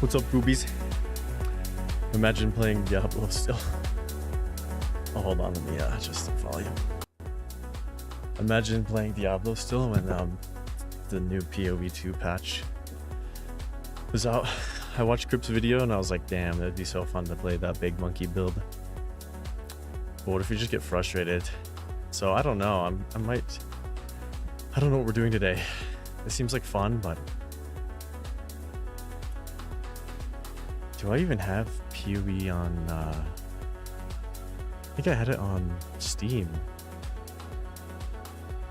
What's up, boobies? Imagine playing Diablo still. Oh, hold on, let me adjust the volume. Imagine playing Diablo still when the new poe2 patch was out. I watched Crip's video and I was like, damn, that'd be so fun to play that big monkey build. But what if we just get frustrated? So I don't know. I don't know what we're doing today. It seems like fun, but do I even have PoE on I think I had it on Steam.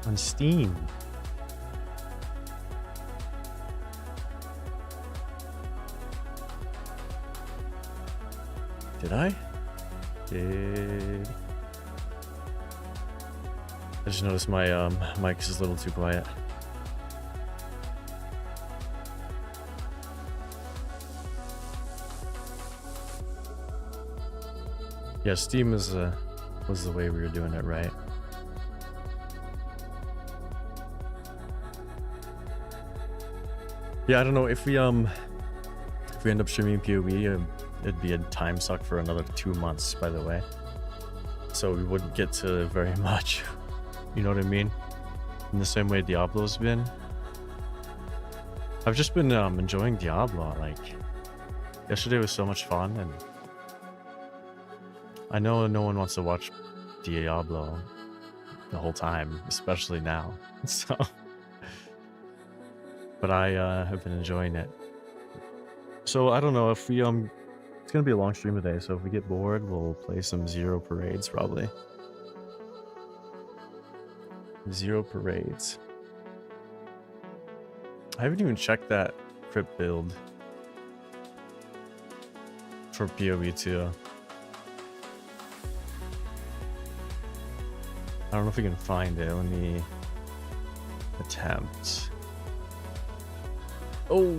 On Steam. Did I? I just noticed my mic is a little too quiet. Yeah, Steam was the way we were doing it, right? Yeah, I don't know if we end up streaming PoE, it'd be a time suck for another 2 months, by the way. So we wouldn't get to very much. You know what I mean? In the same way Diablo's been. I've just been enjoying Diablo. Like, yesterday was so much fun, and I know no one wants to watch Diablo the whole time, especially now. So, but I have been enjoying it. So I don't know if we it's gonna be a long stream today. So if we get bored, we'll play some Zero Parades probably. Zero Parades. I haven't even checked that crypt build for poe2. I don't know if we can find it. Let me attempt. Oh,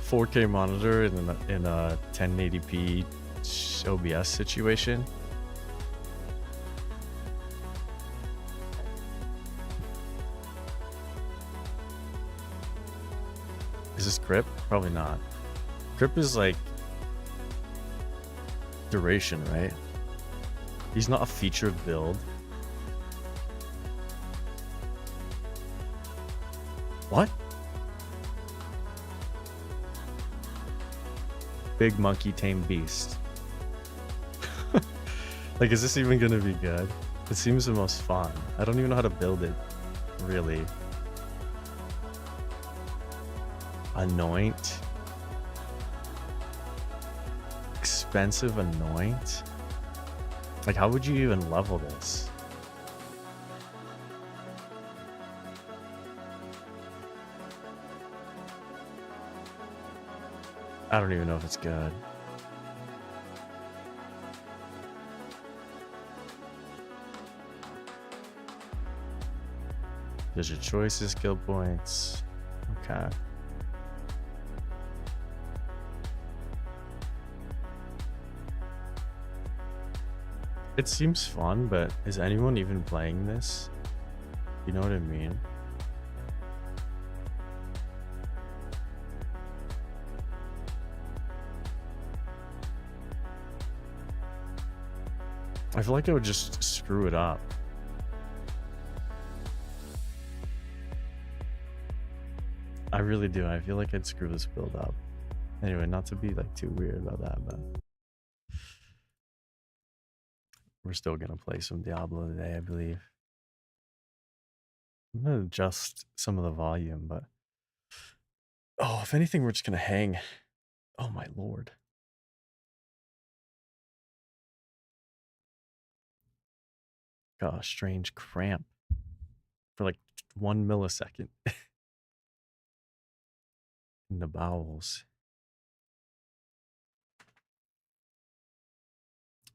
4K monitor in a 1080p OBS situation. Is this Crip? Probably not. Crip is like duration, right? He's not a featured build. What? Big monkey tame beast. Like, is this even gonna be good? It seems the most fun. I don't even know how to build it, really. Anoint. Expensive anoint. Like, how would you even level this? I don't even know if it's good. There's your choices, skill points. Okay. It seems fun, but is anyone even playing this? You know what I mean? I feel like I would just screw it up. I really do. I feel like I'd screw this build up. Anyway, not to be like too weird about that, but we're still gonna play some Diablo today, I believe. I'm gonna adjust some of the volume, but oh, if anything, we're just gonna hang. Oh my lord. Got a strange cramp for like 1 millisecond in the bowels.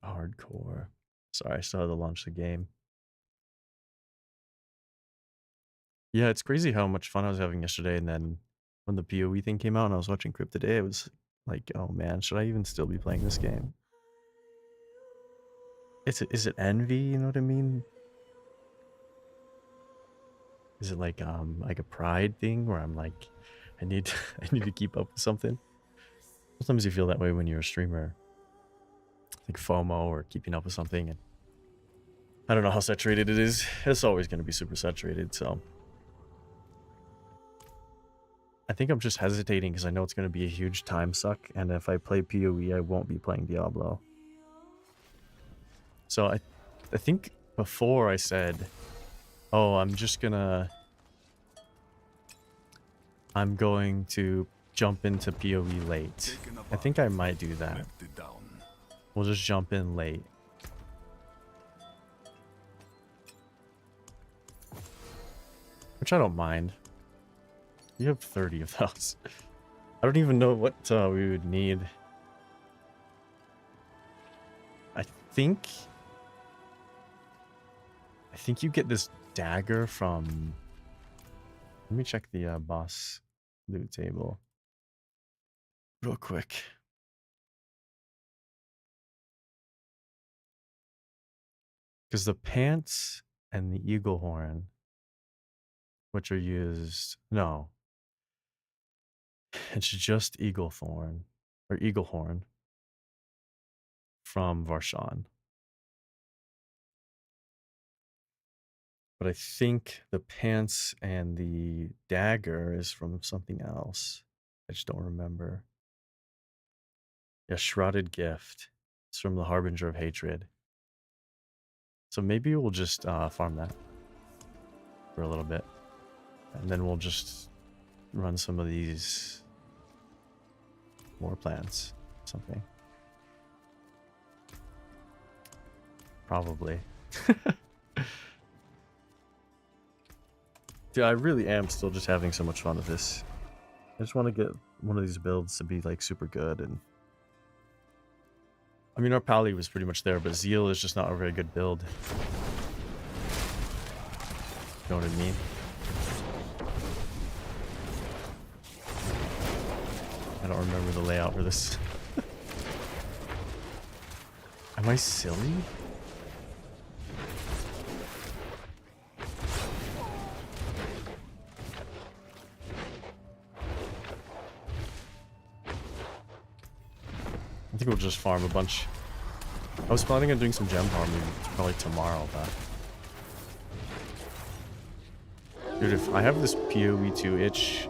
Hardcore. Sorry, I still had to launch the game. Yeah, it's crazy how much fun I was having yesterday, and then when the PoE thing came out and I was watching Crypt today, it was like, oh man, should I even still be playing this game? Is it envy, you know what I mean? Is it like a pride thing where I'm like, I need to keep up with something? Sometimes you feel that way when you're a streamer. Like FOMO or keeping up with something. And I don't know how saturated it is. It's always going to be super saturated, so. I think I'm just hesitating because I know it's going to be a huge time suck. And if I play PoE, I won't be playing Diablo. So I think before I said, oh, I'm going to jump into PoE late. I think I might do that. We'll just jump in late. Which I don't mind. You have 30 of those. I don't even know what we would need. I think you get this dagger from... Let me check the boss loot table real quick. Because the pants and the eagle horn, which are used... No. It's just eagle horn from Varshan. But I think the pants and the dagger is from something else. I just don't remember. Yeah, Shrouded Gift. It's from the Harbinger of Hatred. So maybe we'll just farm that for a little bit. And then we'll just run some of these war plants. Something. Probably. Dude, I really am still just having so much fun with this. I just want to get one of these builds to be like super good. And I mean, our Pally was pretty much there, but Zeal is just not a very good build. You know what I mean? I don't remember the layout for this. Am I silly? I think we'll just farm a bunch. I was planning on doing some gem farming probably tomorrow, but... Dude, if I have this PoE2 itch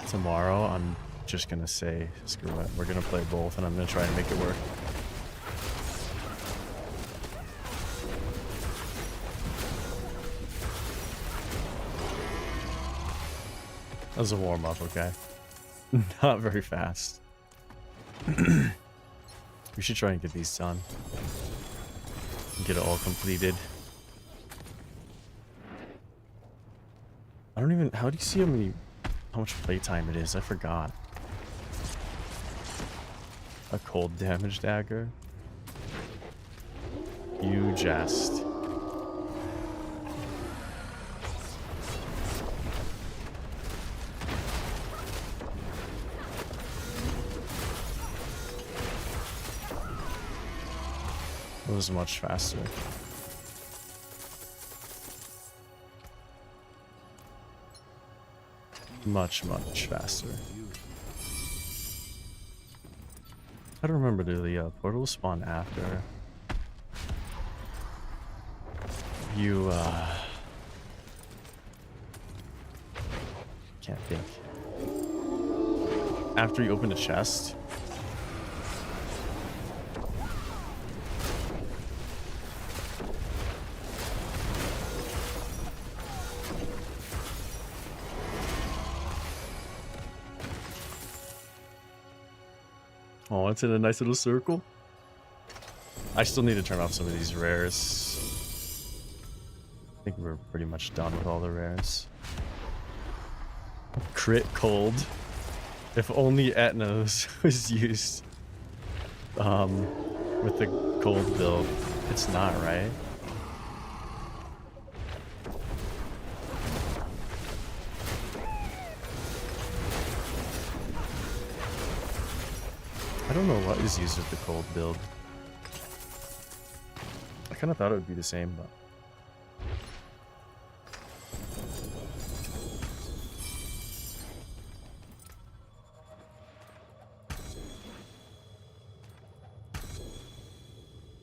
tomorrow, I'm just gonna say, screw it. We're gonna play both, and I'm gonna try and make it work. That was a warm-up, okay? Not very fast. We should try and get these done. Get it all completed. I don't even... How do you see how much playtime it is? I forgot. A cold damage dagger? You jest. It was much faster. Much faster. I don't remember, do the portals spawn after you can't think. After you open a chest? Oh, it's in a nice little circle. I still need to turn off some of these rares. I think we're pretty much done with all the rares. Crit cold. If only Etnos was used with the cold build. It's not, right? I don't know what is used with the cold build. I kind of thought it would be the same, but...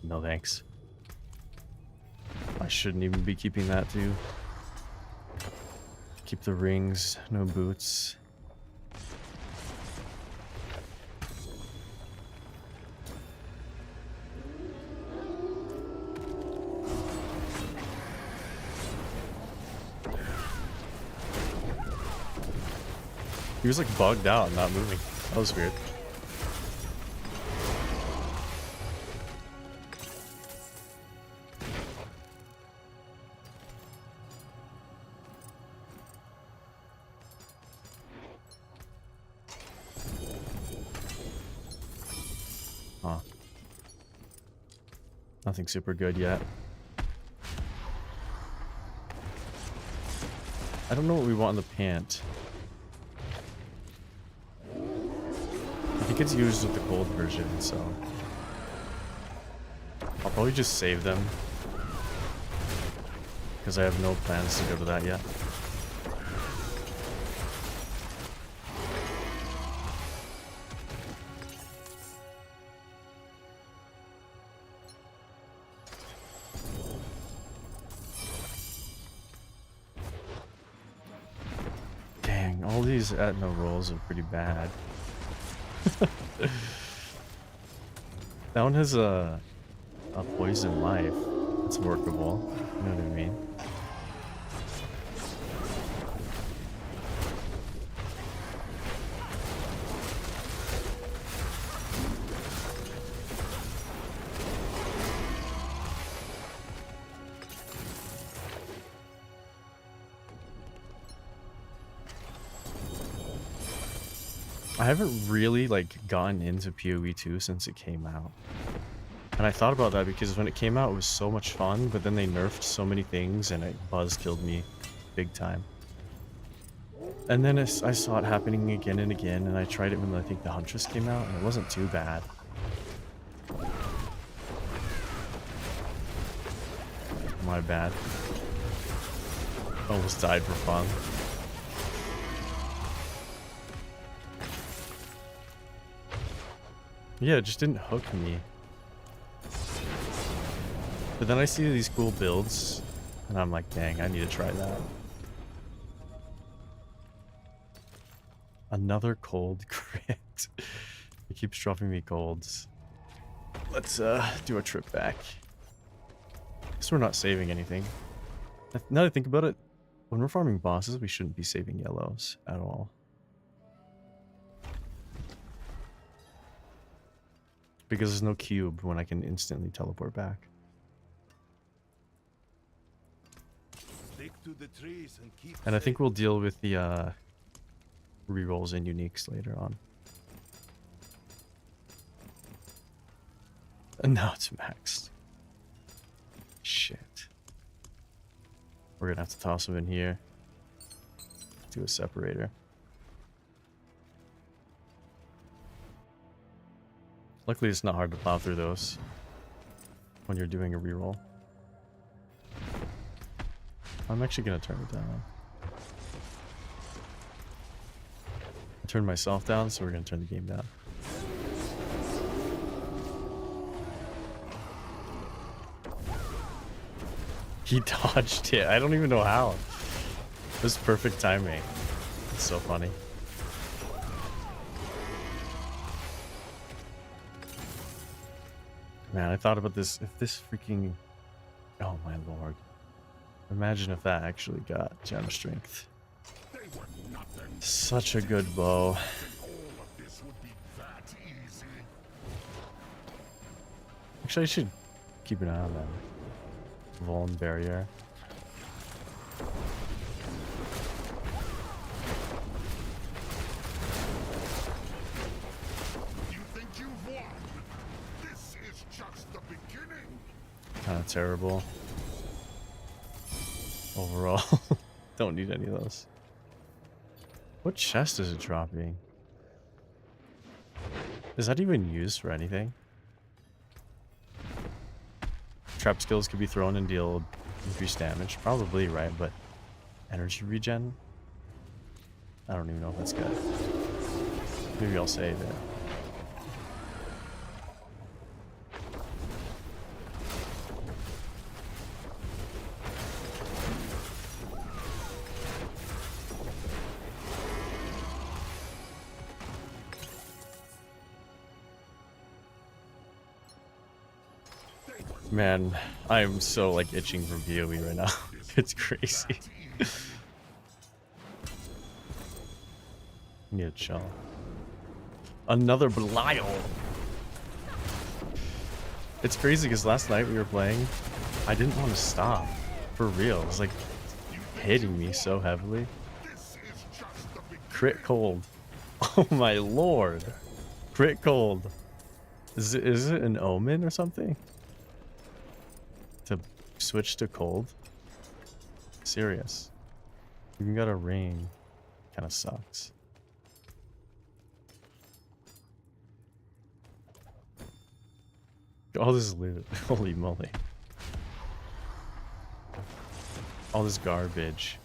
No thanks. I shouldn't even be keeping that too. Keep the rings, no boots. He was like bugged out, not moving. That was weird. Huh. Nothing super good yet. I don't know what we want in the pant. I think it's used with the gold version, so I'll probably just save them because I have no plans to go to that yet. Dang, all these Etna rolls are pretty bad. That one has a poison life. It's workable. You know what I mean? I haven't really like gotten into PoE2 since it came out. And I thought about that because when it came out it was so much fun, but then they nerfed so many things and it buzz killed me big time. And then I saw it happening again and again, and I tried it when I think the Huntress came out and it wasn't too bad. My bad. Almost died for fun. Yeah, it just didn't hook me. But then I see these cool builds, and I'm like, dang, I need to try that. Another cold crit. It keeps dropping me golds. Let's do a trip back. Guess we're not saving anything. Now that I think about it, when we're farming bosses, we shouldn't be saving yellows at all. Because there's no cube when I can instantly teleport back. Stick to the trees and keep And I think we'll deal with the rerolls and uniques later on. And now it's maxed. Shit. We're gonna have to toss them in here. Do a separator. Luckily it's not hard to plow through those when you're doing a reroll. I'm actually gonna turn it down. I turned myself down, so we're gonna turn the game down. He dodged it. I don't even know how. It was perfect timing. It's so funny. Man, I thought about this. If this freaking... Oh my lord. Imagine if that actually got gem strength. Such a good bow. Actually, I should keep an eye on that. Vuln barrier. You think you've won? This is just the beginning. Kind of terrible. Overall. Don't need any of those. What chest is it dropping? Is that even used for anything? Trap skills could be thrown and deal increased damage. Probably, right? But energy regen? I don't even know if that's good. Maybe I'll save it. Man, I am so like itching for PoE right now. It's crazy. Need to chill. Another Belial. It's crazy because last night we were playing, I didn't want to stop. For real. It was like hitting me so heavily. Crit cold. Oh my lord. Crit cold. Is it an omen or something? To switch to cold? Serious. Even got a rain. Kind of sucks. All this loot. Holy moly. All this garbage.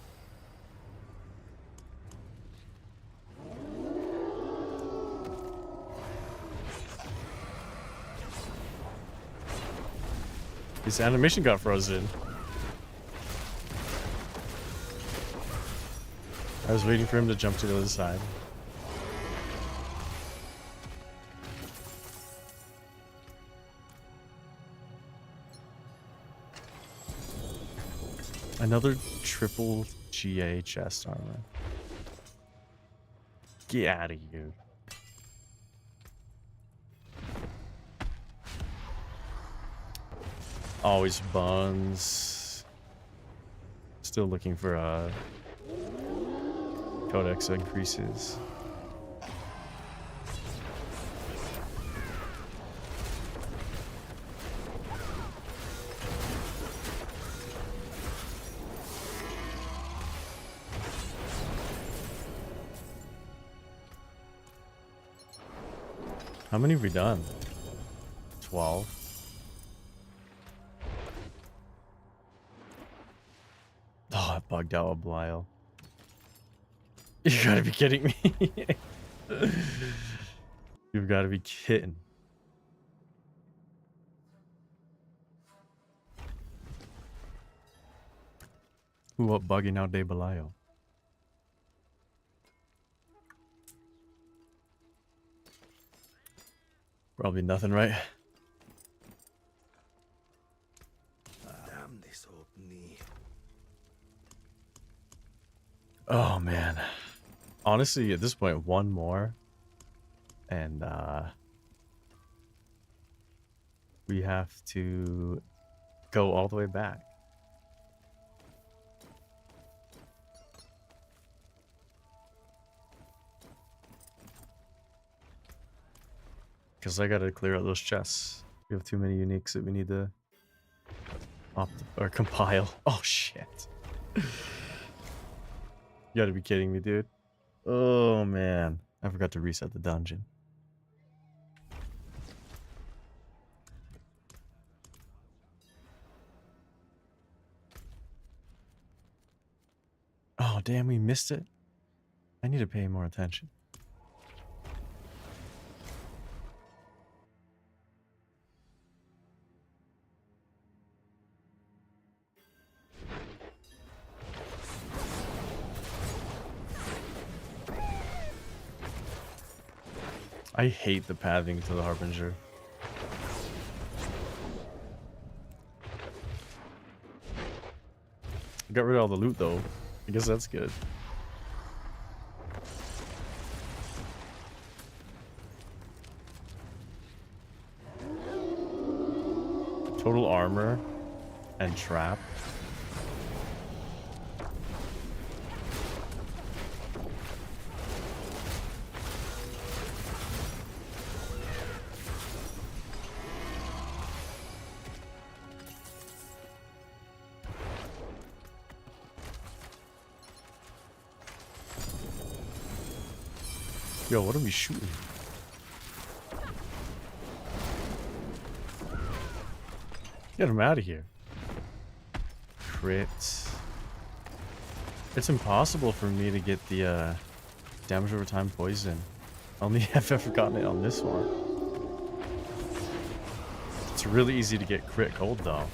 His animation got frozen. I was waiting for him to jump to the other side. Another triple GA chest armor. Get out of here. Always buns. Still looking for codex increases. How many have we done? 12. Oh, I bugged out a Belial. You gotta be kidding me. You've gotta be kidding. Who up bugging out de Belial? Probably nothing, right? Damn this old knee. Oh man. Honestly, at this point, one more. And we have to go all the way back. Because I gotta clear out those chests. We have too many uniques that we need to compile. Oh shit. You gotta be kidding me, dude. Oh man. I forgot to reset the dungeon. Oh damn, we missed it. I need to pay more attention. I hate the pathing to the Harbinger. Got rid of all the loot though. I guess that's good. Total armor and trap. Yo, what are we shooting? Get him out of here. Crit. It's impossible for me to get the damage over time poison. Only have ever gotten it on this one. It's really easy to get crit cold though.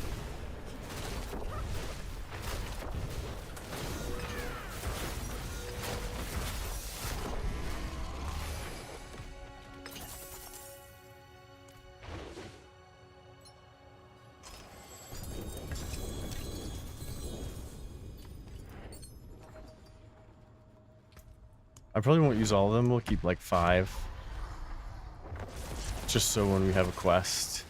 I probably won't use all of them. We'll keep like 5. Just so when we have a quest.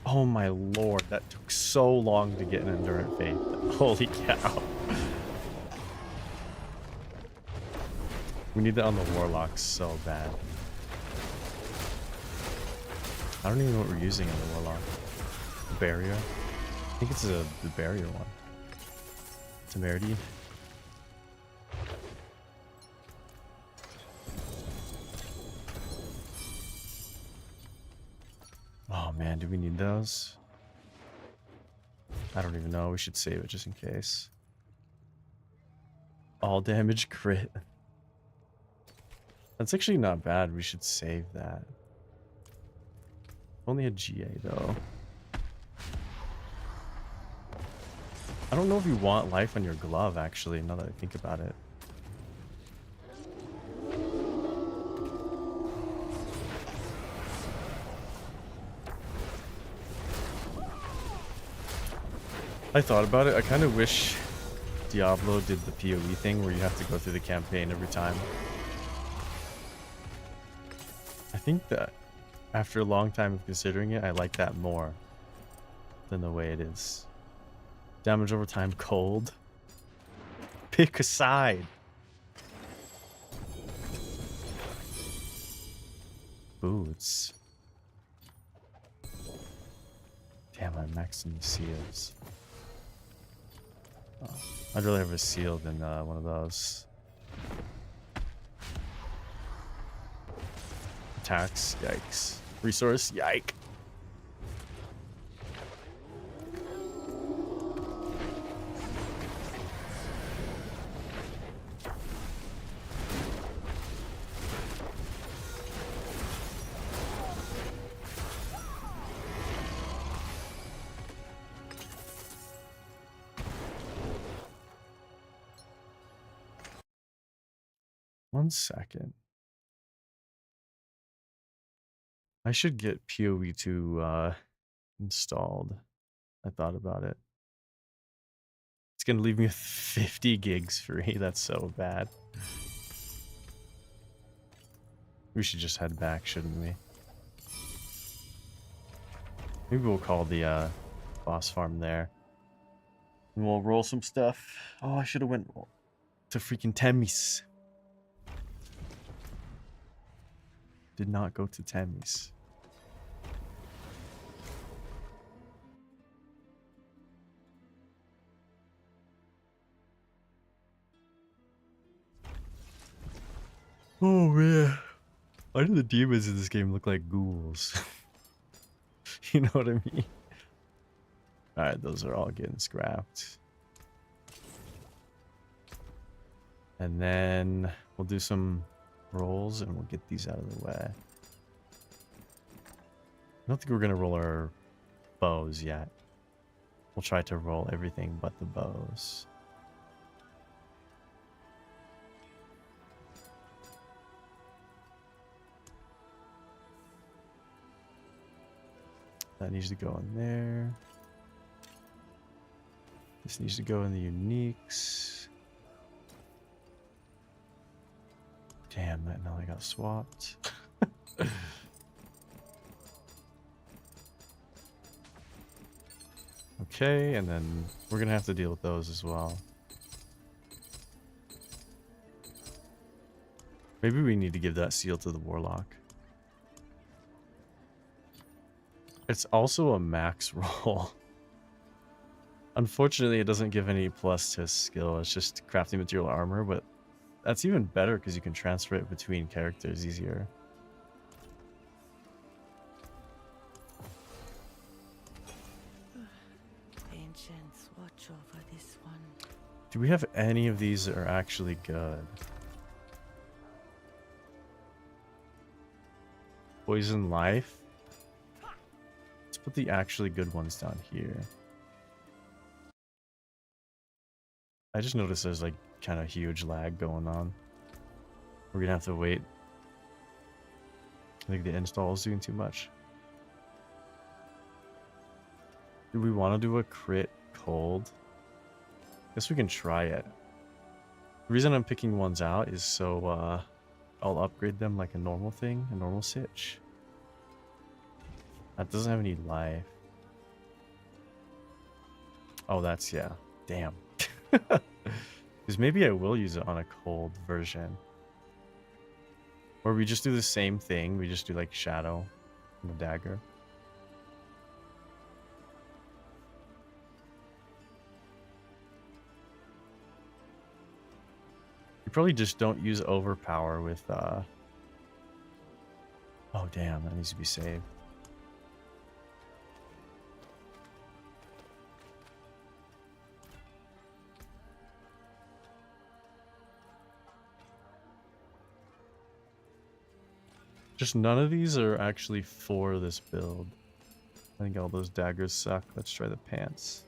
Oh my lord, that took so long to get an Endurant Faith. Holy cow. We need that on the Warlocks so bad. I don't even know what we're using in the Warlock. The Barrier? I think it's the Barrier one. Temerity. Oh man, do we need those? I don't even know. We should save it just in case. All damage crit. That's actually not bad. We should save that. Only a GA though. I don't know if you want life on your glove actually, now that I think about it. I thought about it. I kind of wish Diablo did the PoE thing where you have to go through the campaign every time. I think that after a long time of considering it, I like that more than the way it is. Damage over time, cold. Pick a side. Boots. Damn, I'm maxing the seals. Oh, I'd rather have a seal than one of those. Attacks, yikes. Resource, yike. One second. I should get poe2 installed. I thought about it. It's gonna leave me with 50 gigs free. That's so bad. We should just head back, shouldn't we? Maybe we'll call the boss farm there. And we'll roll some stuff. Oh, I should have went to freaking Temis. Did not go to Temis. Oh man. Why do the demons in this game look like ghouls? You know what I mean? Alright, those are all getting scrapped. And then we'll do some rolls and we'll get these out of the way. I don't think we're going to roll our bows yet. We'll try to roll everything but the bows. That needs to go in there. This needs to go in the uniques. Damn, that now I got swapped. Okay, and then we're gonna have to deal with those as well. Maybe we need to give that seal to the warlock. It's also a max roll. Unfortunately, it doesn't give any plus to skill. It's just crafting material armor, but that's even better because you can transfer it between characters easier. Ancients, watch over this one. Do we have any of these that are actually good? Poison life? Let's put the actually good ones down here. I just noticed there's like kind of huge lag going on. We're gonna have to wait. I think the install is doing too much. Do we want to do a crit cold? Guess we can try it. The reason I'm picking ones out is so I'll upgrade them like a normal thing, a normal sitch. That doesn't have any life. Oh, that's, yeah. Damn. Because maybe I will use it on a cold version. Or we just do the same thing. We just do like shadow and the dagger. You probably just don't use overpower with oh damn, that needs to be saved. Just none of these are actually for this build. I think all those daggers suck. Let's try the pants.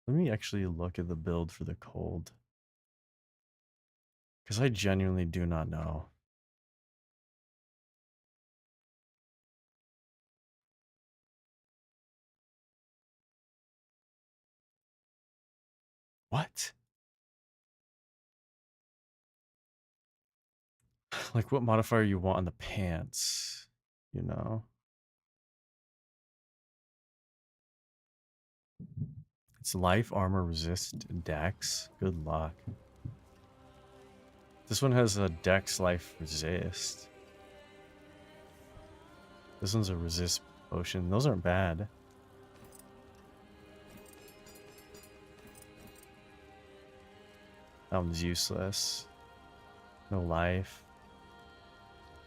Let me actually look at the build for the cold. Because I genuinely do not know. What? Like what modifier you want on the pants, you know? It's life, armor, resist, dex. Good luck. This one has a dex, life, resist. This one's a resist potion. Those aren't bad. That one's useless. No life.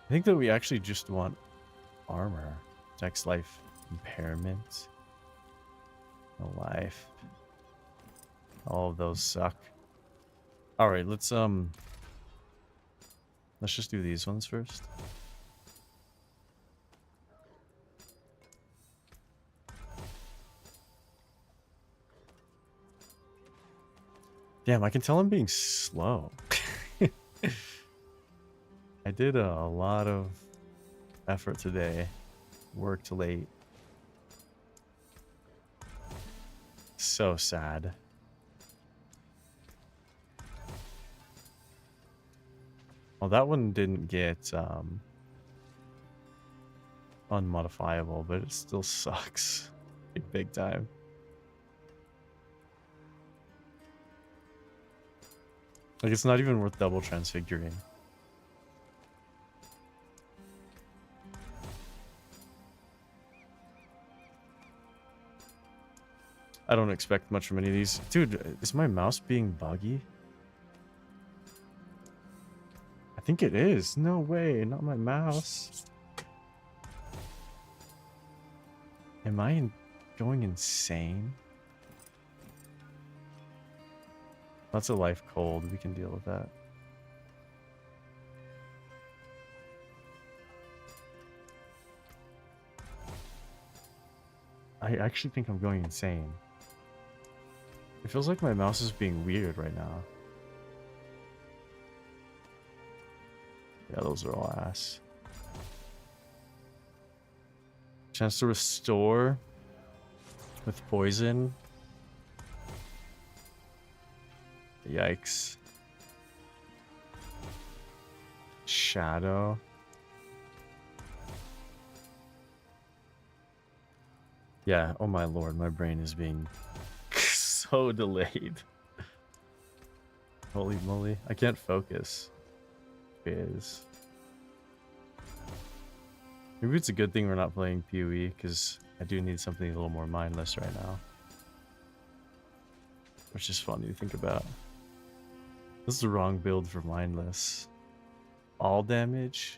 I think that we actually just want armor. Dex, life, impairment. No life. All of those suck. Alright, let's just do these ones first. Damn, I can tell I'm being slow. I did a lot of effort today. Worked late. So sad. Well, that one didn't get unmodifiable, but it still sucks. Like, big time. Like, it's not even worth double transfiguring. I don't expect much from any of these. Dude, is my mouse being buggy? I think it is. No way, not my mouse. Am I going insane? That's a life cold. We can deal with that. I actually think I'm going insane. It feels like my mouse is being weird right now. Yeah, those are all ass. Chance to restore with poison. Yikes. Shadow. Yeah, oh my lord, my brain is being so delayed. Holy moly, I can't focus. Fizz. Maybe it's a good thing we're not playing PoE, because I do need something a little more mindless right now. Which is funny to think about. This is the wrong build for mindless. All damage.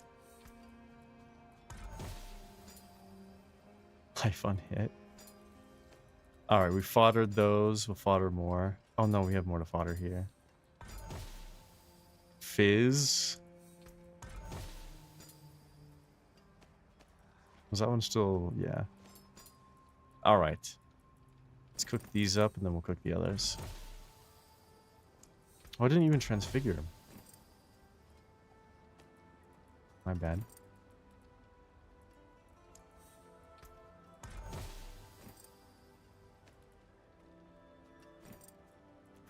Life on hit. Alright, we foddered those. We'll fodder more. Oh no, we have more to fodder here. Fizz. Was that one still? Yeah. Alright. Let's cook these up and then we'll cook the others. Oh, I didn't even transfigure them. My bad.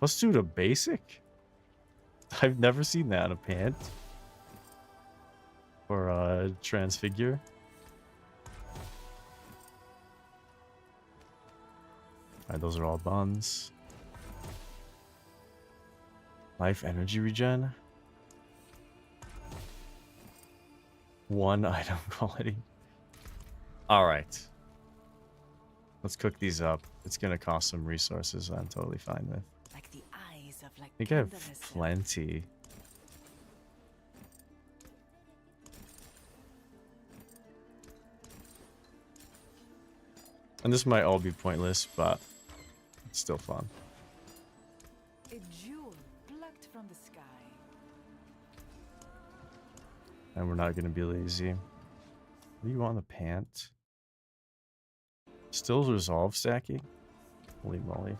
+2 to basic? I've never seen that in a pant. Or a transfigure. Alright, those are all buns. Life energy regen. 1 item quality. Alright. Let's cook these up. It's gonna cost some resources I'm totally fine with. Like the eyes of like I think I have Candace. plenty. And this might all be pointless, but it's still fun. A jewel plucked from the sky. And we're not going to be lazy. What do you want in the pant? Still resolve stacking? Holy moly.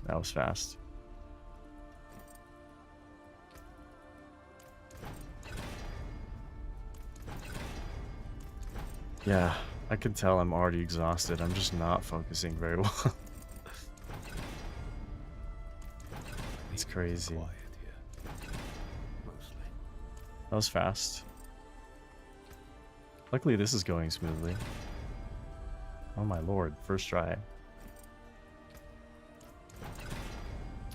That was fast. Yeah, I can tell I'm already exhausted. I'm just not focusing very well. It's crazy. That was fast. Luckily, this is going smoothly. Oh my lord, first try.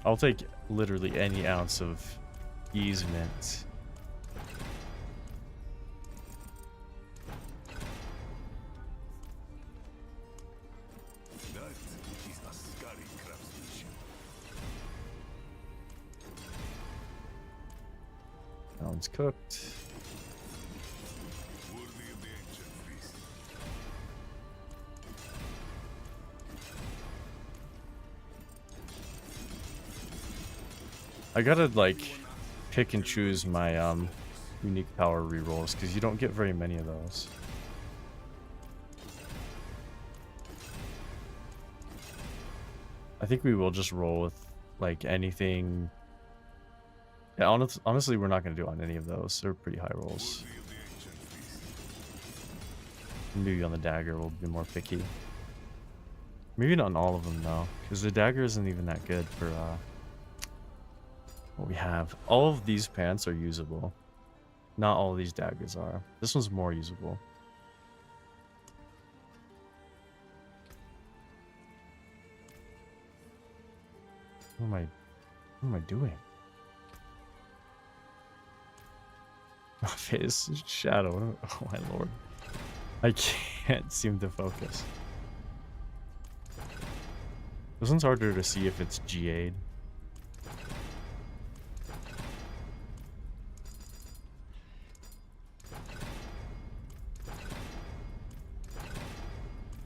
I'll take literally any ounce of easement. That one's cooked. I gotta like pick and choose my unique power rerolls because you don't get very many of those. I think we will just roll with like anything. Yeah, honestly, we're not gonna do on any of those. They're pretty high rolls. Maybe on the dagger we'll be more picky. Maybe not on all of them though, because the dagger isn't even that good for what we have. All of these pants are usable. Not all of these daggers are. This one's more usable. What am I doing? My face is shadow. Oh my lord. I can't seem to focus. This one's harder to see if it's GA'd.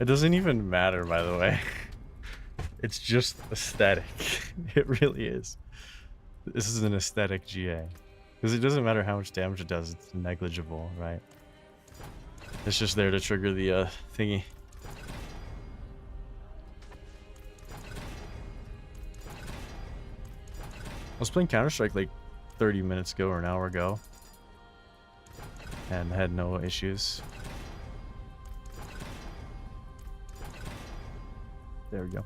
It doesn't even matter, by the way. It's just aesthetic. It really is. This is an aesthetic GA. Because it doesn't matter how much damage it does, it's negligible, right? It's just there to trigger the thingy. I was playing Counter-Strike like 30 minutes ago or an hour ago. And had no issues. There we go.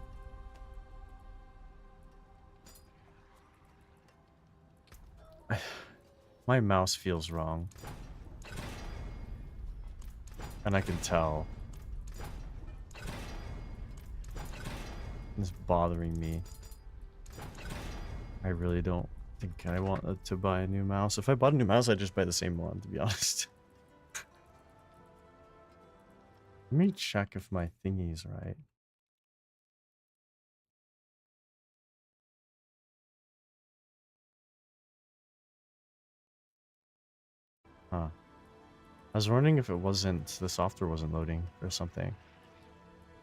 My mouse feels wrong. And I can tell. It's bothering me. I really don't think I want to buy a new mouse. If I bought a new mouse, I'd just buy the same one, to be honest. Let me check if my thingy's right. Huh. I was wondering if it wasn't, the software wasn't loading or something.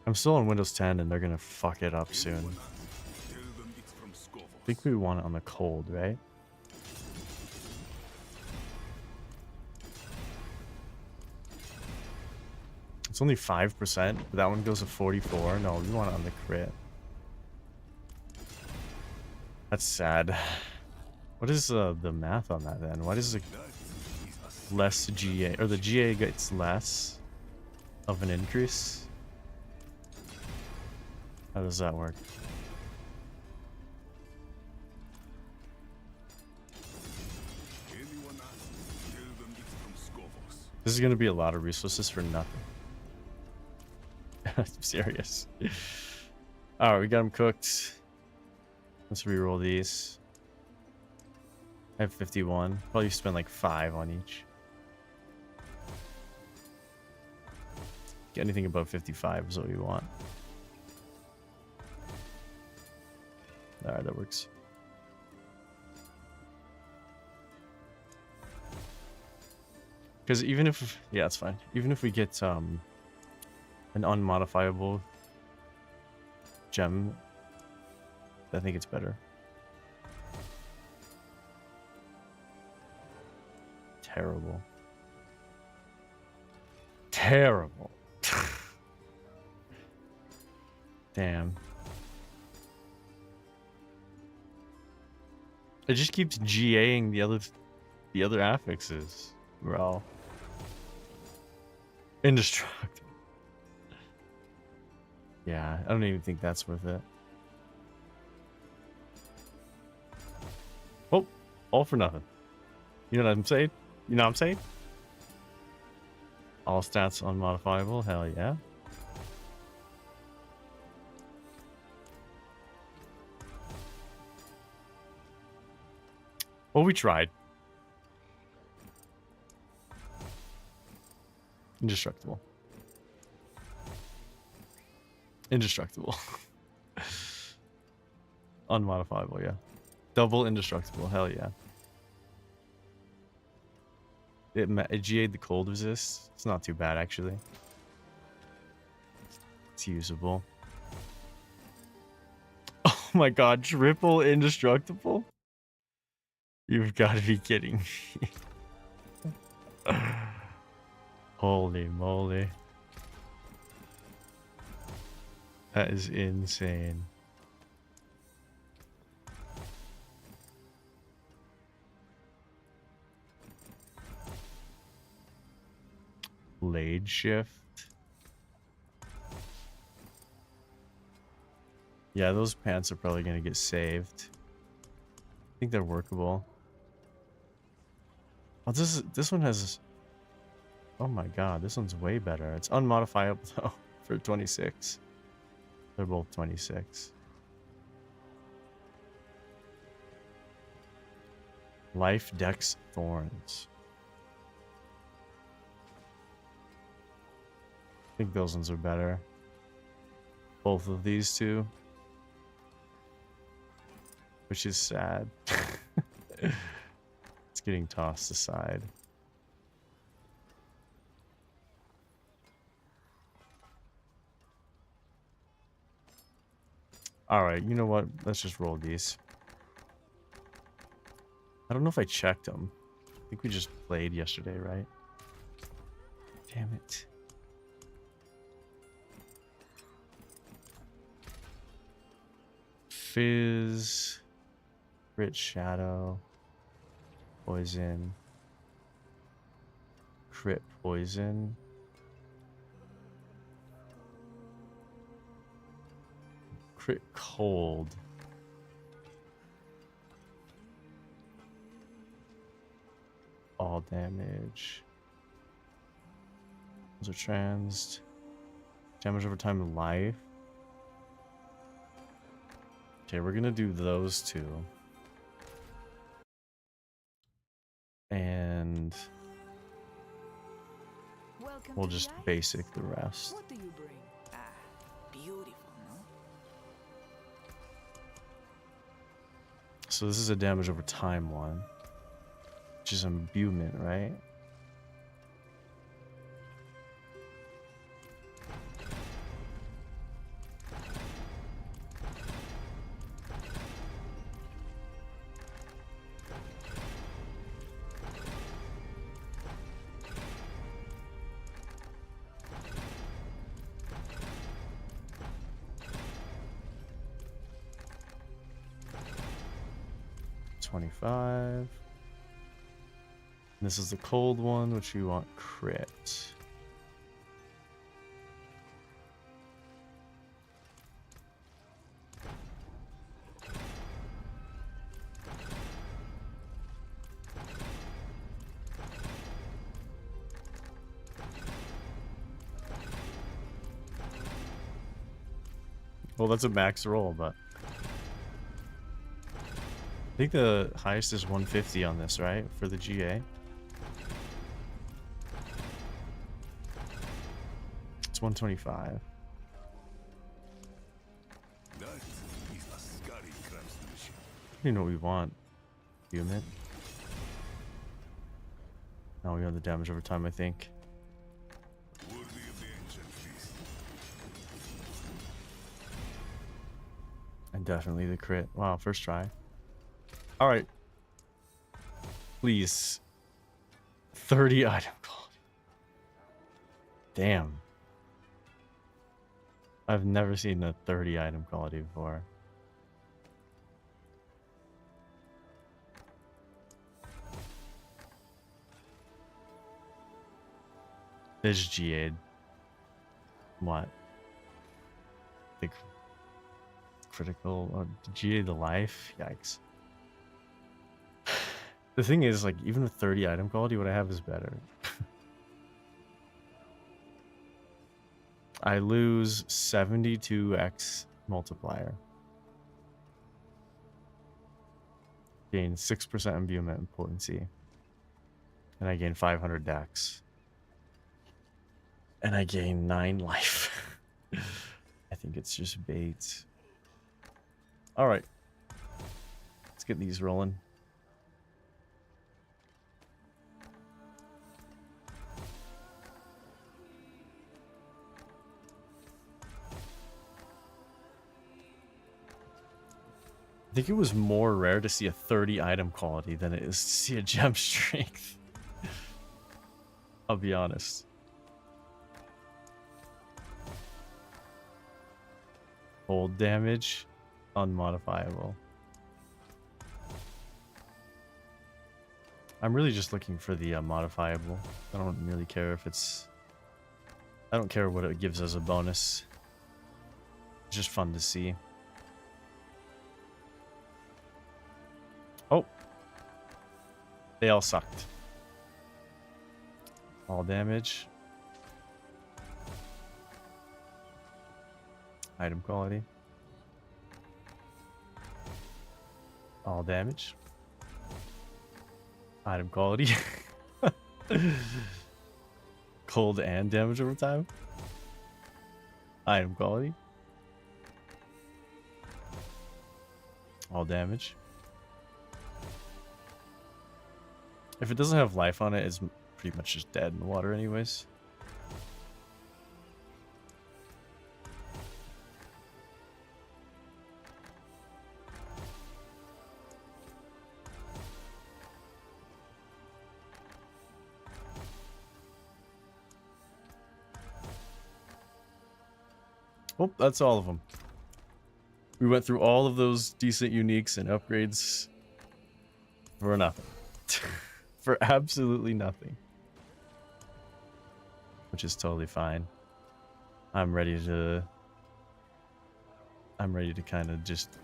I'm still on Windows 10 and they're gonna fuck it up soon. I think we want it on the cold, right? It's only 5%, but that one goes to 44. No, we want it on the crit. That's sad. What is the math on that then? Why does it less GA, or the GA gets less of an increase? How does that work? This is gonna be a lot of resources for nothing. I'm serious. Alright, we got them cooked. Let's re-roll these. I have 51. Probably spend like 5 on each. Get anything above 55 is what we want. Alright, that works. Because even if, yeah, it's fine. Even if we get an unmodifiable gem, I think it's better. Terrible. Terrible. Damn. It just keeps GAing the other affixes, bro. Indestructible. Yeah, I don't even think that's worth it. Oh, all for nothing. You know what I'm saying? You know what I'm saying? All stats unmodifiable. Hell yeah. Well, we tried. Indestructible. Indestructible. Unmodifiable, yeah. Double indestructible, hell yeah. It GA'd the cold resist. It's not too bad, actually. It's usable. Oh my god, triple indestructible? You've got to be kidding me. Holy moly. That is insane. Blade shift. Yeah, those pants are probably gonna get saved. I think they're workable. Oh, this one has. Oh my god, this one's way better. It's unmodifiable though for 26. They're both 26. Life Dex Thorns. I think those ones are better. Both of these two. Which is sad. It's getting tossed aside. Alright, you know what? Let's just roll these. I don't know if I checked them. I think we just played yesterday, right? Damn it. Fizz. Crit Shadow. Poison. Crit Poison. Crit Cold. All damage. Those are transed. Damage over time of life. Okay, we're gonna do those two. And Welcome we'll to just life. basic the rest. What do you bring? Ah, beautiful, no? So this is a damage over time one. Which is imbuement, right? 125. This is the cold one, which we want crit. Well, that's a max roll, but I think the highest is 150 on this, right? For the GA. It's 125. You know what we want. Human. Now we have the damage over time, I think. And definitely the crit. Wow, first try. Alright. Please. 30 item quality. Damn. I've never seen a 30 item quality before. This GA'd. What? The critical GA the life? Yikes. The thing is, like, even with 30 item quality, what I have is better. I lose 72x multiplier. Gain 6% imbuement and potency. And I gain 500 dex. And I gain 9 life. I think it's just bait. Alright. Let's get these rolling. I think it was more rare to see a 30 item quality than it is to see a gem strength. I'll be honest. Cold damage, unmodifiable. I'm really just looking for the modifiable. I don't really care if it's... I don't care what it gives as a bonus. It's just fun to see. Oh. They all sucked. All damage. Item quality. All damage. Item quality. Cold and damage over time. Item quality. All damage. If it doesn't have life on it, it's pretty much just dead in the water anyways. Oh, that's all of them. We went through all of those decent uniques and upgrades for nothing. For absolutely nothing. Which is totally fine. I'm ready to kind of just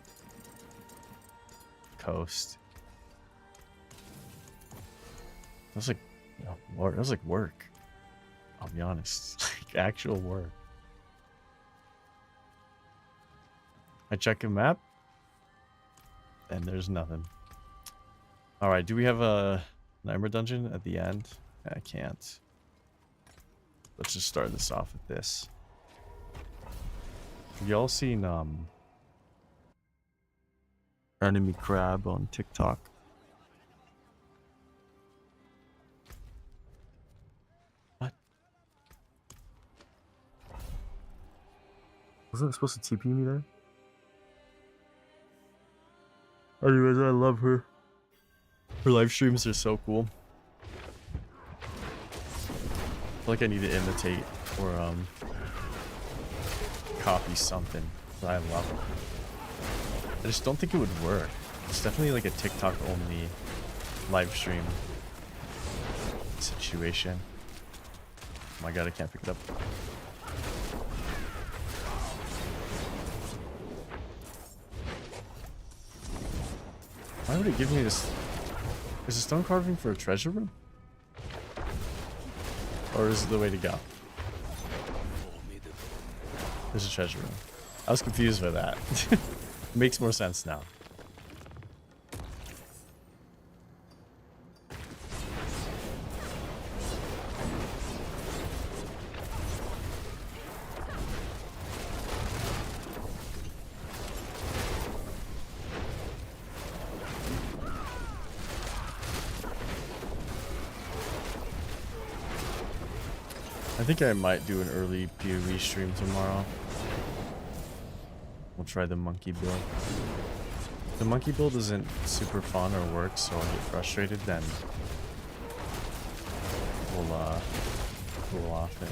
coast. That's like, you know, work. That was like work. I'll be honest. Like actual work. I check a map, and there's nothing. Alright, do we have a Nightmare dungeon at the end? I can't. Let's just start this off with this. Have y'all seen Enemy Crab on TikTok? What? Wasn't it supposed to TP me there? Anyways, I love her. Her live streams are so cool. I feel like I need to imitate or copy something, but I love it. I just don't think it would work. It's definitely like a TikTok only live stream situation. Oh my god, I can't pick it up. Why would it give me this? Is a stone carving for a treasure room? Or is it the way to go? There's a treasure room. I was confused by that. Makes more sense now. I think I might do an early PoE stream tomorrow. We'll try the monkey build. If the monkey build isn't super fun or works, so I'll get frustrated, then we'll cool off it.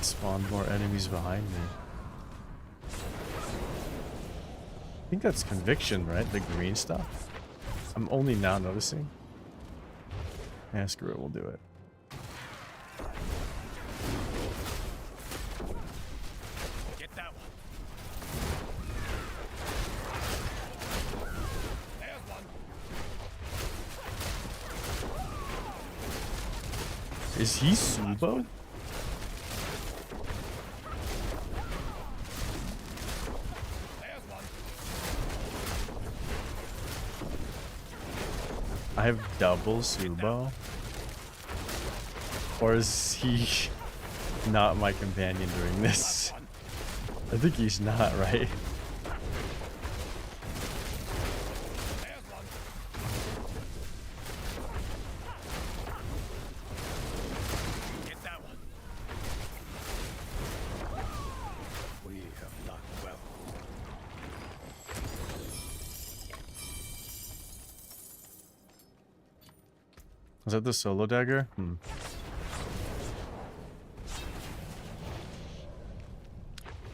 Spawned more enemies behind me. I think that's conviction, right? The green stuff. I'm only now noticing. Yeah, screw it, we'll do it. Get that one. There's one. Is he Subo? I have double Subo? Or is he not my companion during this? I think he's not, right? Get that one. We have done well. Is that the solo dagger?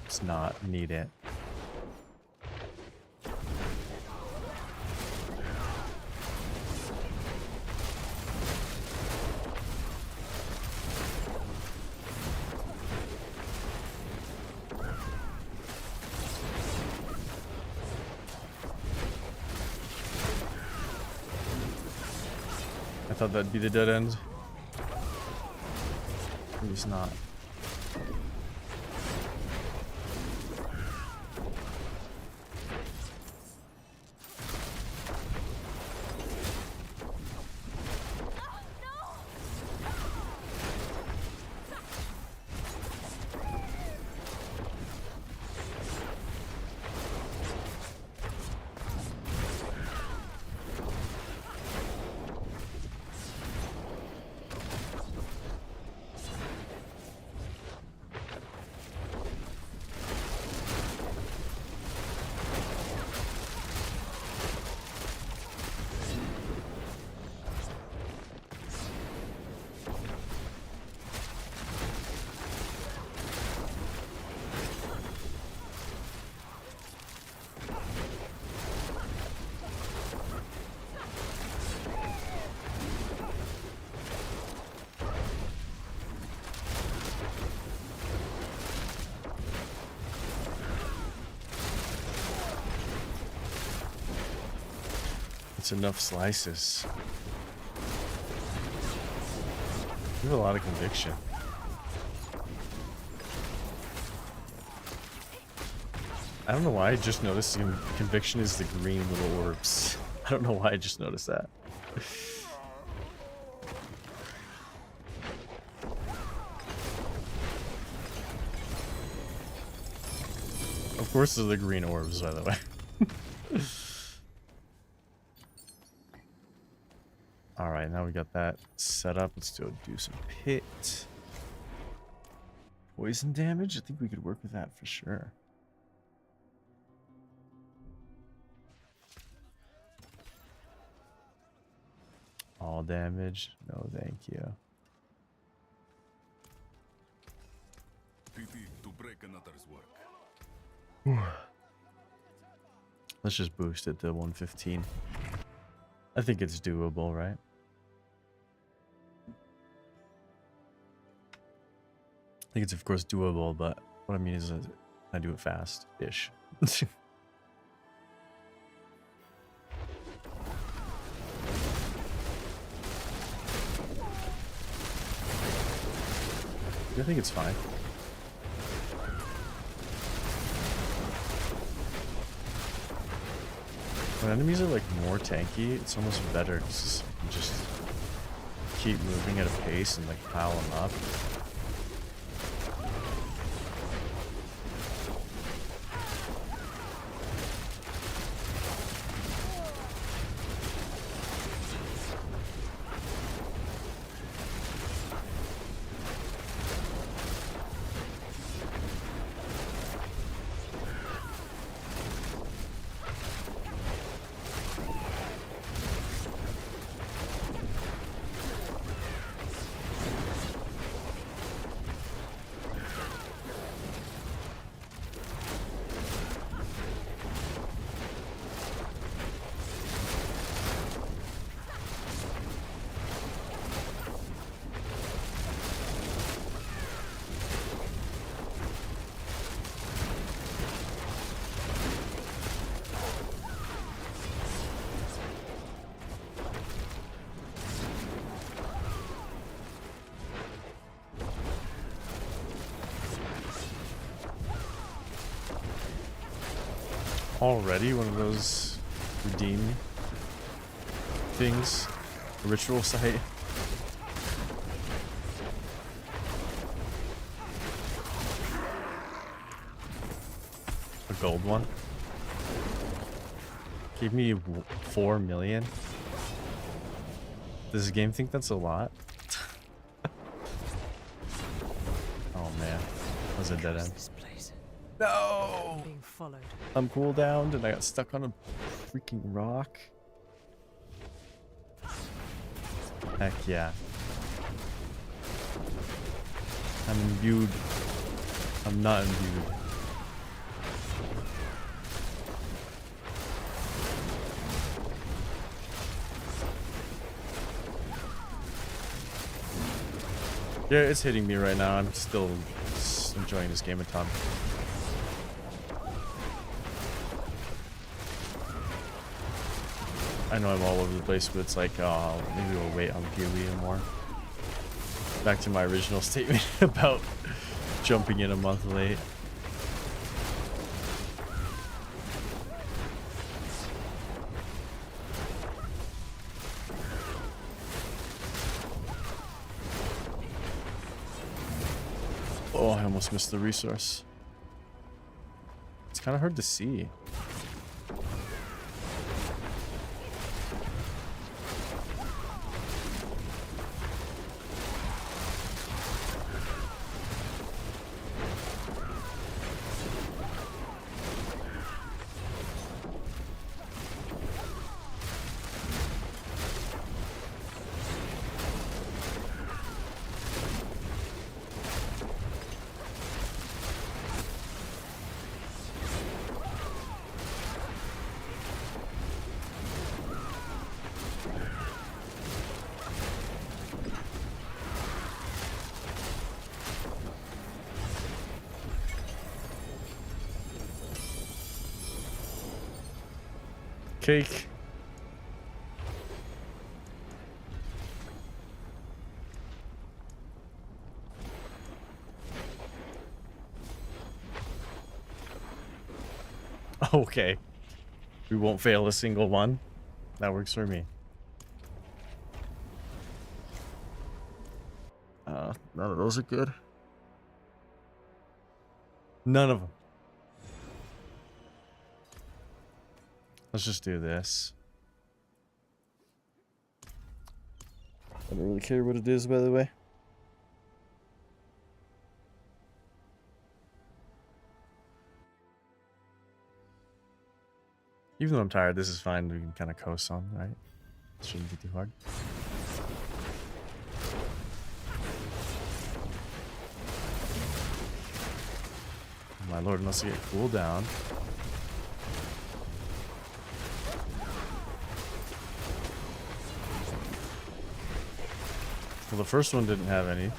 It's not. Need it. I thought that'd be the dead end. It's not. It's enough slices. You have a lot of conviction. I don't know why I just noticed conviction is the green little orbs. I don't know why I just noticed that. Of course they're the green orbs, by the way. Alright, now we got that set up. Let's do some pit. Poison damage? I think we could work with that for sure. All damage? No, thank you. Pity to break another's work. Let's just boost it to 115. I think it's doable, right? I think it's of course doable, but what I mean is I do it fast-ish. I think it's fine. When enemies are like more tanky, it's almost better because you can just keep moving at a pace and like pile them up. Already one of those redeem things, a ritual site. A gold one. Gave me 4 million. Does the game think that's a lot? Oh man, that was a dead end. No! Being followed. I'm cooldowned and I got stuck on a freaking rock. Heck yeah. I'm imbued. I'm not imbued. Yeah, it's hitting me right now. I'm still enjoying this game a ton. I know I'm all over the place, but it's like, maybe we'll wait on PoE more. Back to my original statement about jumping in a month late. Oh, I almost missed the resource. It's kind of hard to see. Cake. Okay. We won't fail a single one. That works for me. None of those are good. None of them. Let's just do this. I don't really care what it is, by the way. Even though I'm tired, this is fine. We can kind of coast on, right? Shouldn't be too hard. My lord, unless I get cooled down. Well, the first one didn't have any.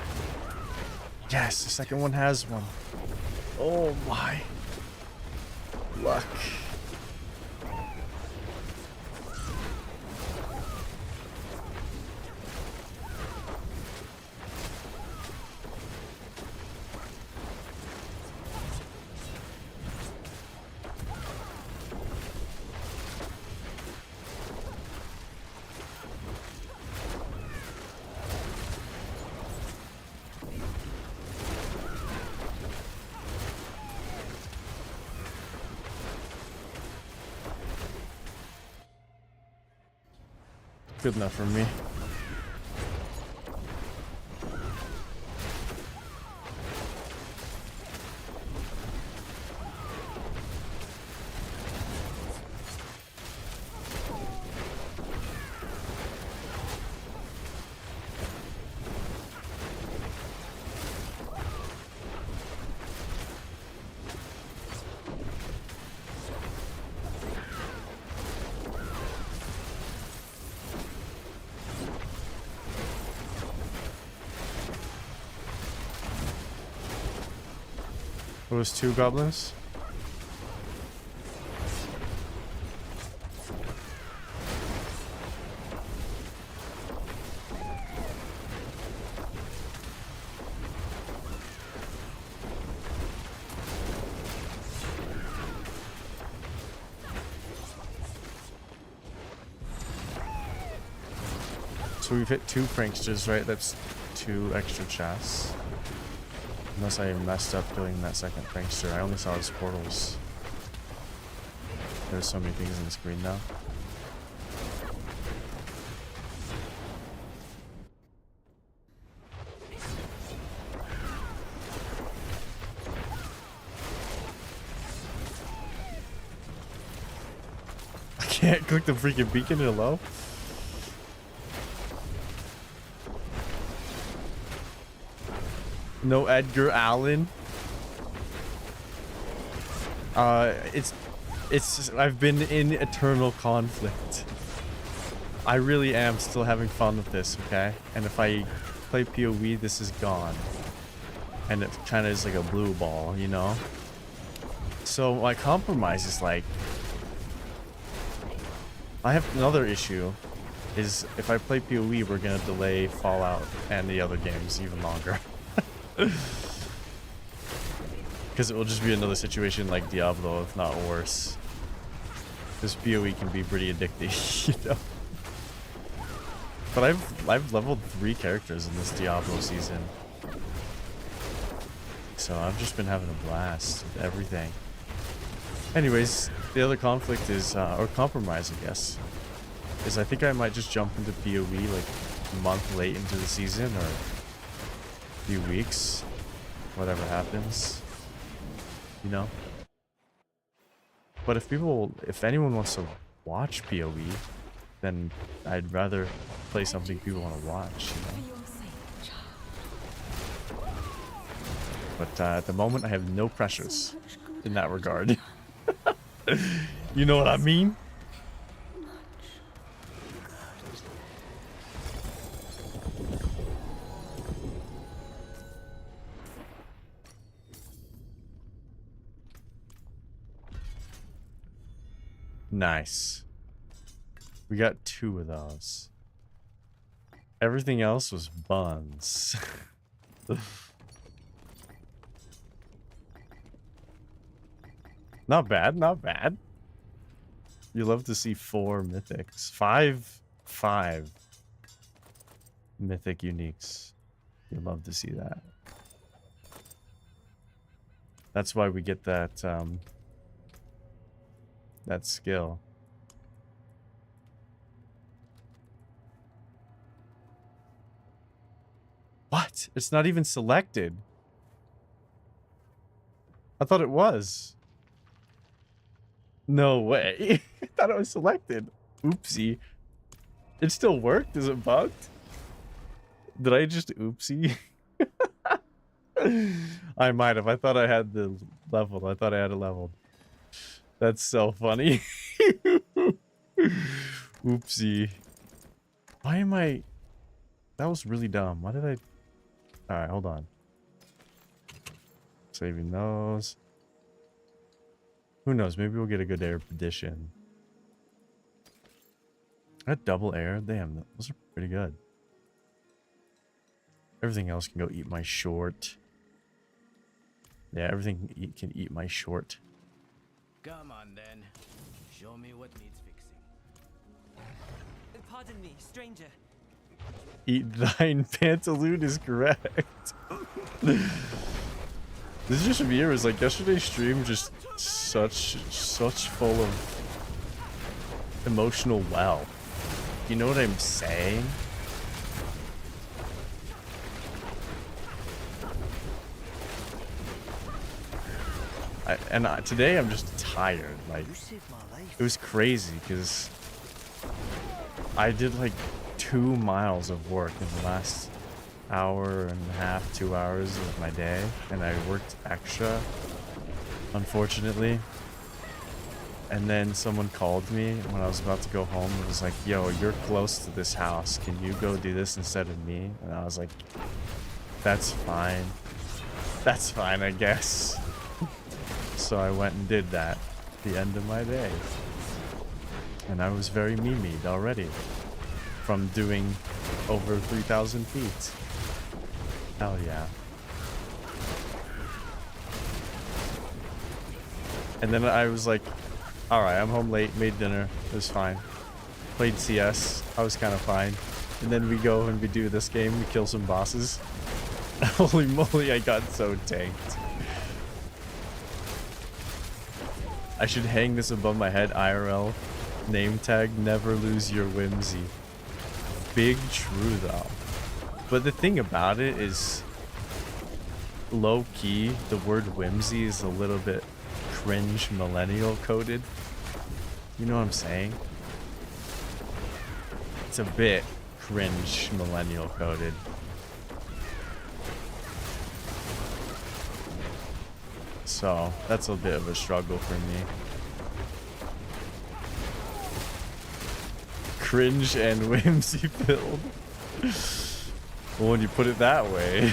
Yes, the second one has one. Oh my luck. Good enough for me. It was 2 goblins. So we've hit 2 pranksters, right? That's 2 extra chests. Unless I messed up doing that second prankster. I only saw his portals. There's so many things on the screen now. I can't click the freaking beacon hello. No Edgar Allan. It's I've been in eternal conflict. I really am still having fun with this, okay? And if I play PoE, this is gone. And it kind of is like a blue ball, you know? So my compromise is like, I have another issue, is if I play PoE, we're gonna delay Fallout and the other games even longer. Because it will just be another situation like Diablo, if not worse. This PoE can be pretty addicting, you know. But I've leveled 3 characters in this Diablo season, so I've just been having a blast with everything. Anyways, the other conflict is, or compromise, I guess, is I think I might just jump into PoE like a month late into the season, or few weeks, whatever happens, you know. But if anyone wants to watch PoE, then I'd rather play something people want to watch, you know. But at the moment, I have no pressures in that regard. You know what I mean? Nice. We got 2 of those. Everything else was buns. Not bad, not bad. You love to see 4 mythics. 5 mythic uniques. You love to see that. That's why we get that that skill. What? It's not even selected. I thought it was. No way. I thought it was selected. Oopsie. It still worked? Is it bugged? Did I just oopsie? I might have. I thought I had the level. I thought I had it leveled. That's so funny. Oopsie. Why am I... That was really dumb. Why did I... Alright, hold on. Saving those. Who knows? Maybe we'll get a good air edition. That double air? Damn, those are pretty good. Everything else can go eat my short. Yeah, everything can eat my short. Come on then. Show me what needs fixing. Pardon me, stranger. Eat thine pantaloon is correct. This just mirror is like yesterday's stream, just such full of emotional well. You know what I'm saying? Today I'm just tired. Like, it was crazy because I did like 2 miles of work in the last hour and a half, 2 hours of my day, and I worked extra, unfortunately. And then someone called me when I was about to go home and was like, yo, you're close to this house, can you go do this instead of me? And I was like, that's fine, I guess. So I went and did that at the end of my day, and I was very mimied already from doing over 3,000 feet. Hell yeah. And then I was like, alright, I'm home late, made dinner, it was fine. Played CS, I was kind of fine. And then we go and we do this game, we kill some bosses. Holy moly, I got so tanked. I should hang this above my head, IRL. Name tag, never lose your whimsy. Big true though. But the thing about it is, low-key, the word whimsy is a little bit cringe millennial coded. You know what I'm saying? It's a bit cringe millennial coded. So that's a bit of a struggle for me. Cringe and whimsy filled. Well, when you put it that way.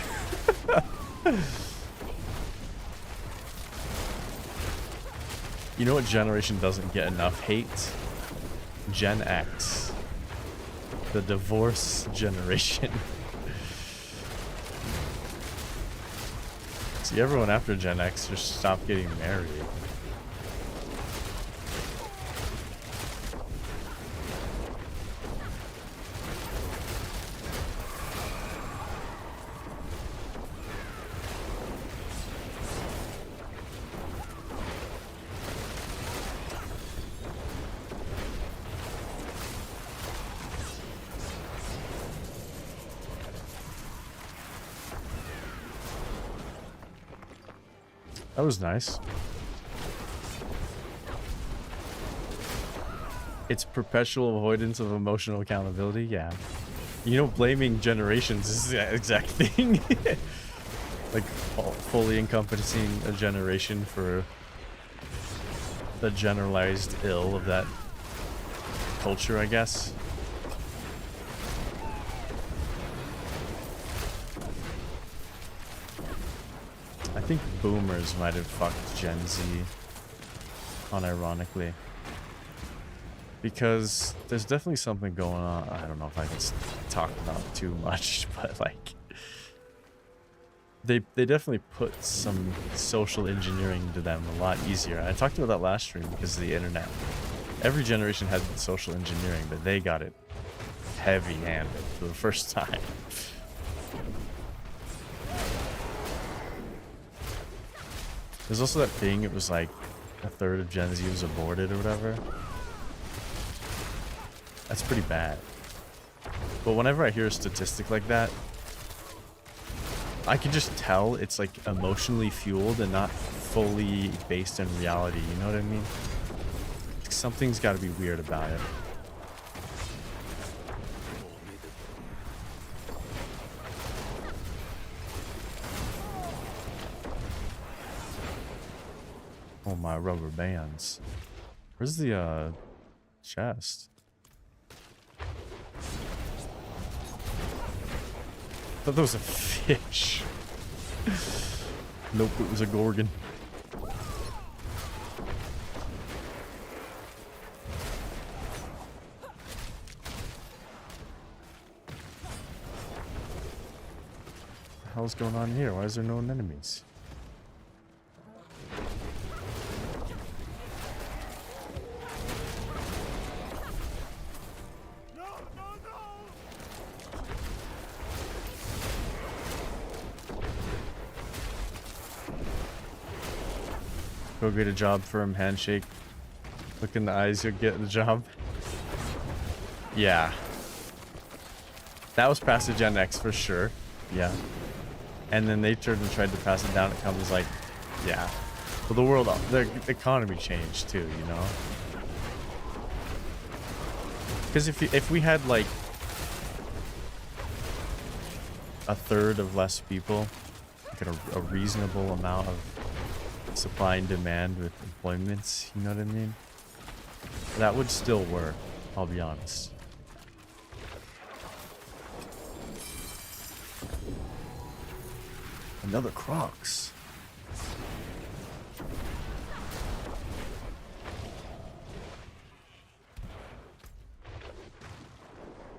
You know what generation doesn't get enough hate? Gen X. The divorce generation. See, everyone after Gen X just stopped getting married. That was nice. It's perpetual avoidance of emotional accountability. Yeah. You know, blaming generations is the exact thing. Like, fully encompassing a generation for the generalized ill of that culture, I guess. I think boomers might have fucked Gen Z, unironically. Because there's definitely something going on. I don't know if I can talk about it too much, but like, they definitely put some social engineering to them a lot easier. I talked about that last stream because of the internet. Every generation had social engineering, but they got it heavy-handed for the first time. There's also that thing, it was like a third of Gen Z was aborted or whatever. That's pretty bad. But whenever I hear a statistic like that, I can just tell it's like emotionally fueled and not fully based in reality, you know what I mean? something's got to be weird about it. Oh, my rubber bands. Where's the chest? I thought that was a fish. Nope, it was a gorgon. What the hell's going on here? Why is there no enemies? Go get a job firm handshake. Look in the eyes, you'll get the job. Yeah. That was past the Gen X for sure. Yeah. And then they turned and tried to pass it down. It comes like, yeah. Well, the world, the economy changed too, you know? Because if we had like a third of less people, like a reasonable amount of supply and demand with employments, you know what I mean? That would still work, I'll be honest. Another Crocs.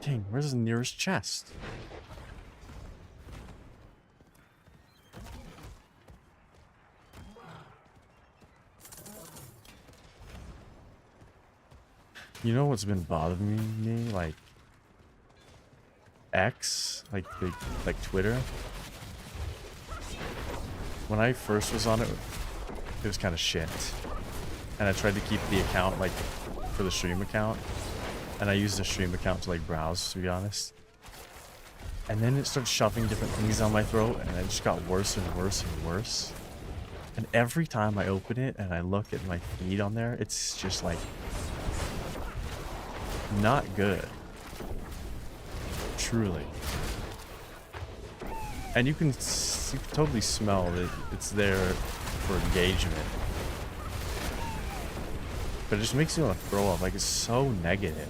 Dang, where's the nearest chest? You know what's been bothering me? Like X, like Twitter. When I first was on it, it was kind of shit. And I tried to keep the account like for the stream account. And I used the stream account to like browse, to be honest. And then it started shoving different things down my throat, and it just got worse and worse and worse. And every time I open it and I look at my feed on there, it's just like not good. Truly. And you can totally smell that it's there for engagement. But it just makes me want to throw up. Like, it's so negative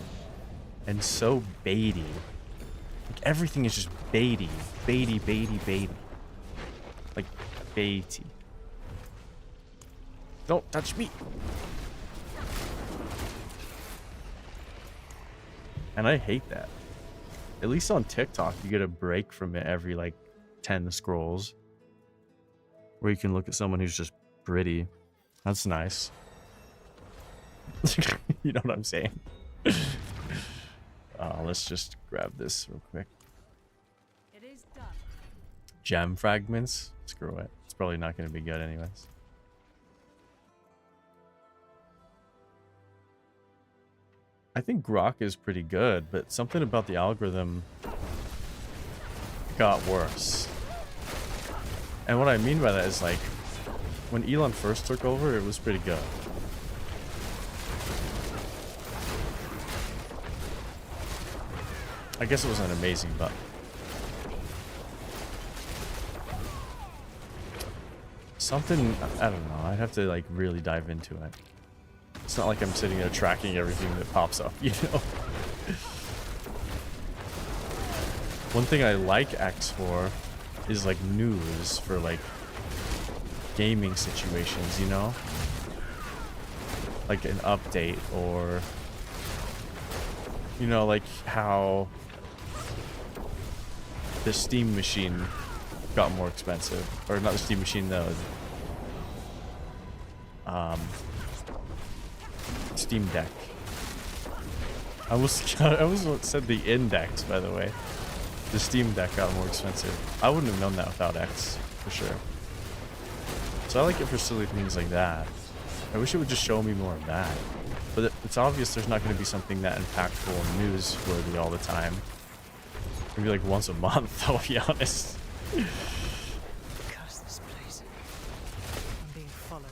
and so baity. Like, everything is just baity. Baity, baity, baity. Like, baity. Don't touch me. And I hate that. At least on TikTok, you get a break from it every, like, 10 scrolls. Where you can look at someone who's just pretty. That's nice. You know what I'm saying? Let's just grab this real quick. It is done. Gem fragments? Screw it. It's probably not going to be good anyways. I think Grok is pretty good, but something about the algorithm got worse. And what I mean by that is, like, when Elon first took over, it was pretty good. I guess it wasn't amazing, but something, I don't know, I'd have to like really dive into it. It's not like I'm sitting there tracking everything that pops up, you know? One thing I like X for is like news for like gaming situations, you know? Like an update, or you know, like how the Steam machine got more expensive, or not the Steam machine, though. Steam Deck. I almost said the Index, by the way. The Steam Deck got more expensive. I wouldn't have known that without X, for sure. So I like it for silly things like that. I wish it would just show me more of that. But it's obvious there's not going to be something that impactful and newsworthy all the time. Maybe like once a month, I'll be honest. Curse this place. I'm being followed.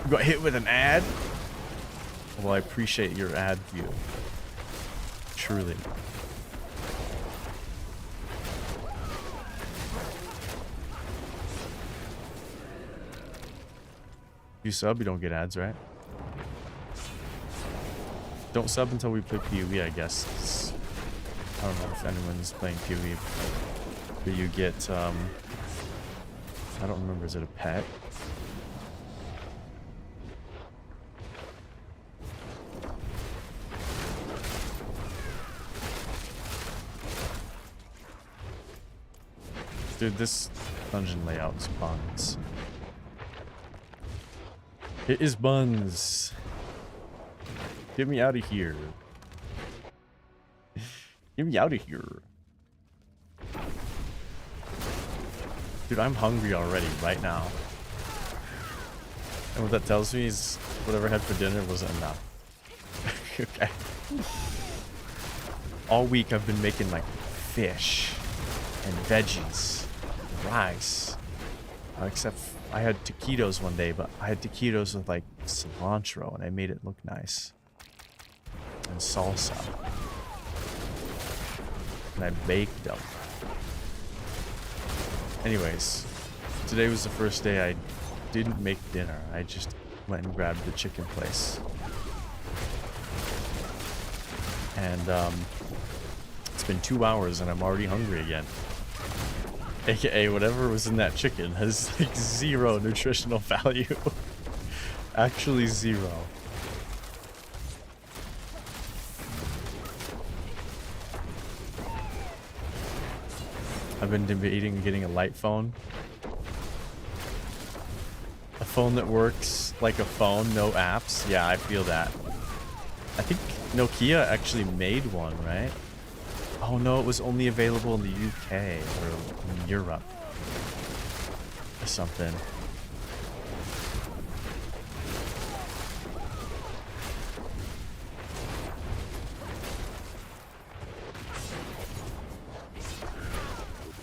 You got hit with an ad? Well, I appreciate your ad view. Truly. You sub, you don't get ads, right? Don't sub until we play PoE, I guess. I don't know if anyone's playing PoE, but you get, I don't remember, is it a pet? Dude, this dungeon layout is buns. It is buns. Get me out of here. Get me out of here. Dude, I'm hungry already, right now. And what that tells me is whatever I had for dinner wasn't enough. Okay. All week I've been making like fish and veggies, rice. Except I had taquitos one day, but I had taquitos with like cilantro and I made it look nice. And salsa. And I baked them. Anyways, today was the first day I didn't make dinner. I just went and grabbed the chicken place. And it's been 2 hours and I'm already hungry again. AKA whatever was in that chicken has like 0 nutritional value. Actually 0. I've been debating getting a light phone. A phone that works like a phone, no apps. Yeah, I feel that. I think Nokia actually made one, right? Oh no, it was only available in the UK or in Europe or something.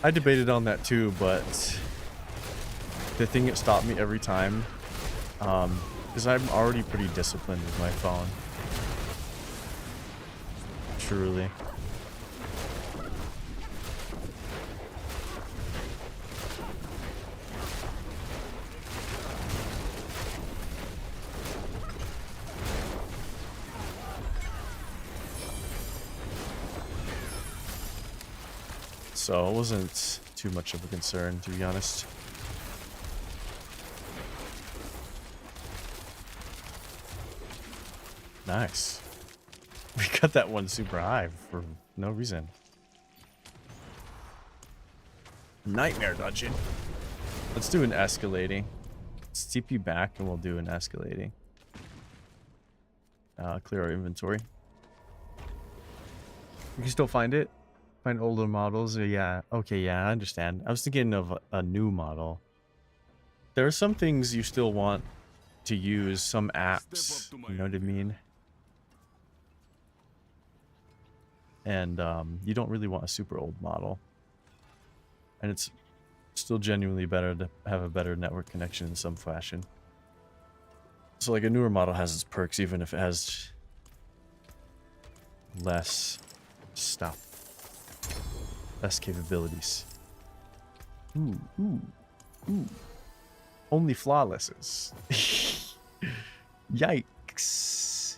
I debated on that too, but the thing that stopped me every time, because I'm already pretty disciplined with my phone. Truly. So it wasn't too much of a concern, to be honest. Nice. We got that one super high for no reason. Nightmare dungeon. Let's do an escalating. Let's TP back and we'll do an escalating. Clear our inventory. You can still find it? Find older models? Yeah. Okay, yeah, I understand. I was thinking of a new model. There are some things you still want to use, some apps, you know what I mean? And you don't really want a super old model. And it's still genuinely better to have a better network connection in some fashion. So like a newer model has its perks even if it has less stuff. Less capabilities. Ooh, ooh, ooh. Only flawlesses. Yikes.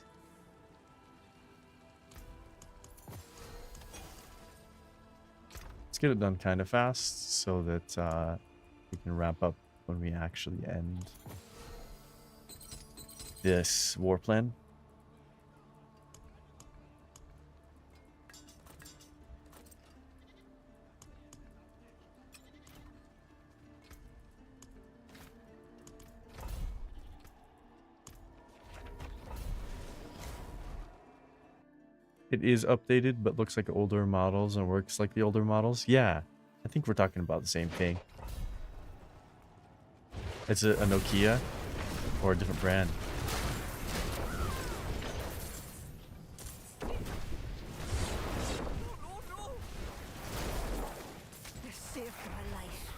Let's get it done kind of fast so that we can wrap up when we actually end this war plan. It is updated, but looks like older models and works like the older models. Yeah, I think we're talking about the same thing. It's a Nokia or a different brand. You saved my life.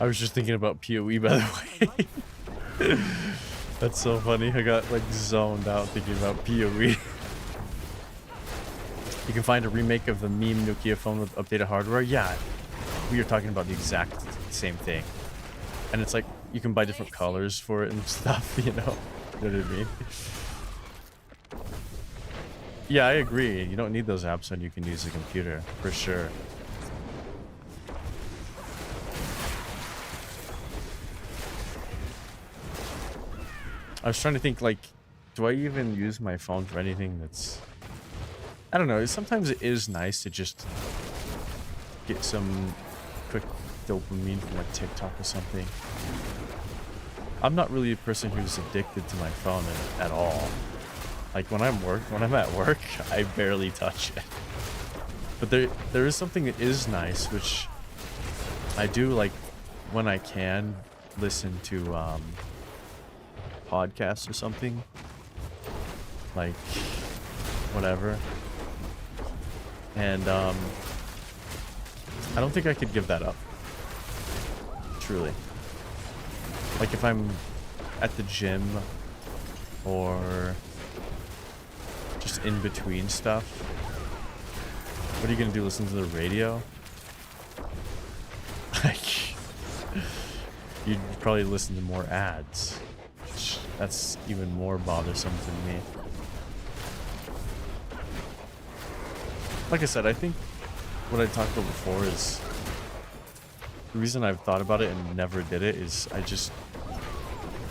I was just thinking about PoE, by the way. That's so funny. I got like zoned out thinking about PoE. You can find a remake of the meme Nokia phone with updated hardware. Yeah, we are talking about the exact same thing. And it's like, you can buy different colors for it and stuff, you know? You know what I mean? Yeah, I agree. You don't need those apps when you can use a computer, for sure. I was trying to think, like, do I even use my phone for anything that's... I don't know, sometimes it is nice to just get some quick dopamine from like TikTok or something. I'm not really a person who's addicted to my phone at all. Like when I'm at work, I barely touch it. But there is something that is nice, which I do like when I can listen to podcasts or something. Like whatever. And I don't think I could give that up. Truly. Like if I'm at the gym or just in between stuff. What are you gonna do? Listen to the radio? Like you'd probably listen to more ads. That's even more bothersome to me. Like I said, I think what I talked about before is the reason I've thought about it and never did it is I just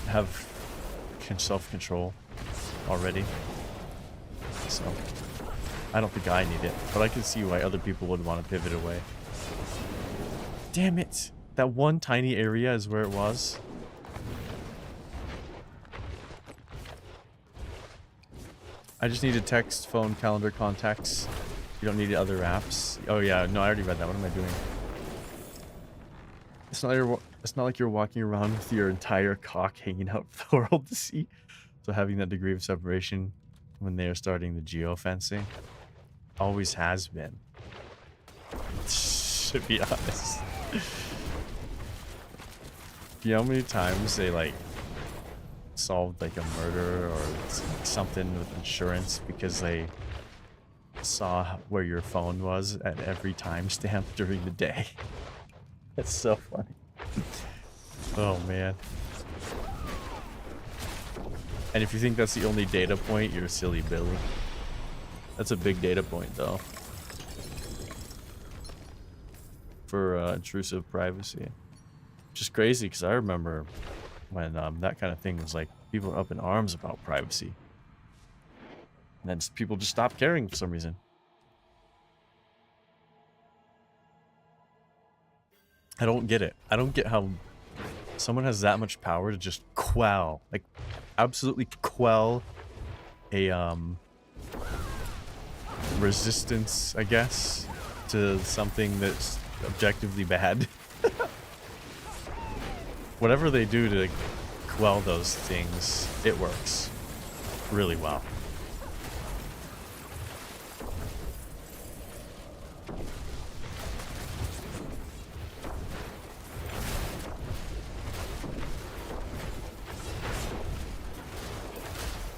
have self-control already. So I don't think I need it, but I can see why other people would want to pivot away. Damn it! That one tiny area is where it was. I just needed text, phone, calendar, contacts. You don't need other apps. Oh yeah, no, I already read that. What am I doing? It's not like you're walking around with your entire cock hanging out for the world to see. So having that degree of separation when they are starting the geofencing always has been. To be honest. You know how many times they like solved like a murder or something with insurance because they saw where your phone was at every timestamp during the day? That's so funny. Oh man. And if you think that's the only data point, you're a silly Billy. That's a big data point though. For intrusive privacy. Which is crazy because I remember when that kind of thing was like, people were up in arms about privacy. And then people just stopped caring for some reason. I don't get it. I don't get how someone has that much power to just quell, like absolutely quell a resistance, I guess, to something that's objectively bad. Whatever they do to quell those things, it works really well.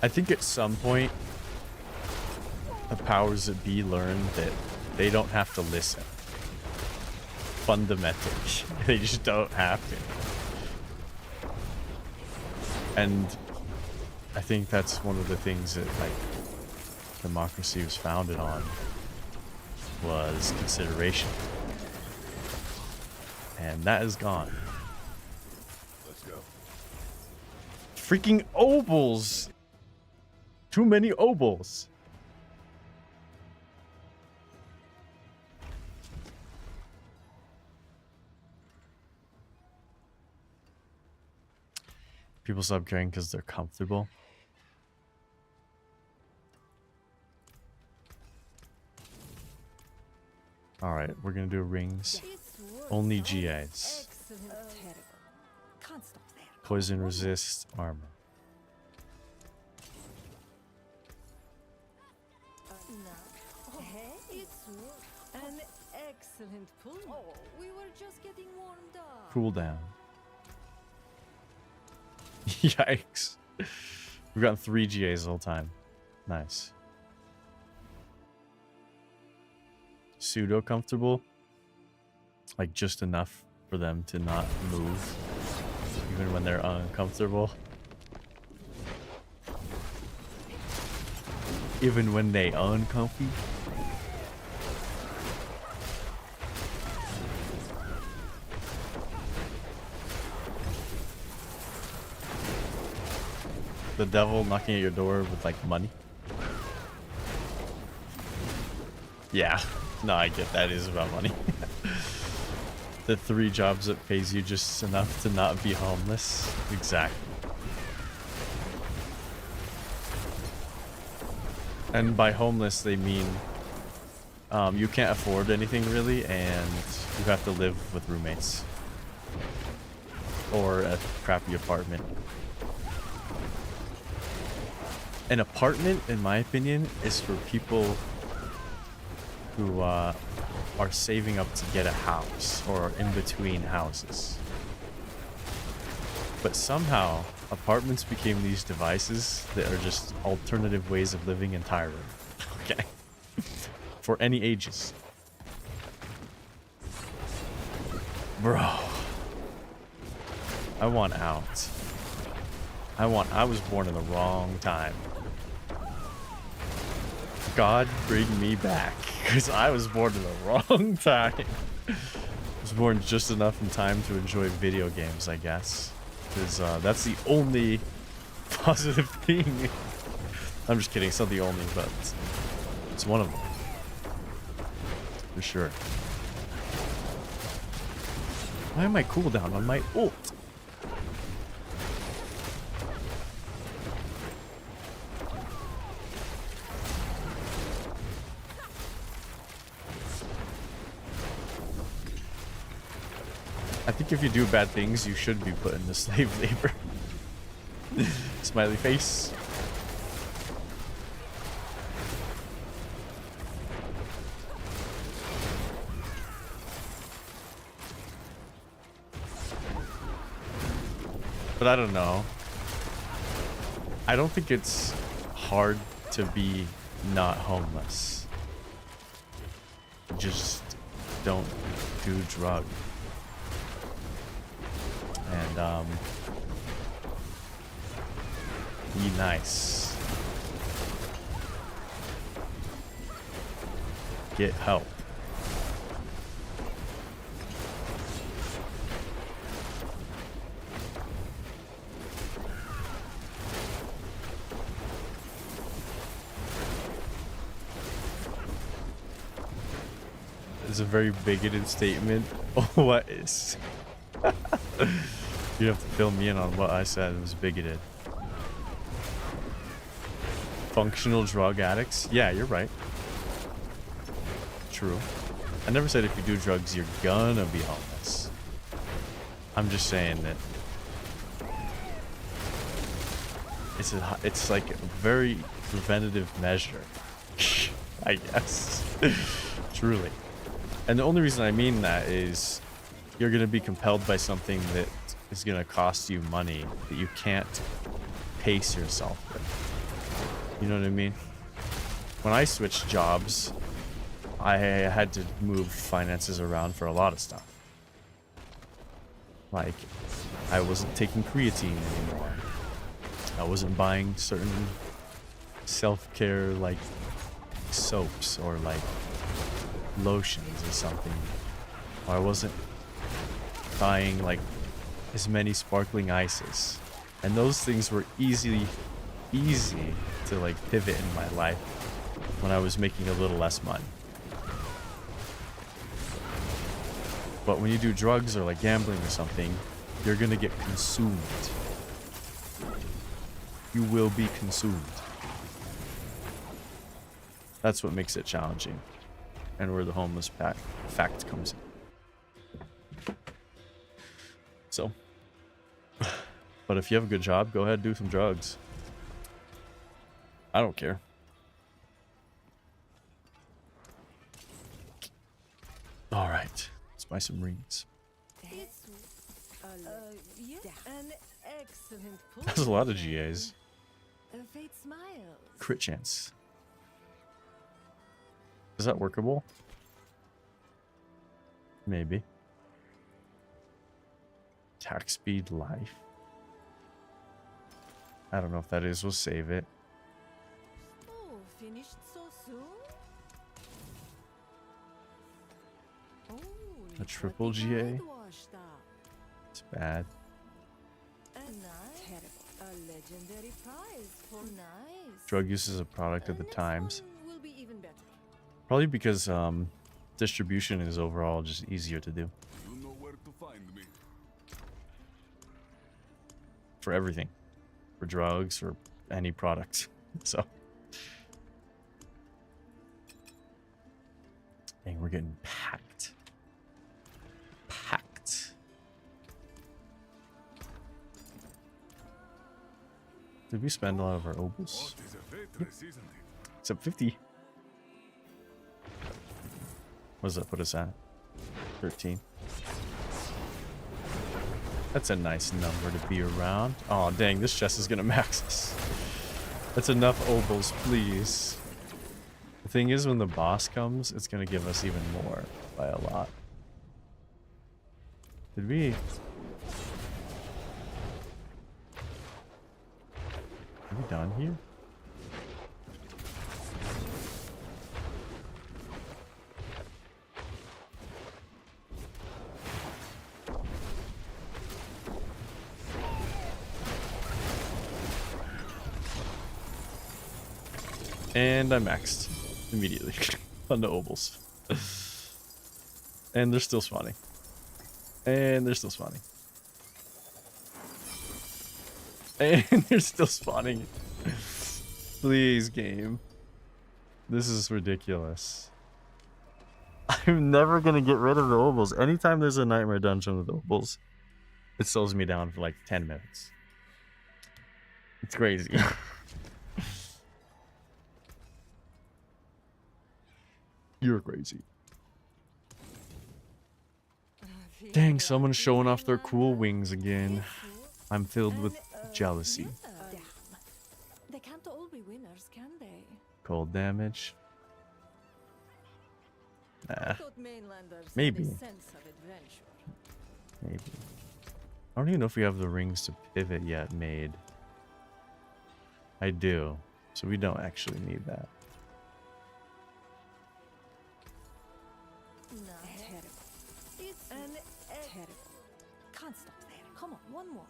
I think at some point, the powers that be learn that they don't have to listen. Fundamentally. They just don't have to. And I think that's one of the things that, like, democracy was founded on, was consideration. And that is gone. Let's go. Freaking obols! Too many obols. People stop caring because they're comfortable. Alright, we're gonna do rings. Only GAs. Poison resist armor. Excellent pull. Oh, we were just getting warmed up. Cool down. Yikes. We've gotten 3 GAs the whole time. Nice. Pseudo comfortable. Like just enough for them to not move. Even when they're uncomfortable. Even when they uncomfy. The devil knocking at your door with like money. Yeah, no, I get that. It is about money. The 3 jobs that pays you just enough to not be homeless. Exactly. And by homeless, they mean you can't afford anything really, and you have to live with roommates or a crappy apartment. An apartment, in my opinion, is for people who are saving up to get a house or are in between houses. But somehow, apartments became these devices that are just alternative ways of living entirely. Okay. For any ages. Bro. I want out. I was born in the wrong time. God, bring me back. Because I was born in the wrong time. I was born just enough in time to enjoy video games, I guess. Because that's the only positive thing. I'm just kidding. It's not the only, but it's one of them. For sure. Why am I cooldown on my ult? I think if you do bad things, you should be put into slave labor. Smiley face. But I don't know. I don't think it's hard to be not homeless. Just don't do drugs. And be nice. Get help. It's a very bigoted statement. What is? You have to fill me in on what I said. It was bigoted. Functional drug addicts? Yeah, you're right. True. I never said if you do drugs, you're gonna be homeless. I'm just saying that it's like a very preventative measure. I guess. Truly. And the only reason I mean that is you're gonna be compelled by something that is going to cost you money that you can't pace yourself with. You know what I mean? When I switched jobs, I had to move finances around for a lot of stuff. Like, I wasn't taking creatine anymore. I wasn't buying certain self-care, like, soaps or, like, lotions or something. Or I wasn't buying, like, as many sparkling ices, and those things were easy to like pivot in my life when I was making a little less money. But when you do drugs or like gambling or something, you're gonna get consumed. You will be consumed. That's what makes it challenging, and where the homeless fact comes in. So, but if you have a good job, go ahead and do some drugs. I don't care. buy some rings. It's yeah, an excellent pull. That's a lot of GAs. Fate smiles. Crit chance. Is that workable? Maybe. Attack speed, life. I don't know if that is. We'll save it. Oh, finished so soon? Oh, A triple GA? It's bad. Nice. A legendary prize for nice. Drug use is a product of the Next times. one will be even better. Probably because distribution is overall just easier to do. You know where to find me. For everything. For drugs, for any product. So. Dang, we're getting packed. Packed. Did we spend a lot of our obols? What is a waitress, isn't it? Except 50. What does that put us at? 13. That's a nice number to be around. Oh, dang, this chest is gonna max us. That's enough obols, please. The thing is, when the boss comes, it's gonna give us even more by a lot. Did we? Are we done here? And I maxed immediately on the obols. And they're still spawning. And they're still spawning. And they're still spawning. Please, game. This is ridiculous. I'm never gonna get rid of the obols. Anytime there's a nightmare dungeon with obols, it slows me down for like 10 minutes. It's crazy. You're crazy. Dang, someone's showing off their cool wings again. I'm filled with jealousy. They can't all be winners, can they? Cold damage. Nah, Thought mainlanders had maybe. a sense of adventure. Maybe. I don't even know if we have the rings to pivot yet made. I do. So we don't actually need that. Terrible. It's terrible. Can't stop there. Come on, one more.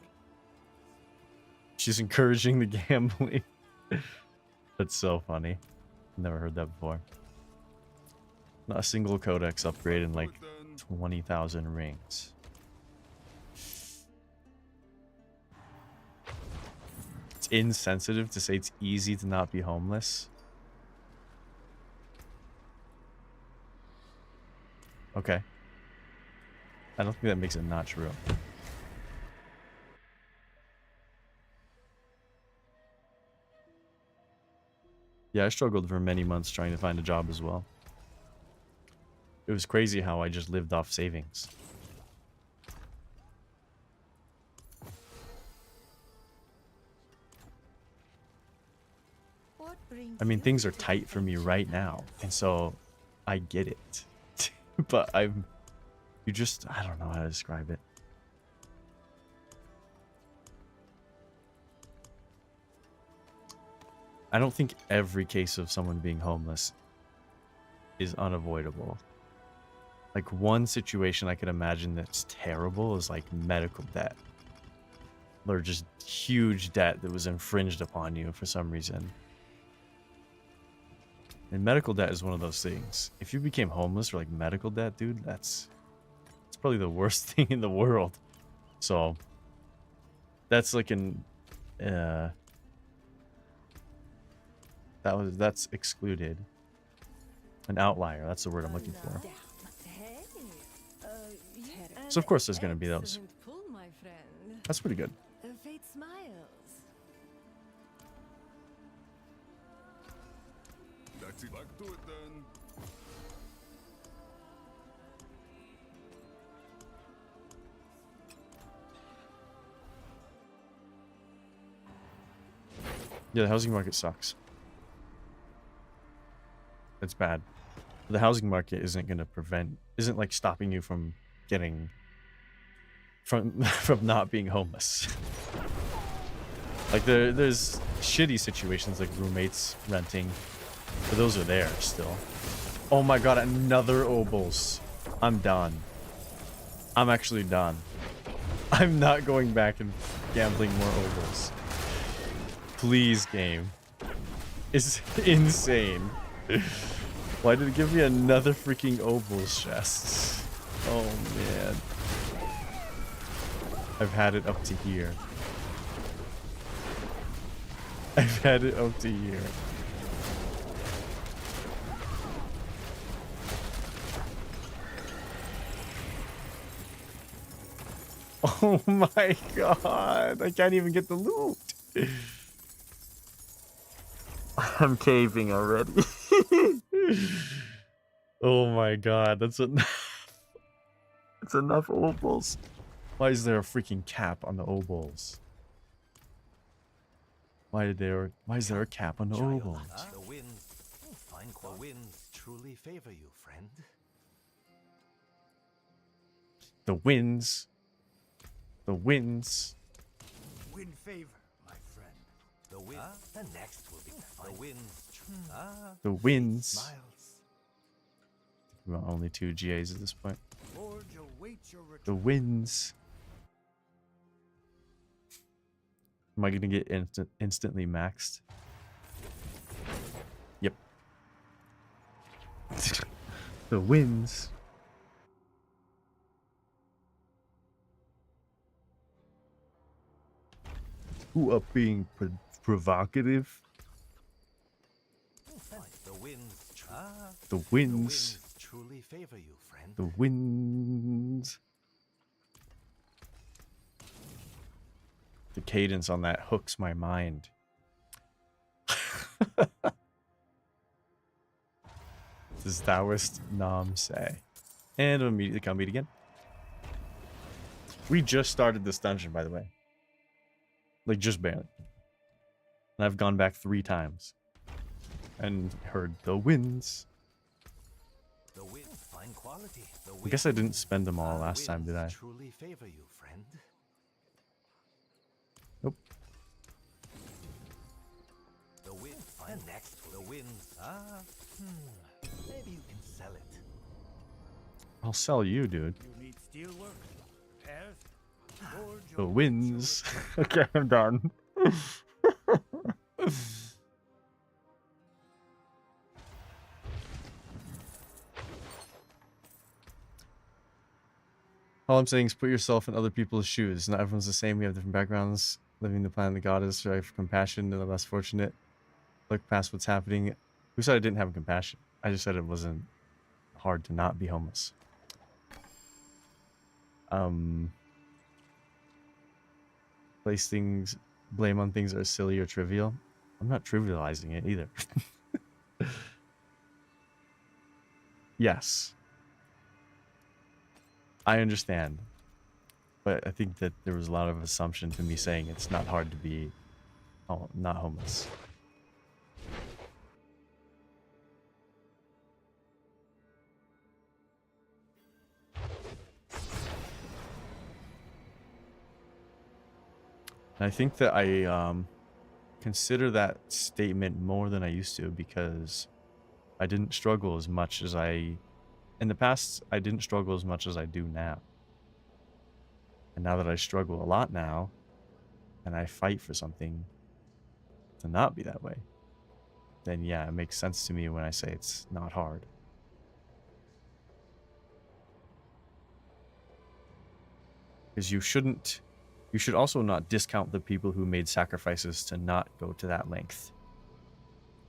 She's encouraging the gambling. That's so funny. Never heard that before. Not a single codex upgrade in like 20,000 rings. It's insensitive to say it's easy to not be homeless. Okay. I don't think that makes it not true. Yeah, I struggled for many months trying to find a job as well. It was crazy how I just lived off savings. What brings I mean, you things are to tight for me right now, adventure? and so I get it. But I don't know how to describe it. I don't think every case of someone being homeless is unavoidable. Like, one situation I could imagine that's terrible is like medical debt. Or just huge debt that was infringed upon you for some reason. And medical debt is one of those things. If you became homeless for like medical debt, dude, that's probably the worst thing in the world. So that's like that's excluded. An outlier, that's the word I'm looking for. Hey, So of course there's gonna be those. excellent pull, my friend. That's pretty good. Fate smiles. That's it. Back to it then. Yeah, the housing market sucks. It's bad. The housing market isn't like stopping you from getting from not being homeless. Like there's shitty situations like roommates renting, but those are there still. Oh my god, another obols. I'm done. I'm actually done. I'm not going back and gambling more obols. Please, game. It's insane. Why did it give me another freaking obols chest? Oh man. I've had it up to here. I've had it up to here. Oh my god. I can't even get the loot. I'm caving already. Oh my god. That's enough. It's enough obols. Why is there a freaking cap on the obols? Why is there a cap on the obols? The winds truly favor you, friend. The winds. The winds. Win favor, my friend. The wind. The next will be the winds. The winds. Smiles. Well, only 2 GAs at this point. Forge awaits your return. The winds. Am I gonna get instantly maxed? Yep. The winds. Who are being provocative? The winds. The winds. Truly favor you, friend. The winds. The cadence on that hooks my mind. Does Taoist Nam say? And it'll immediately come meet again. We just started this dungeon, by the way. Like, just barely. And I've gone back 3 times. And heard the winds. The wind, fine quality. The I guess I didn't spend them all last time, did I? Truly favor you, friend. Nope. The wind, fine. Next, the winds. Maybe you can sell it. I'll sell you, dude. You need steel work. Repairs. Forge The awaits winds. Okay, I'm done. All I'm saying is put yourself in other people's shoes. Not everyone's the same. We have different backgrounds. Living the planet the god is, strive for compassion to the less fortunate. Look past what's happening. Who said I didn't have compassion? I just said it wasn't hard to not be homeless. Place things, blame on things that are silly or trivial. I'm not trivializing it either. Yes. I understand. But I think that there was a lot of assumption to me saying it's not hard to be not homeless. And I think that I consider that statement more than I used to because I didn't struggle as much as in the past, I didn't struggle as much as I do now. And now that I struggle a lot now, and I fight for something to not be that way, then yeah, it makes sense to me when I say it's not hard. Because you should also not discount the people who made sacrifices to not go to that length.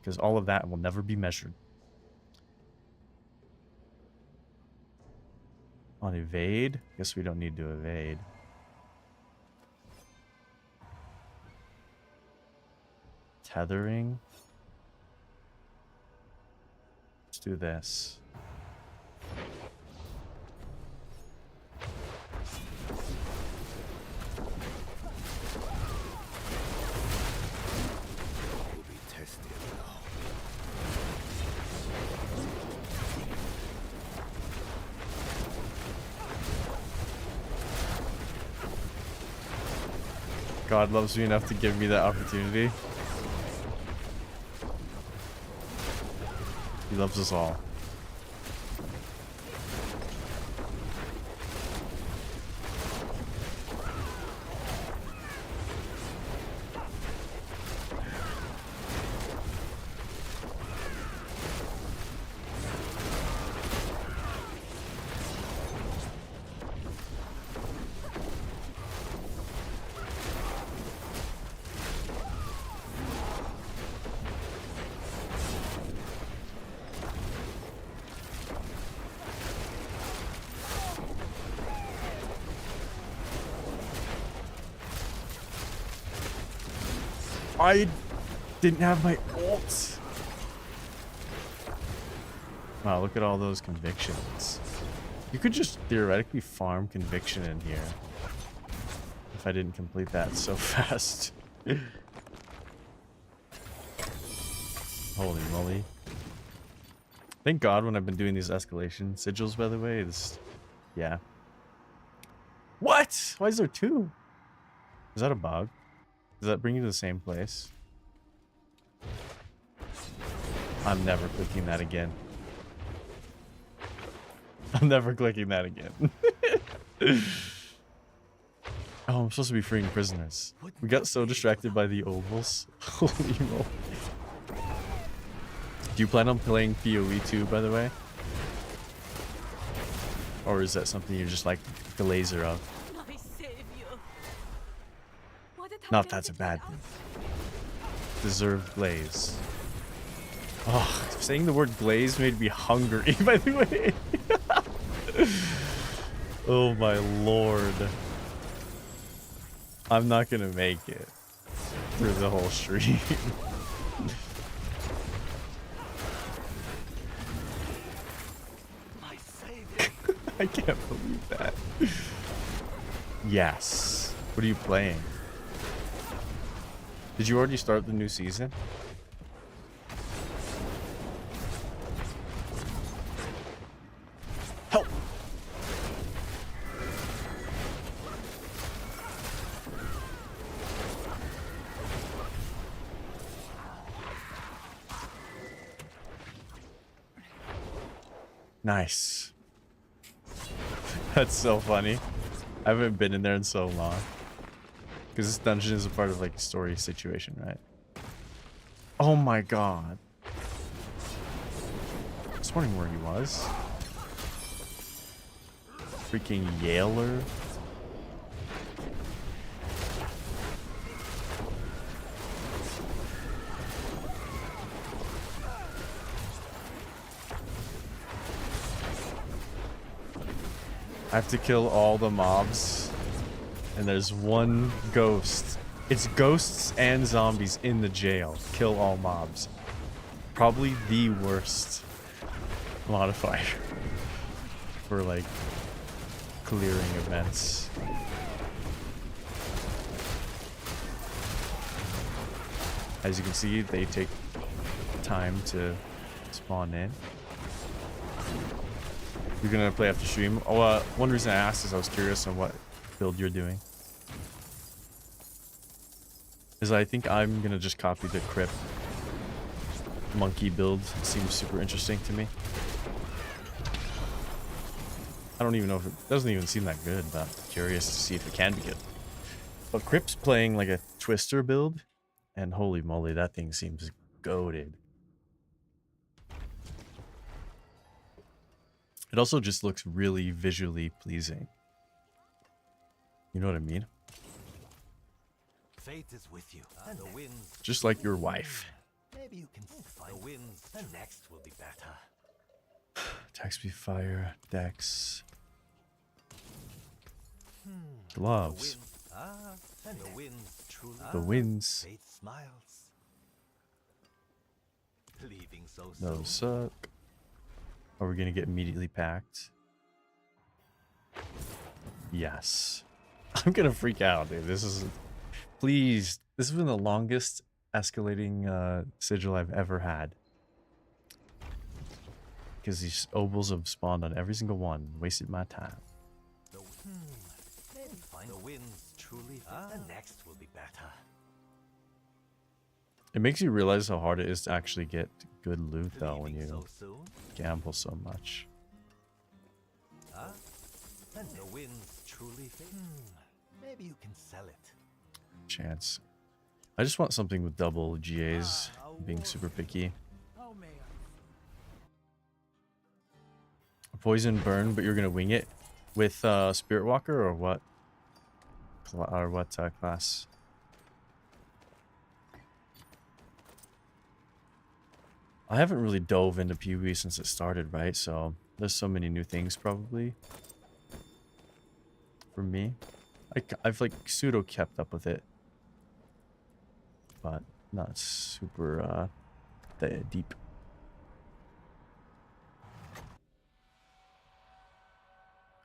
Because all of that will never be measured. On evade? Guess we don't need to evade. Tethering. Let's do this. God loves me enough to give me that opportunity. He loves us all. I didn't have my ult. Wow, look at all those convictions. You could just theoretically farm conviction in here. If I didn't complete that so fast. Holy moly. Thank God when I've been doing these escalation sigils, by the way. This, yeah. What? Why is there two? Is that a bug? Does that bring you to the same place? I'm never clicking that again. I'm never clicking that again. Oh, I'm supposed to be freeing prisoners. We got so distracted by the ovals. Holy moly. Do you plan on playing PoE2, by the way? Or is that something you're just like the laser of? My savior. Not that's a bad thing. Deserved glaze. Oh, saying the word glaze made me hungry, by the way. Oh my lord. I'm not gonna make it through the whole stream. My savior. I can't believe that. Yes. What are you playing? Did you already start the new season? Help! Nice. That's so funny. I haven't been in there in so long. Because this dungeon is a part of like a story situation, right? Oh my god. I was wondering where he was. Freaking Yaler. I have to kill all the mobs. And there's one ghost. It's ghosts and zombies in the jail. Kill all mobs. Probably the worst modifier for like clearing events. As you can see, they take time to spawn in. You're gonna play after stream? Oh, one reason I asked is I was curious on what build you're doing. Is I think I'm gonna just copy the crypt monkey build. It seems super interesting to me. I don't even know if it doesn't even seem that good, but I'm curious to see if it can be good. But Crypt's playing like a twister build, and holy moly, that thing seems goated. It also just looks really visually pleasing. You know what I mean? Fate is with you. And the winds. Just like your wife. Maybe you can find the winds. The next will be better. Attack speed, fire, dex, gloves. And the winds truly. The winds. Fate smiles. Leaving so Those soon. suck. Are we gonna get immediately packed? Yes. I'm gonna freak out, dude. This is, please. This has been the longest escalating sigil I've ever had. Because these ovals have spawned on every single one. Wasted my time. Maybe find the winds truly. truly the next will be better. It makes you realize how hard it is to actually get good loot though when Leaving you so soon? gamble so much. And the winds truly maybe you can sell it. Chance. I just want something with double GAs, being super picky. How may I? Poison burn, but you're gonna wing it with Spirit Walker or what? Or what class? I haven't really dove into PvE since it started, right? So there's so many new things probably for me. I've like pseudo kept up with it, but not super deep.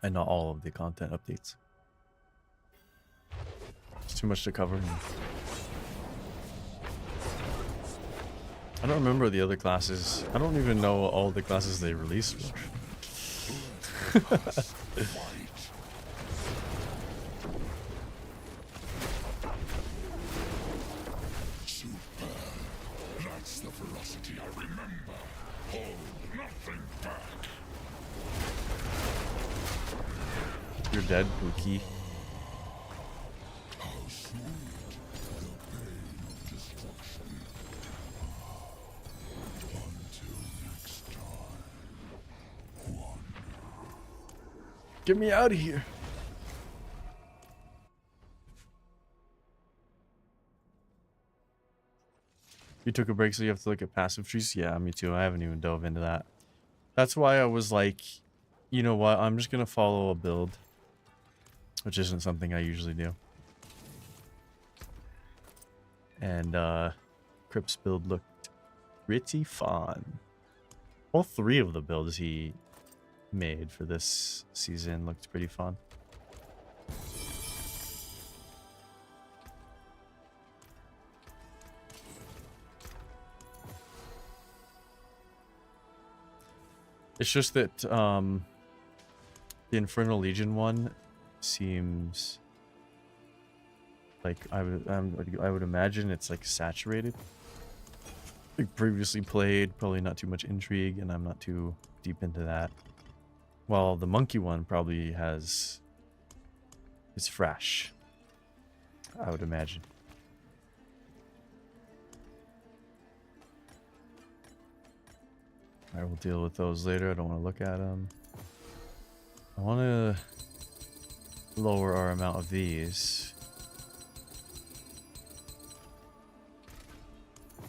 And not all of the content updates. It's too much to cover. I don't remember the other classes. I don't even know all the classes they released. Super. That's the velocity I remember. Hold nothing back. You're dead, Pookie. How sweet the pain of destruction. Until next time. Get me out of here. You took a break, so you have to look at passive trees? Yeah, me too. I haven't even dove into that. That's why I was like, you know what? I'm just going to follow a build, which isn't something I usually do. And Crip's build looked pretty fun. All three of the builds he made for this season looked pretty fun. It's just that the Infernal Legion one seems like I would imagine it's like saturated. Like previously played, probably not too much intrigue, and I'm not too deep into that. While the monkey one probably it's fresh, I would imagine. I will deal with those later. I don't want to look at them. I want to lower our amount of these.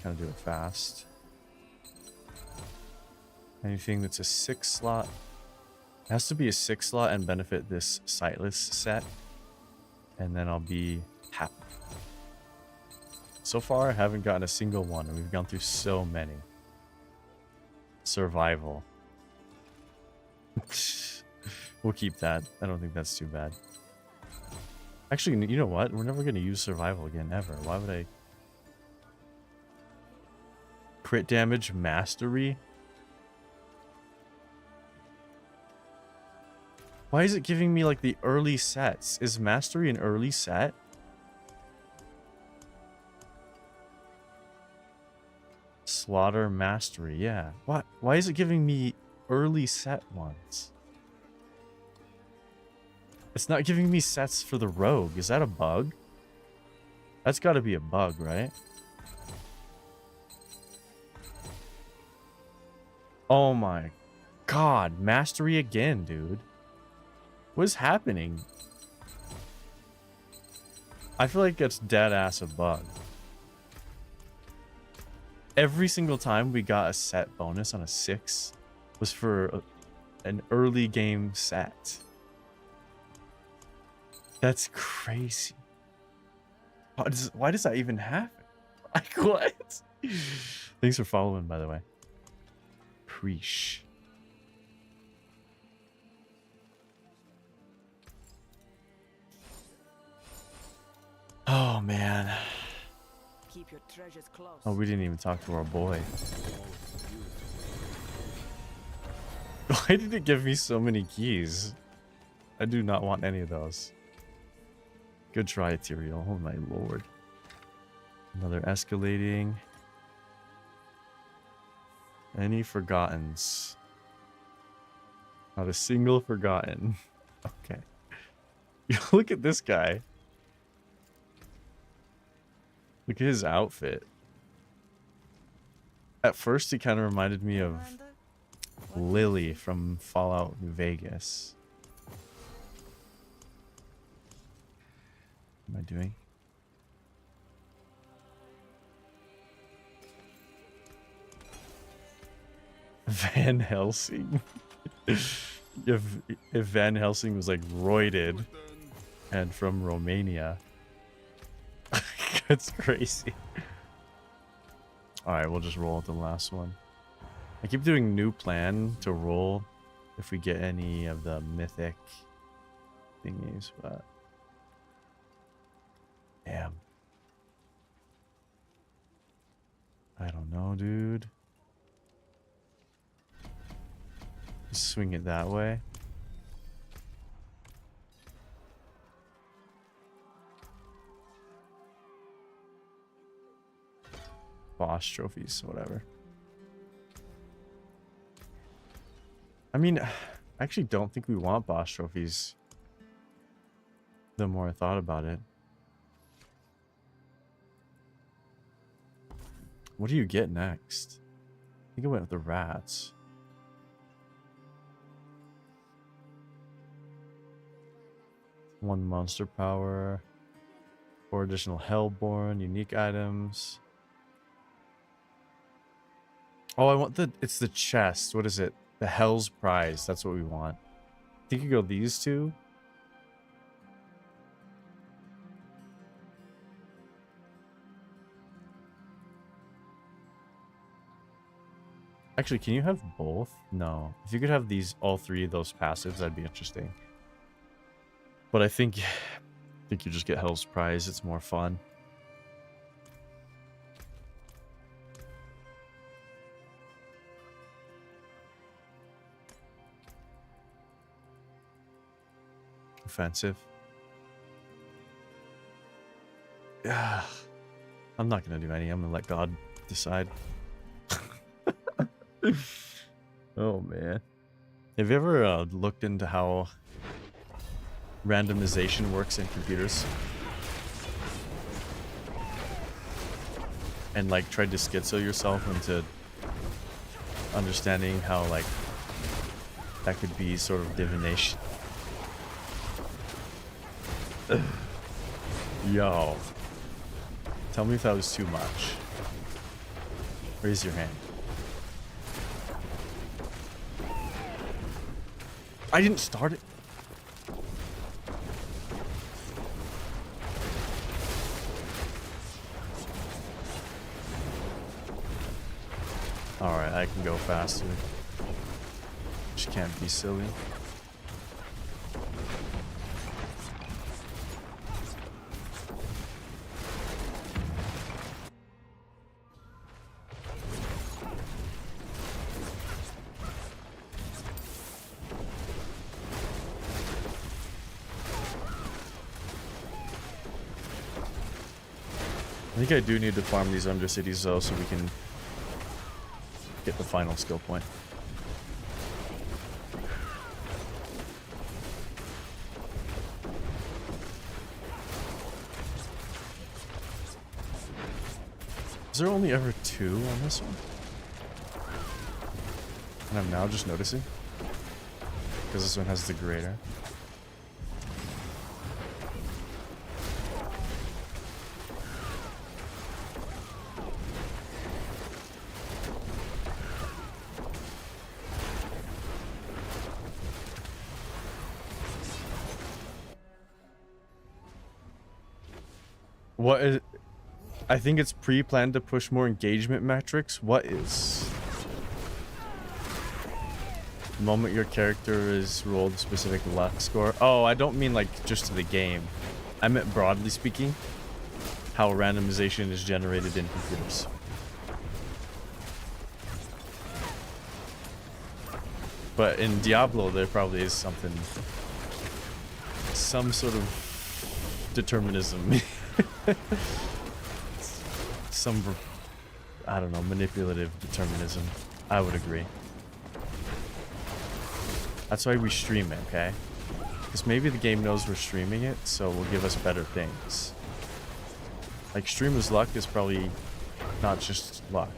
Kind of do it fast. Anything that's a 6 slot. It has to be a 6 slot and benefit this sightless set. And then I'll be happy. So far, I haven't gotten a single one, and we've gone through so many. Survival. We'll keep that. I don't think that's too bad. Actually, you know what? We're never going to use survival again, ever. Why would I? Crit damage mastery? Why is it giving me like the early sets? Is mastery an early set? Slaughter mastery, yeah. What? Why is it giving me early set ones? It's not giving me sets for the rogue. Is that a bug? That's got to be a bug, right? Oh my god, mastery again, dude. What is happening? I feel like it's dead ass a bug. Every single time we got a set bonus on a 6 was for an early game set. That's crazy. Why does that even happen? Like, what? Thanks for following, by the way. Preesh. Oh, man. Keep your treasures close. Oh, we didn't even talk to our boy. Why did it give me so many keys? I do not want any of those. Good try, Ethereal. Oh my lord. Another escalating. Any forgottens? Not a single forgotten. Okay. Look at this guy. Look at his outfit. At first, he kind of reminded me of Lily from Fallout New Vegas. What am I doing? Van Helsing. if Van Helsing was like roided and from Romania. That's crazy. Alright, we'll just roll with the last one. I keep doing new plan to roll if we get any of the mythic thingies, but damn. I don't know, dude. Just swing it that way. Boss trophies, whatever. I mean, I actually don't think we want boss trophies. The more I thought about it. What do you get next? I think I went with the rats. One monster power. 4 additional Hellborn, unique items. Oh, I want it's the chest. What is it? The Hell's Prize. That's what we want. I think you go these two. Actually, can you have both? No. If you could have these, all 3 of those passives, that'd be interesting. But I think you just get Hell's Prize. It's more fun. Offensive. Yeah. I'm not gonna do any. I'm gonna let God decide. Oh man. Have you ever looked into how randomization works in computers? And like tried to schizo yourself into understanding how like that could be sort of divination. Yo. Tell me if that was too much. Raise your hand. I didn't start it. Alright, I can go faster. Just can't be silly. I think I do need to farm these Undercities though, so we can get the final skill point. Is there only ever 2 on this one? And I'm now just noticing. Because this one has the greater. What is... I think it's pre-planned to push more engagement metrics. What is... The moment your character is rolled a specific luck score. Oh, I don't mean like just to the game. I meant broadly speaking, how randomization is generated in computers. But in Diablo, there probably is something... Some sort of determinism. Some, I don't know, manipulative determinism. I would agree. That's why we stream it, okay? Because maybe the game knows we're streaming it, so will give us better things. Like, streamer's luck is probably not just luck.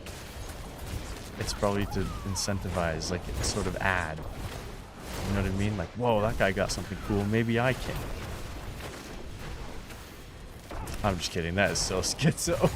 It's probably to incentivize, like, a sort of ad. You know what I mean? Like, whoa, that guy got something cool, maybe I can. I'm just kidding, that is so schizo.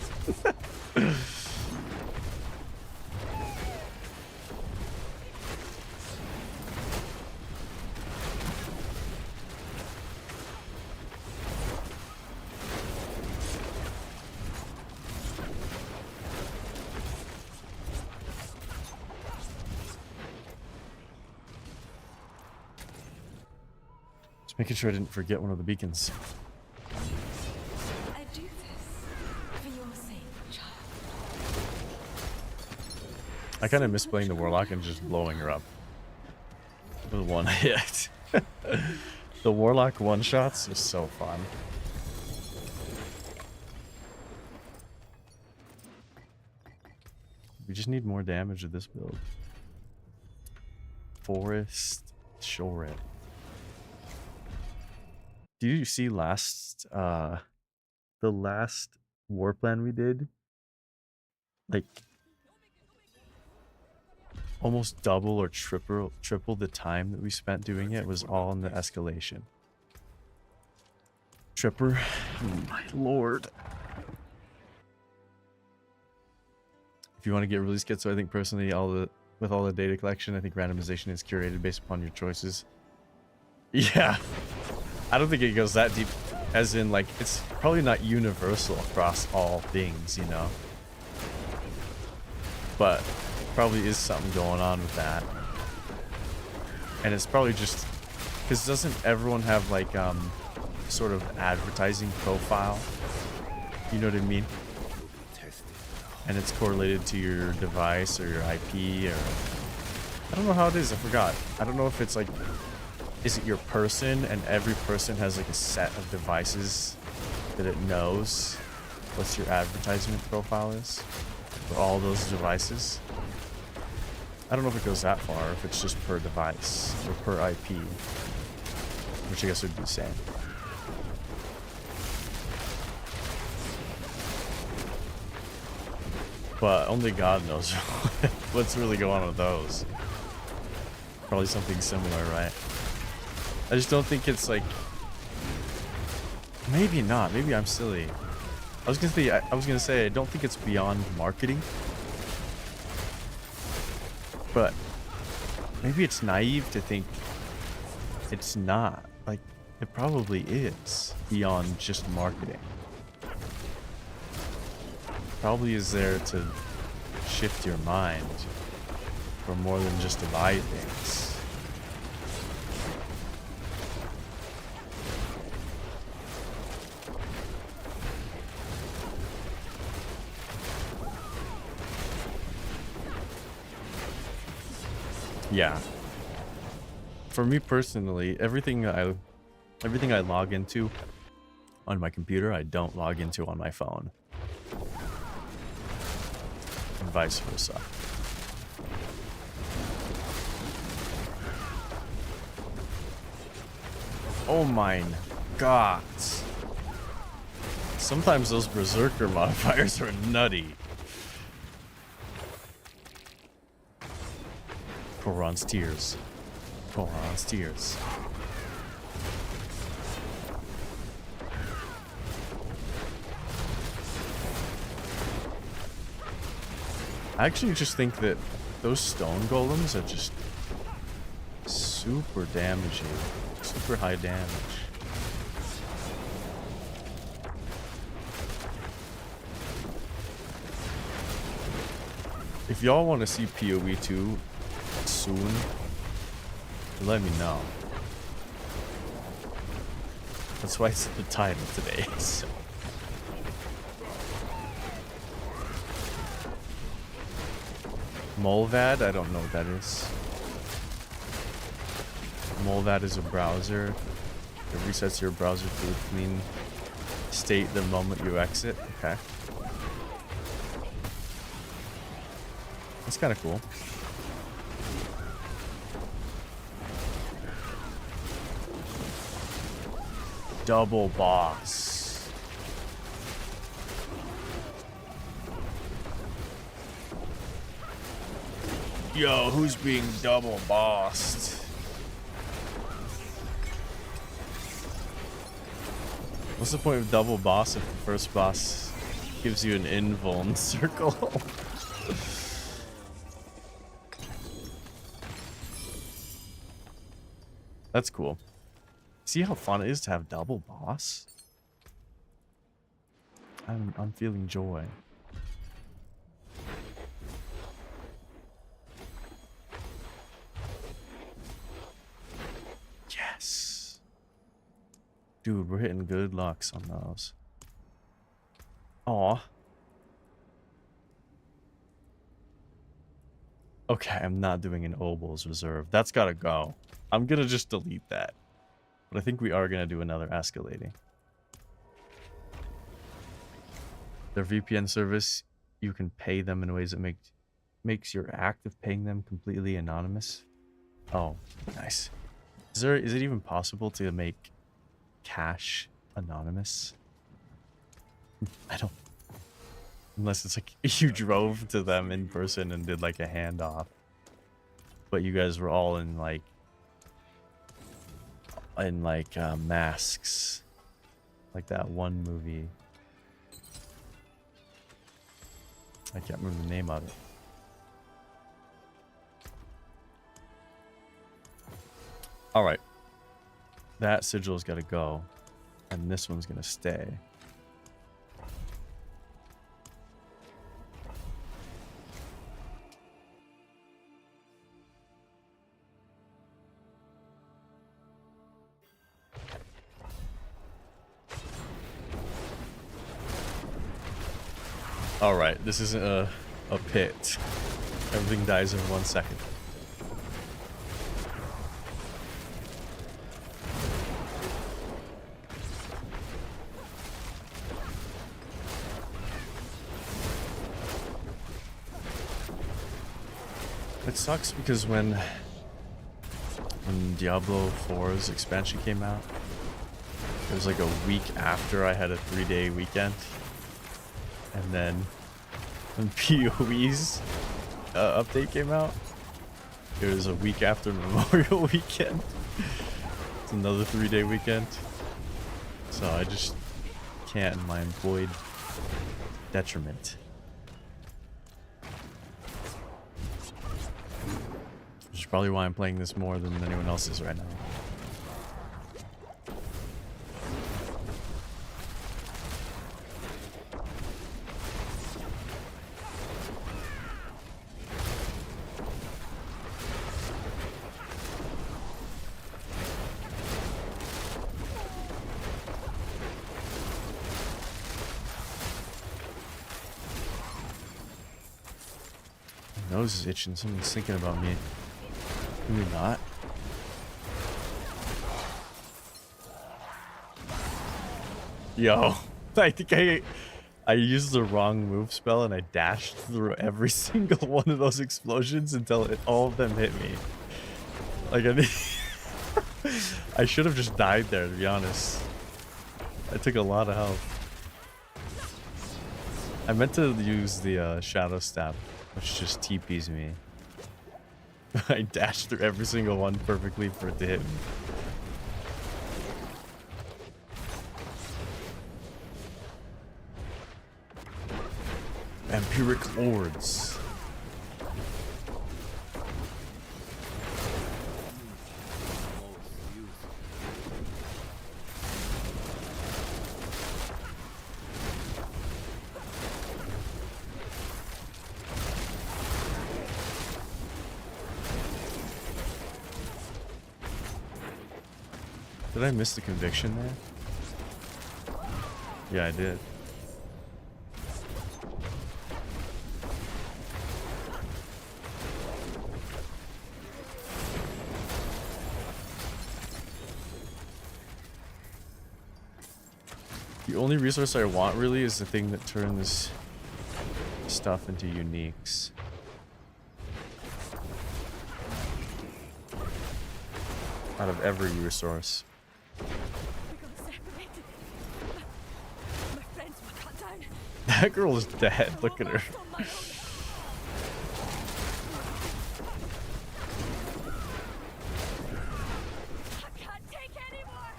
Just making sure I didn't forget one of the beacons. I do this for your sake, child. I kind of miss playing the Warlock and just blowing her up with one hit. The Warlock one-shots is so fun. We just need more damage with this build. Forest, shore it. Did you see last, the last war plan we did? Like, almost double or triple the time that we spent doing it was all in the escalation. Tripper, oh my lord. If you want to get really schizo, I think personally, with all the data collection, I think randomization is curated based upon your choices. Yeah, I don't think it goes that deep, as in, like, it's probably not universal across all things, you know, but probably is something going on with that. And it's probably just because doesn't everyone have, like, sort of advertising profile, you know what I mean? And it's correlated to your device or your IP, or I don't know how it is, I forgot. I don't know if it's like, is it your person and every person has like a set of devices that it knows what's your advertisement profile is for all those devices. I don't know if it goes that far, or if it's just per device or per IP, which I guess would be the same. But only God knows what's really going on with those. Probably something similar, right? I just don't think it's like... Maybe not. Maybe I'm silly. I was gonna say I don't think it's beyond marketing. But maybe it's naive to think it's not. Like, it probably is beyond just marketing. Probably is there to shift your mind for more than just to buy things. Yeah. For me personally, everything I log into on my computer, I don't log into on my phone. And vice versa. Oh my god. Sometimes those berserker modifiers are nutty. Koran's tears. Koran's tears. I actually just think that those stone golems are just super damaging. Super high damage. If y'all want to see PoE2 soon, let me know. That's why it's the title today. So. Molvad, I don't know what that is. Molvad is a browser. It resets your browser to a clean state the moment you exit. Okay. That's kind of cool. Double boss. Yo, who's being double bossed? What's the point of double boss if the first boss gives you an invuln circle? That's cool. See how fun it is to have double boss? I'm feeling joy. Yes. Dude, we're hitting good lucks on those. Aw. Okay, I'm not doing an Obel's Reserve. That's gotta go. I'm gonna just delete that. But I think we are gonna do another escalating. Their VPN service, you can pay them in ways that makes your act of paying them completely anonymous. Oh, nice. Is it even possible to make cash anonymous? I don't. Unless it's like you drove to them in person and did like a handoff. But you guys were all in masks. Like that one movie. I can't remember the name of it. Alright. That sigil's gotta go. And this one's gonna stay. Alright, this isn't a pit. Everything dies in 1 second. It sucks because when Diablo 4's expansion came out, it was like a week after I had a 3-day weekend. And then when PoE's update came out, it was a week after Memorial Weekend. It's another 3-day weekend. So I just can't in my employed detriment. Which is probably why I'm playing this more than anyone else is right now. My nose is itching. Someone's thinking about me. Maybe not. Yo, I think I used the wrong move spell and I dashed through every single one of those explosions until all of them hit me. Like I should have just died there, to be honest. I took a lot of health. I meant to use the Shadow Stab, which just TPs me. I dashed through every single one perfectly for it to hit me. Vampiric Lords. Did I miss the conviction there? Yeah, I did. The only resource I want really is the thing that turns stuff into uniques. Out of every resource. We got separated. My friends were cut down. That girl is dead. Look at her. Lost on my own. I can't take anymore.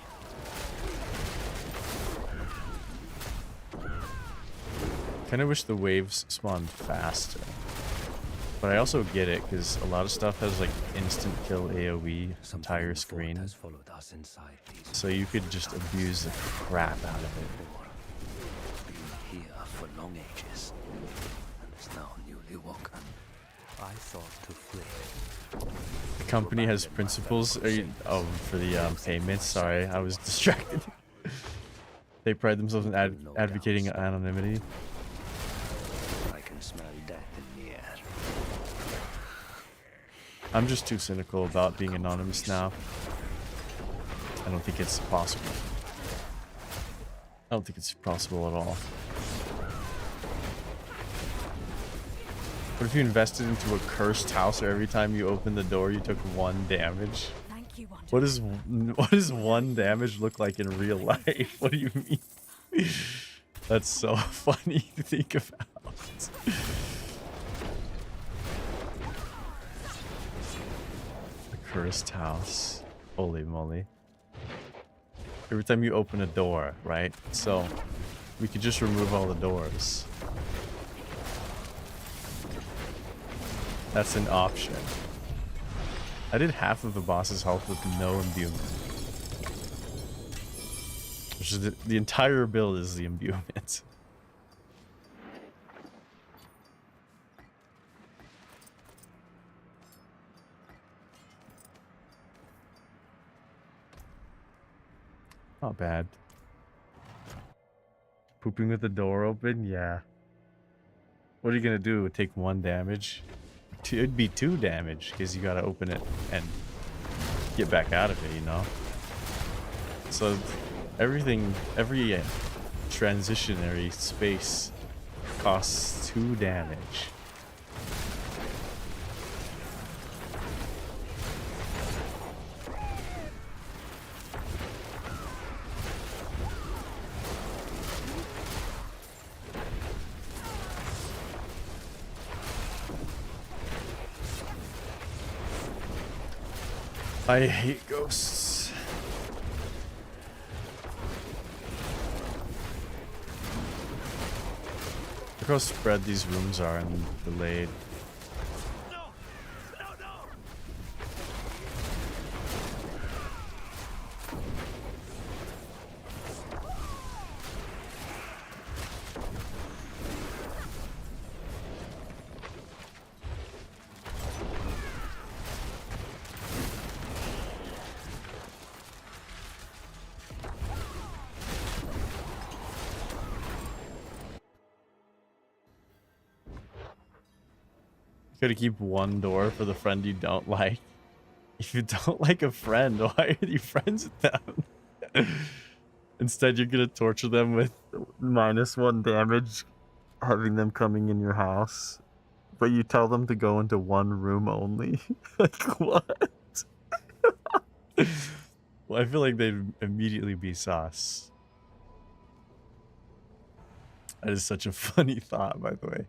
Kind of wish the waves spawned faster. But I also get it, because a lot of stuff has like instant kill AoE entire screen. Has followed us inside these So you could just abuse the crap out of it. been here for long ages, and is now newly woken. I thought to flee. The company has principles. Are you, oh, for the payments. Sorry, I was distracted. They pride themselves in advocating anonymity. I can smell death in the air. I'm just too cynical about being anonymous now. I don't think it's possible. I don't think it's possible at all. What if you invested into a cursed house where every time you open the door you took 1 damage? Thank you, Wanda. What does 1 damage look like in real life? What do you mean? That's so funny to think about. A cursed house. Holy moly. Every time you open a door, right? So we could just remove all the doors. That's an option. I did half of the boss's health with no imbuement. Which is the entire build is the imbuement. Not bad. Pooping with the door open? Yeah. What are you gonna do? Take 1 damage? It'd be 2 damage because you gotta open it and get back out of it, you know? So every transitionary space costs 2 damage. I hate ghosts. Look how spread these rooms are and delayed. Gotta keep 1 door for the friend you don't like. If you don't like a friend, why are you friends with them? Instead, you're gonna torture them with -1 damage, having them coming in your house. But you tell them to go into 1 room only. Like, what? Well, I feel like they'd immediately be sus. That is such a funny thought, by the way.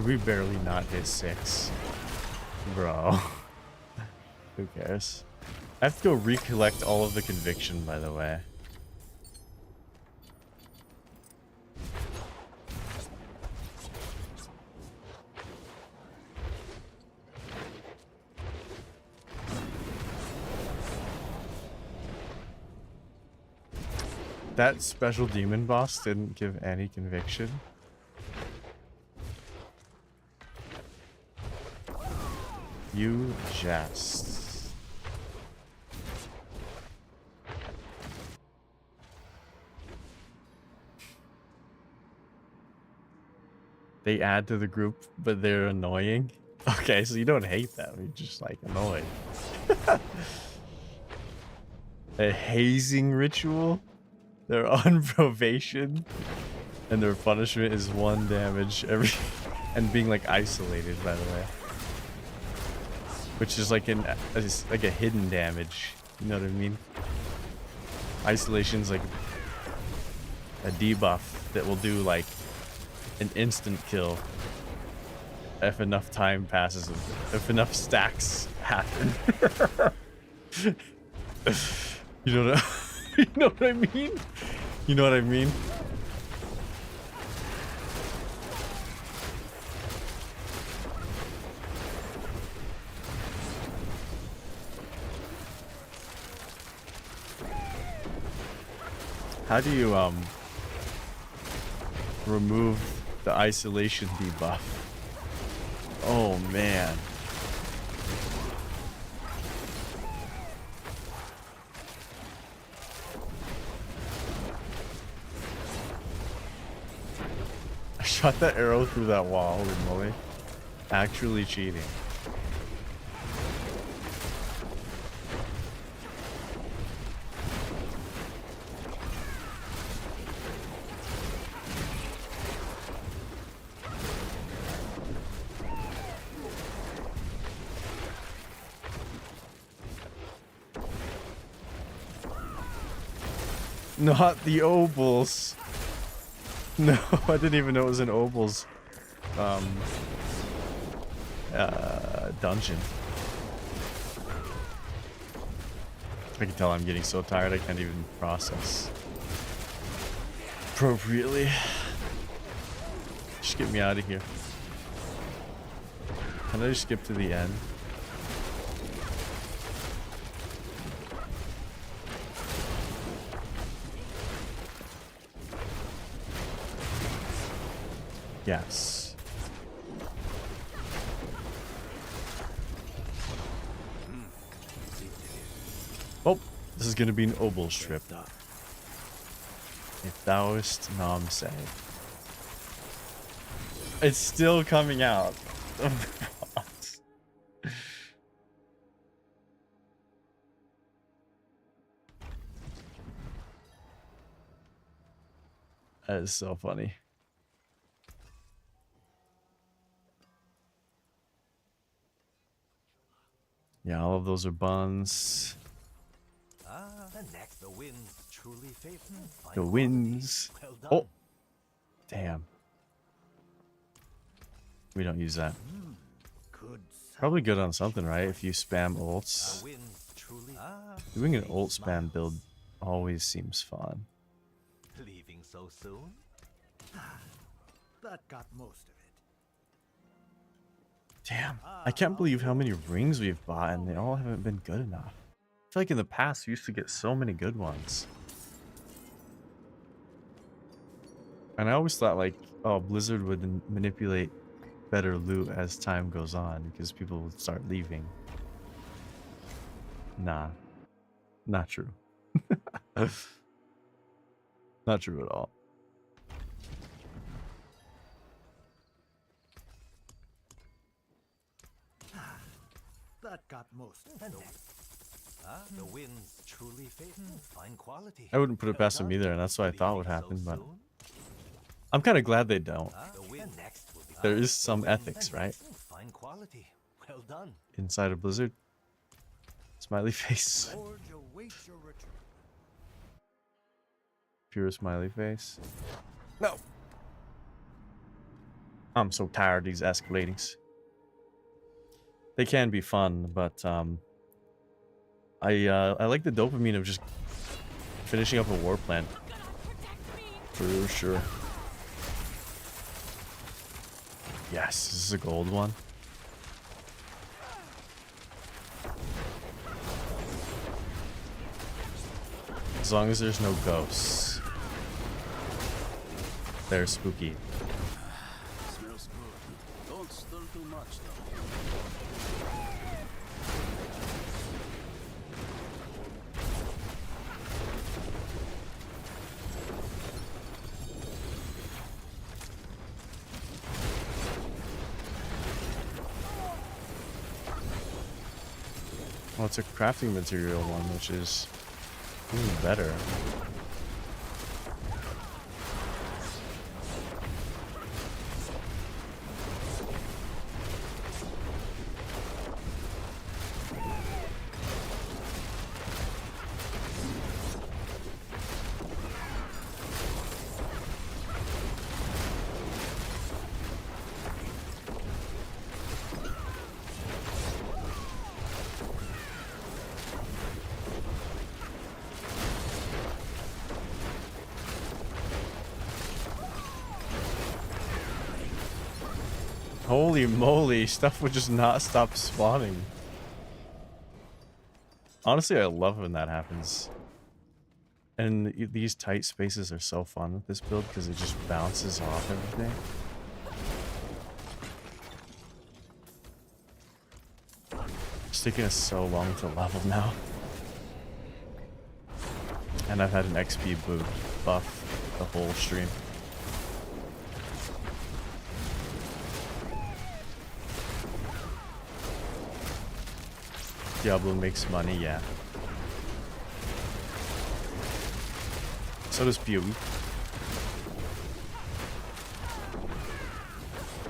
We barely not hit 6. Bro. Who cares? I have to go recollect all of the conviction, by the way. That special demon boss didn't give any conviction. You jest. They add to the group, but they're annoying. Okay, so you don't hate them, you're just like annoyed. A hazing ritual? They're on probation, and their punishment is 1 damage every, and being like isolated, by the way, which is like like a hidden damage. You know what I mean? Isolation's like a debuff that will do like an instant kill if enough time passes, if enough stacks happen. You know what you know what I mean? You know what I mean? How do you remove the isolation debuff? Oh man. I shot that arrow through that wall, holy moly. Actually cheating. Not the obols. No, I didn't even know it was an obols dungeon. I can tell I'm getting so tired I can't even process appropriately. Just get me out of here. Can I just skip to the end? Yes. Oh, this is gonna be an obol strip. If thouest nom say. It's still coming out. That is so funny. Yeah, all of those are buns. Next, the winds truly favor. The winds. Well done. Oh, damn. We don't use that. Good. Probably good on something, right? If you spam ults. Winds truly. Doing an ult spam build always seems fun. Leaving so soon? That got most of it. Damn, I can't believe how many rings we've bought and they all haven't been good enough. I feel like in the past we used to get so many good ones. And I always thought like, oh, Blizzard would manipulate better loot as time goes on because people would start leaving. Nah, not true. Not true at all. That got most of it. The winds truly favor fine quality. I wouldn't put it past them either, and that's what I thought would happen, but I'm kind of glad they don't. There is some ethics, right? Fine quality. Well done. Inside of Blizzard. Smiley face. Pure smiley face. No. I'm so tired of these escalatings. They can be fun, but I like the dopamine of just finishing up a war plan. For sure. Yes, this is a gold one. As long as there's no ghosts. They're spooky. Smells good. Don't stir too much, though. Well, it's a crafting material one, which is even better. Holy moly, stuff would just not stop spawning. Honestly, I love when that happens. And these tight spaces are so fun with this build because it just bounces off everything. It's taking us so long to level now. And I've had an XP buff the whole stream. Diablo makes money, yeah. So does PoE.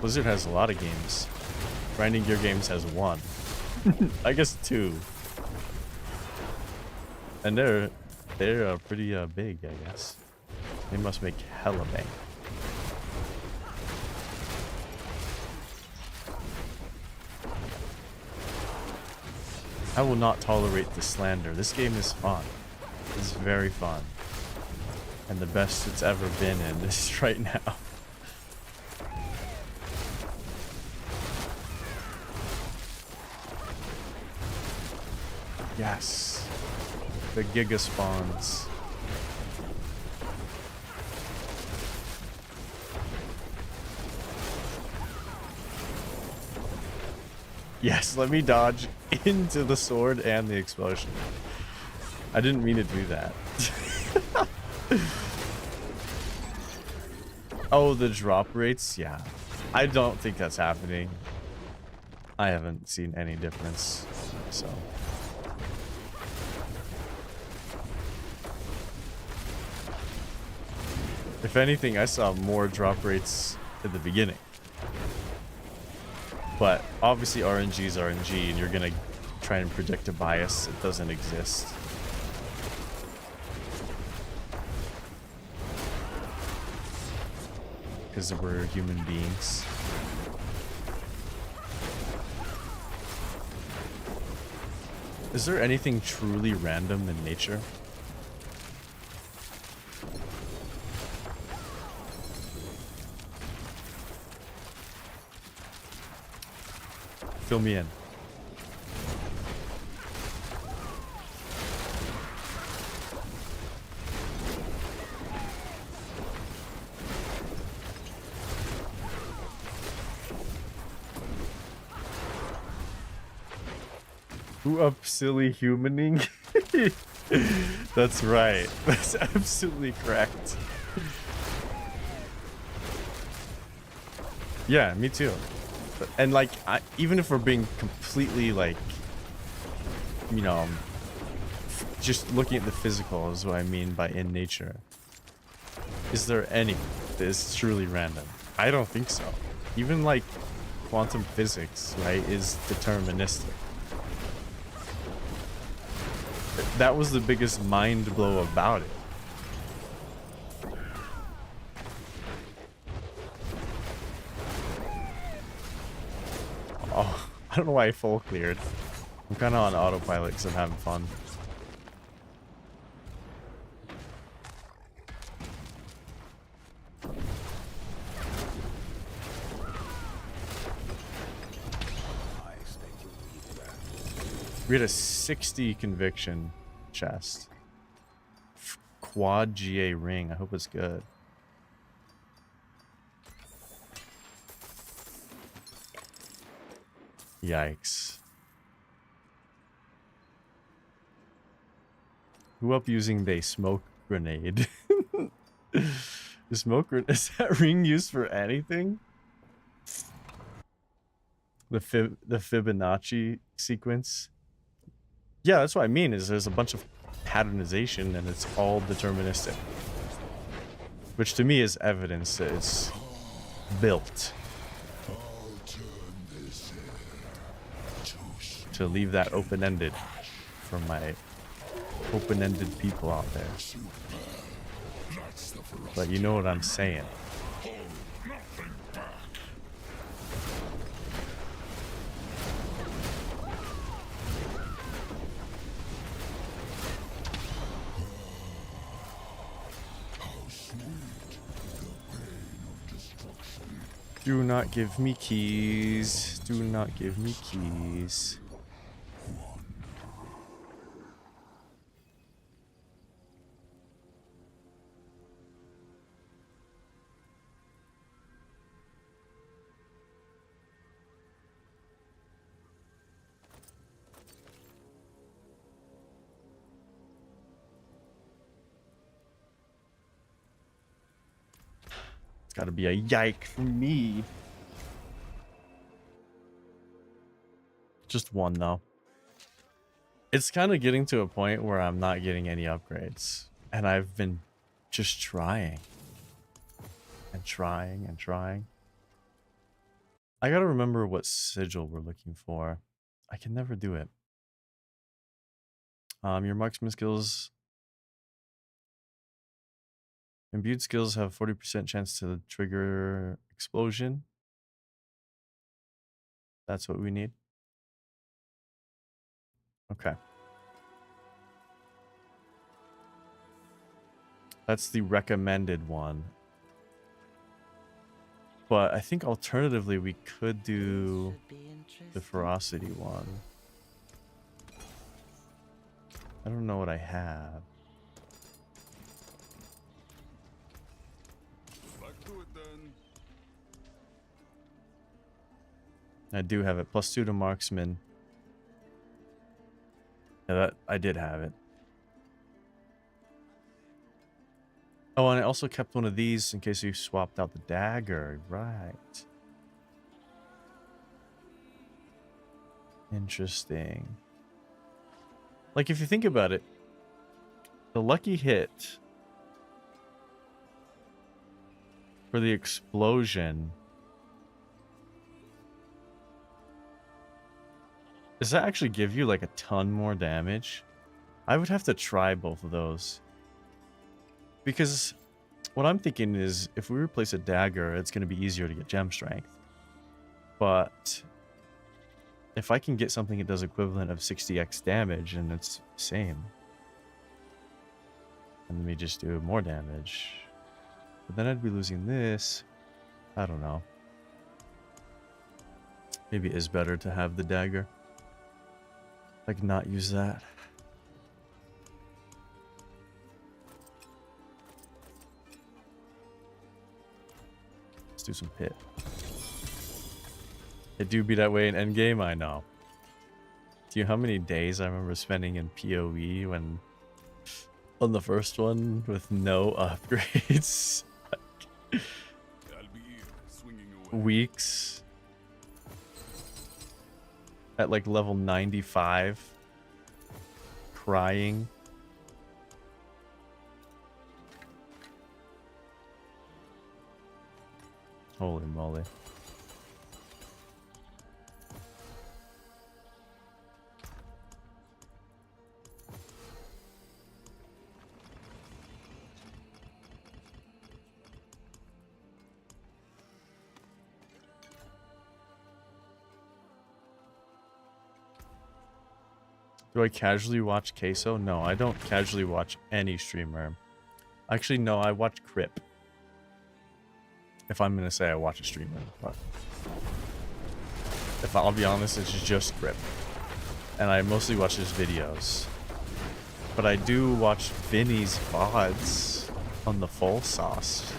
Blizzard has a lot of games. Grinding Gear Games has one. I guess two. And they're pretty big, I guess. They must make hella bank. I will not tolerate the slander. This game is fun. It's very fun. And the best it's ever been in this right now. Yes. The Giga spawns. Yes, let me dodge into the sword and the explosion. I didn't mean to do that. Oh, the drop rates? Yeah. I don't think that's happening. I haven't seen any difference, so. If anything, I saw more drop rates at the beginning. But obviously RNG is RNG, and you're gonna try and predict a bias that doesn't exist. Because we're human beings. Is there anything truly random in nature? Fill me in. Who up silly humaning? That's right. That's absolutely correct. Yeah, me too. And like, even if we're being completely like, you know, just looking at the physical is what I mean by in nature. Is there any that is truly random? I don't think so. Even like quantum physics, right, is deterministic. That was the biggest mind blow about it. I don't know why I full cleared. I'm kind of on autopilot because I'm having fun. We had a 60 conviction chest. Quad GA ring. I hope it's good. Yikes. Who up using the smoke grenade? The smoke grenade, is that ring used for anything? The Fibonacci sequence? Yeah, that's what I mean, is there's a bunch of patternization and it's all deterministic. Which to me is evidence that it's built to leave that open-ended for my open-ended people out there. But you know what I'm saying. Do not give me keys. Do not give me keys. It's gotta be a yike for me. Just one though. It's kind of getting to a point where I'm not getting any upgrades. And I've been just trying. And trying and trying. I gotta remember what sigil we're looking for. I can never do it. Your marksman skills. Imbued skills have 40% chance to trigger explosion. That's what we need. Okay. That's the recommended one. But I think alternatively we could do the ferocity one. I don't know what I have. Let's do it then. I do have it. +2 to marksman. Yeah, that I did have it. Oh, and I also kept one of these in case you swapped out the dagger. Right. Interesting. Like, if you think about it, the lucky hit for the explosion, does that actually give you like a ton more damage? I would have to try both of those. Because what I'm thinking is if we replace a dagger, it's going to be easier to get gem strength. But if I can get something that does equivalent of 60x damage, and it's the same. And let me just do more damage. But then I'd be losing this. I don't know. Maybe it is better to have the dagger. Like, not use that. Let's do some pit. It do be that way in endgame, I know. Do you know how many days I remember spending in PoE when on the first one with no upgrades? I'll be here, swinging away. Weeks at like level 95, crying. Holy moly. Do I casually watch Queso? No, I don't casually watch any streamer. Actually, no, I watch Crip. If I'm gonna say I watch a streamer, but if I'll be honest, it's just Crip. And I mostly watch his videos. But I do watch Vinny's VODs on the full sauce.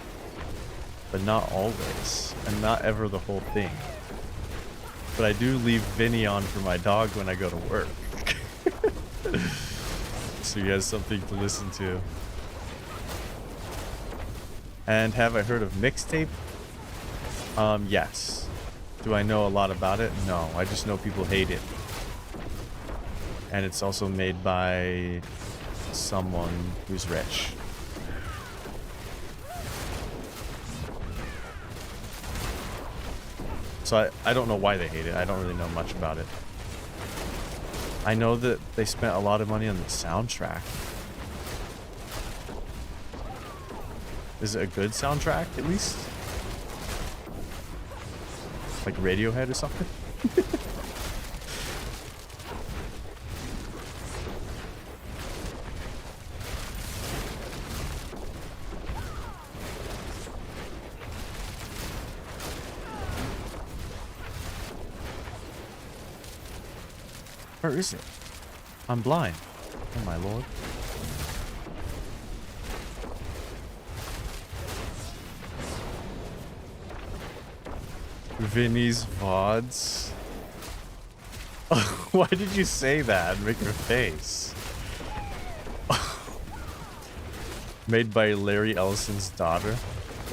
But not always. And not ever the whole thing. But I do leave Vinny on for my dog when I go to work. So he has something to listen to. And have I heard of Mixtape? Yes. Do I know a lot about it? No, I just know people hate it. And it's also made by someone who's rich. So I don't know why they hate it. I don't really know much about it. I know that they spent a lot of money on the soundtrack. Is it a good soundtrack, at least? Like Radiohead or something? Where is it? I'm blind. Oh my lord. Vinny's VODs. Why did you say that? Make your face. Made by Larry Ellison's daughter.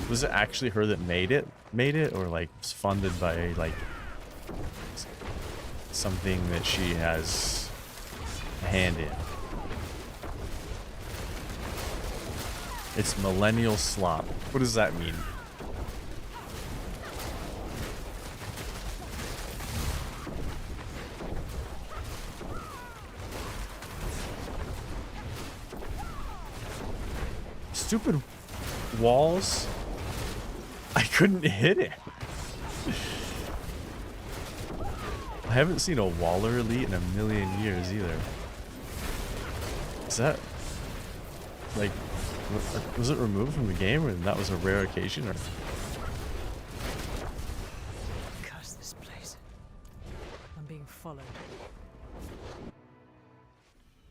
Was it actually her that made it? Or like was funded by like something that she has a hand in? It's millennial slop. What does that mean? Stupid walls. I couldn't hit it. I haven't seen a Waller Elite in a million years either. Is that like, was it removed from the game, or that was a rare occasion? Or Curse this place. I'm being followed.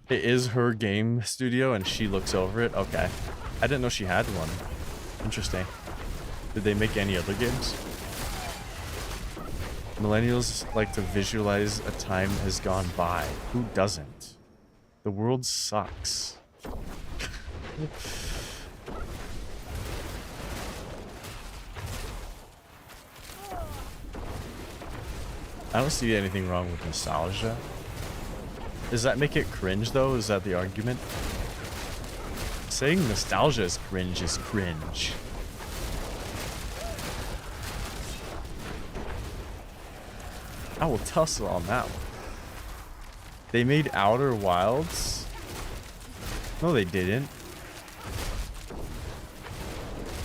it is her game studio and she looks over it? Okay. I didn't know she had one. Interesting. Did they make any other games? Millennials like to visualize a time has gone by. Who doesn't? The world sucks. I don't see anything wrong with nostalgia. Does that make it cringe though? Is that the argument? Saying nostalgia is cringe is cringe. I will tussle on that one. They made Outer Wilds? No, they didn't.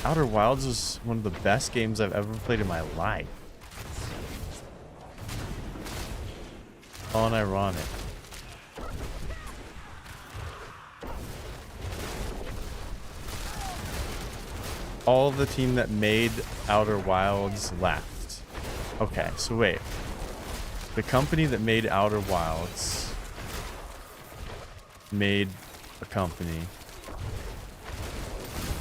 Outer Wilds was one of the best games I've ever played in my life. Unironic. All the team that made Outer Wilds left. Okay, so wait. The company that made Outer Wilds made a company.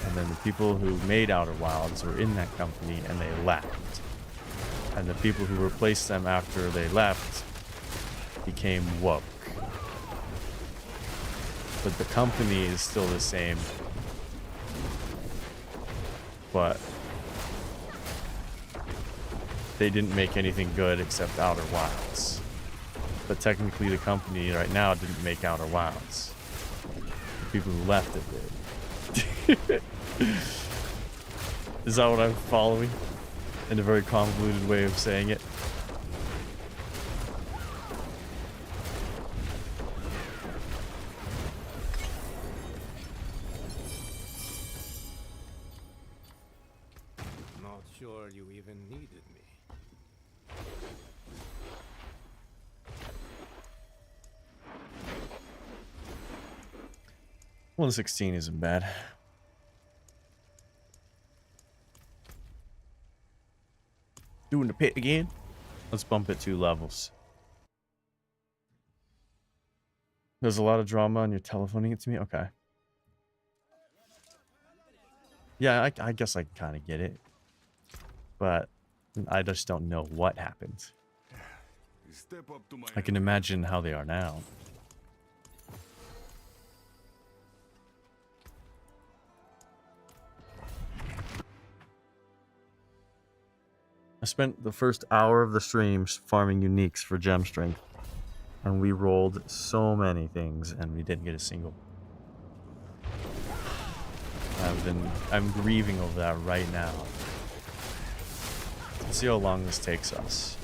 And then the people who made Outer Wilds were in that company and they left. And the people who replaced them after they left became woke. But the company is still the same. But they didn't make anything good except Outer Wilds. But technically the company right now didn't make Outer Wilds. The people who left it did. Is that what I'm following? In a very convoluted way of saying it. Not sure you even needed me. 116 isn't bad. Doing the pit again. Let's bump it 2 levels. There's a lot of drama on your telephoning it to me. Okay. Yeah, I guess I kind of get it. But I just don't know what happened. Step up to my I can imagine how they are now. I spent the first hour of the streams farming uniques for gem strength. And we rolled so many things and we didn't get a single. I'm grieving over that right now. Let's see how long this takes us.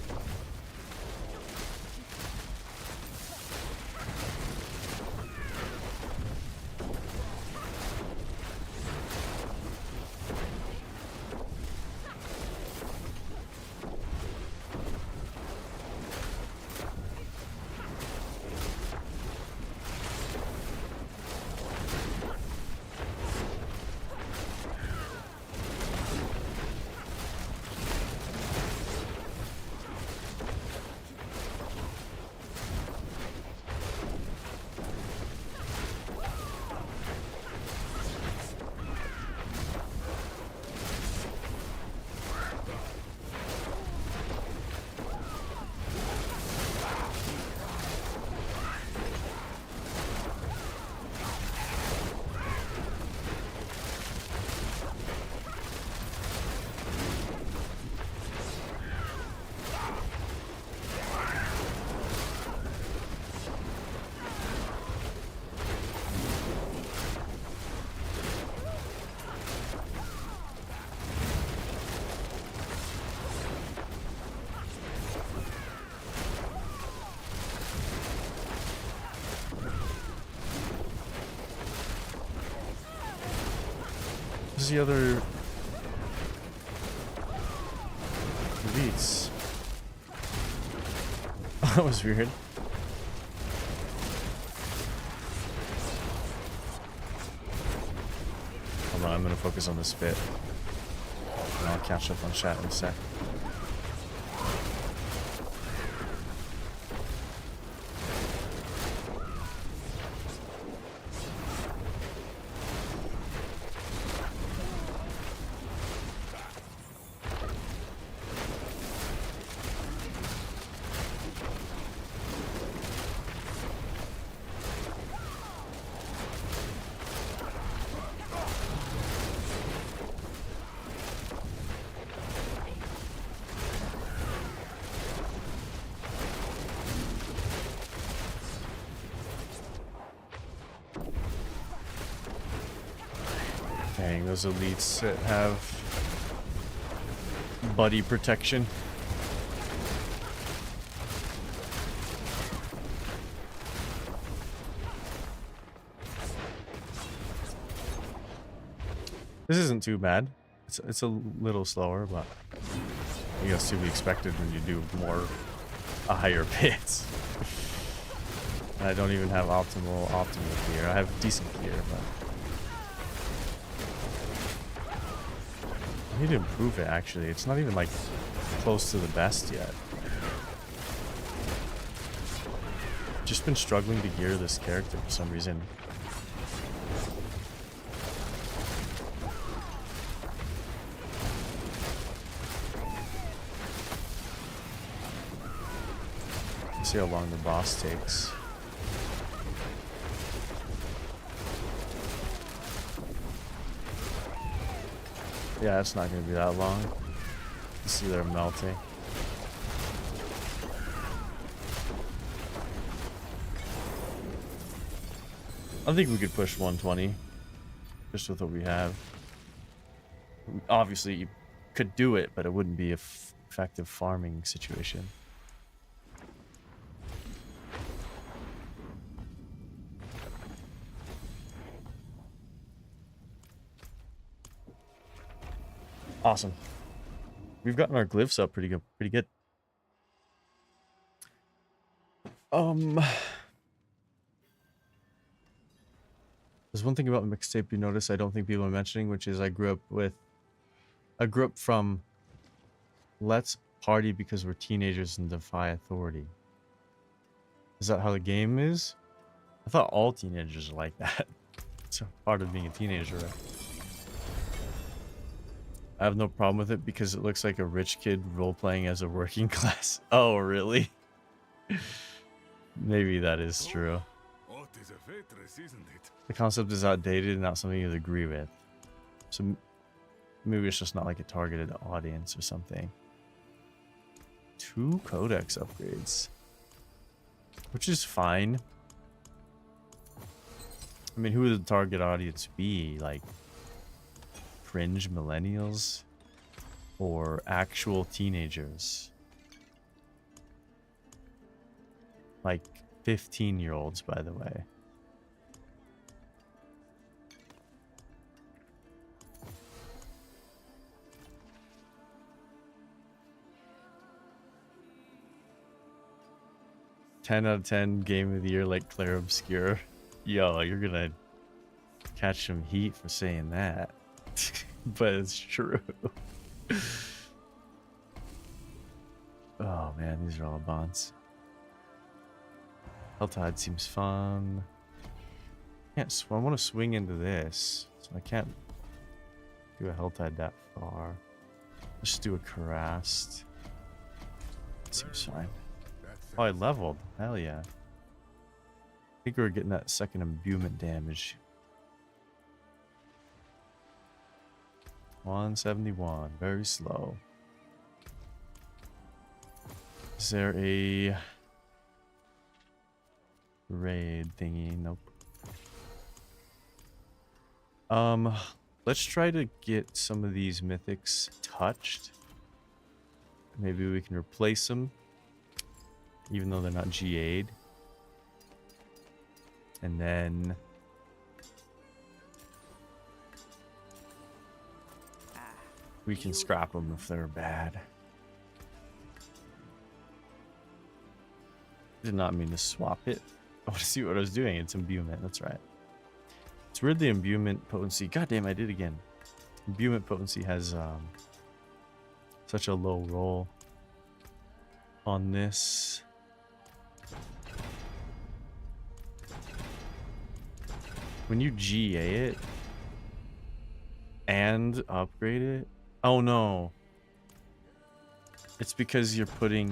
Where's the other elites? That was weird. Hold on, I'm gonna focus on this bit. And I'll catch up on chat in a sec. Dang, those elites that have buddy protection. This isn't too bad. It's a little slower, but I guess to be expected when you do a higher pits. I don't even have optimal gear. I have decent gear, but I need to improve it actually. It's not even like close to the best yet. Just been struggling to gear this character for some reason. Let's see how long the boss takes. Yeah, it's not going to be that long. You see they're melting. I think we could push 120 just with what we have. Obviously, you could do it, but it wouldn't be an effective farming situation. Awesome. We've gotten our glyphs up pretty good. There's There's one thing about mixtape you notice I don't think people are mentioning, which is I grew up from let's party because we're teenagers and defy authority. Is that how the game is? I thought all teenagers are like that. It's a part of being a teenager, right? I have no problem with it because it looks like a rich kid role-playing as a working class. Oh, really? Maybe that is true. What is a waitress, isn't it? The concept is outdated and not something you'd agree with. So maybe it's just not like a targeted audience or something. 2 codex upgrades. Which is fine. I mean, who would the target audience be? Like, fringe millennials? Or actual teenagers? Like, 15-year-olds, by the way. "10 out of 10 game of the year like Claire Obscure." Yo, you're gonna catch some heat for saying that. But it's true. Oh man, these are all bonds. Helltide seems fun. I want to swing into this, so I can't do a Helltide that far. Let's just do a Karast. Seems fine. Oh, I leveled. Hell yeah. I think we were getting that second imbuement damage. 171. Very slow. Is there a raid thingy? Nope. Let's try to get some of these mythics touched. Maybe we can replace them, even though they're not GA'd. And then we can scrap them if they're bad. Did not mean to swap it. I want to see what I was doing. It's imbuement. That's right. It's weird the imbuement potency. God damn, I did again. Imbuement potency has such a low roll on this. When you GA it and upgrade it, oh no, it's because you're putting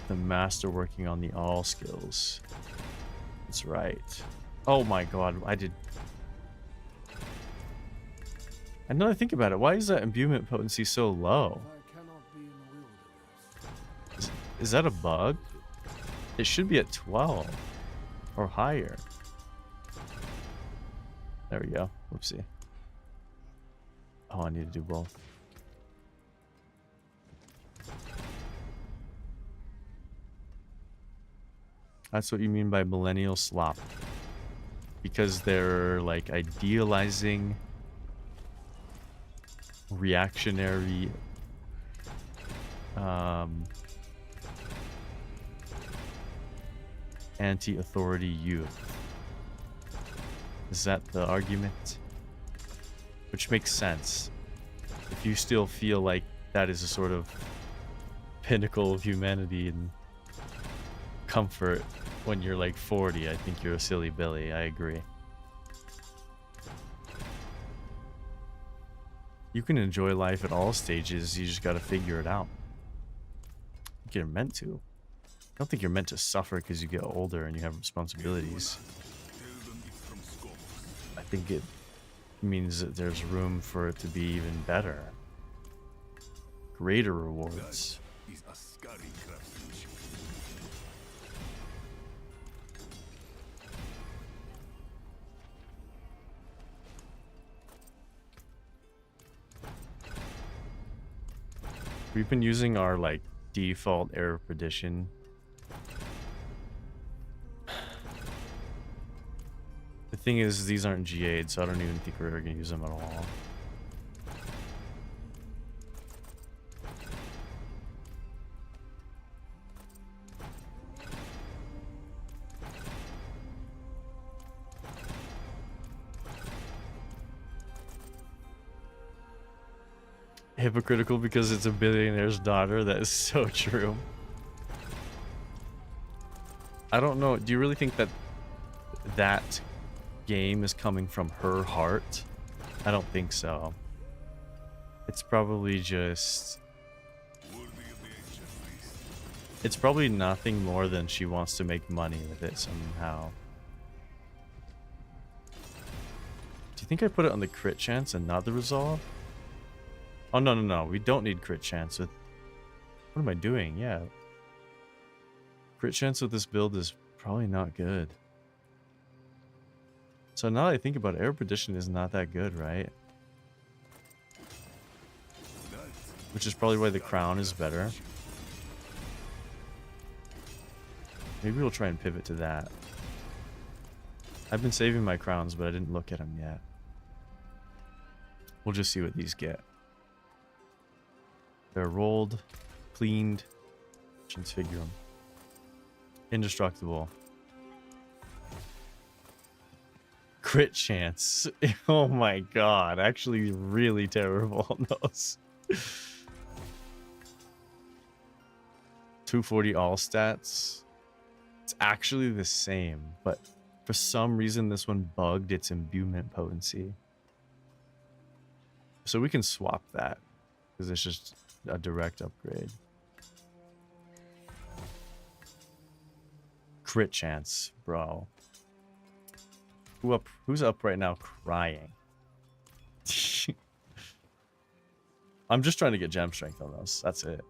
the master working on the all skills. That's right. Oh my god, I did. And now I think about it, why is that imbuement potency so low? Is that a bug? It should be at 12 or higher. There we go. Whoopsie. Oh, I need to do both. That's what you mean by millennial slop. Because they're like idealizing reactionary anti-authority youth. Is that the argument? Which makes sense. If you still feel like that is a sort of pinnacle of humanity and comfort when you're like 40, I think you're a silly Billy. I agree. You can enjoy life at all stages, you just gotta figure it out. I think you're meant to. I don't think you're meant to suffer because you get older and you have responsibilities. I think it means that there's room for it to be even better. Greater rewards. We've been using our like default error prediction. The thing is, these aren't GA'd, so I don't even think we're ever gonna use them at all. hypocritical because it's a billionaire's daughter. That is so true. I don't know. Do you really think that that game is coming from her heart? I don't think so. It's probably just... It's probably nothing more than she wants to make money with it somehow. Do you think I put it on the crit chance and not the resolve? Oh, no, no, no. We don't need crit chance with... What am I doing? Yeah. Crit chance with this build is probably not good. So now that I think about it, air perdition is not that good, right? Which is probably why the crown is better. Maybe we'll try and pivot to that. I've been saving my crowns, but I didn't look at them yet. We'll just see what these get. They're rolled, cleaned, transfigure them. Indestructible. Crit chance. Oh my god. Actually really terrible on those. 240 all stats. It's actually the same, but for some reason this one bugged its imbuement potency. So we can swap that because it's just a direct upgrade. Crit chance, bro. Who's up right now crying? I'm just trying to get gem strength on those. That's it.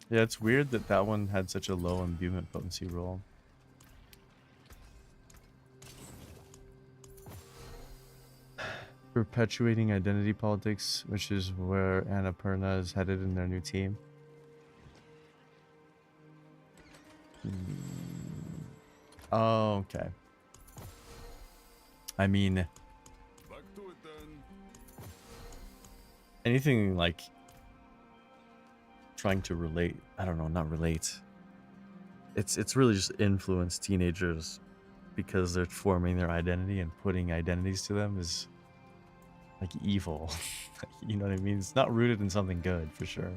Yeah, it's weird that that one had such a low imbuement potency roll. Perpetuating identity politics, which is where Annapurna is headed in their new team. Oh, okay. I mean, Back to it then. anything like trying to relate, I don't know, not relate. It's really just influence teenagers because they're forming their identity, and putting identities to them is like evil. You know what I mean? It's not rooted in something good for sure.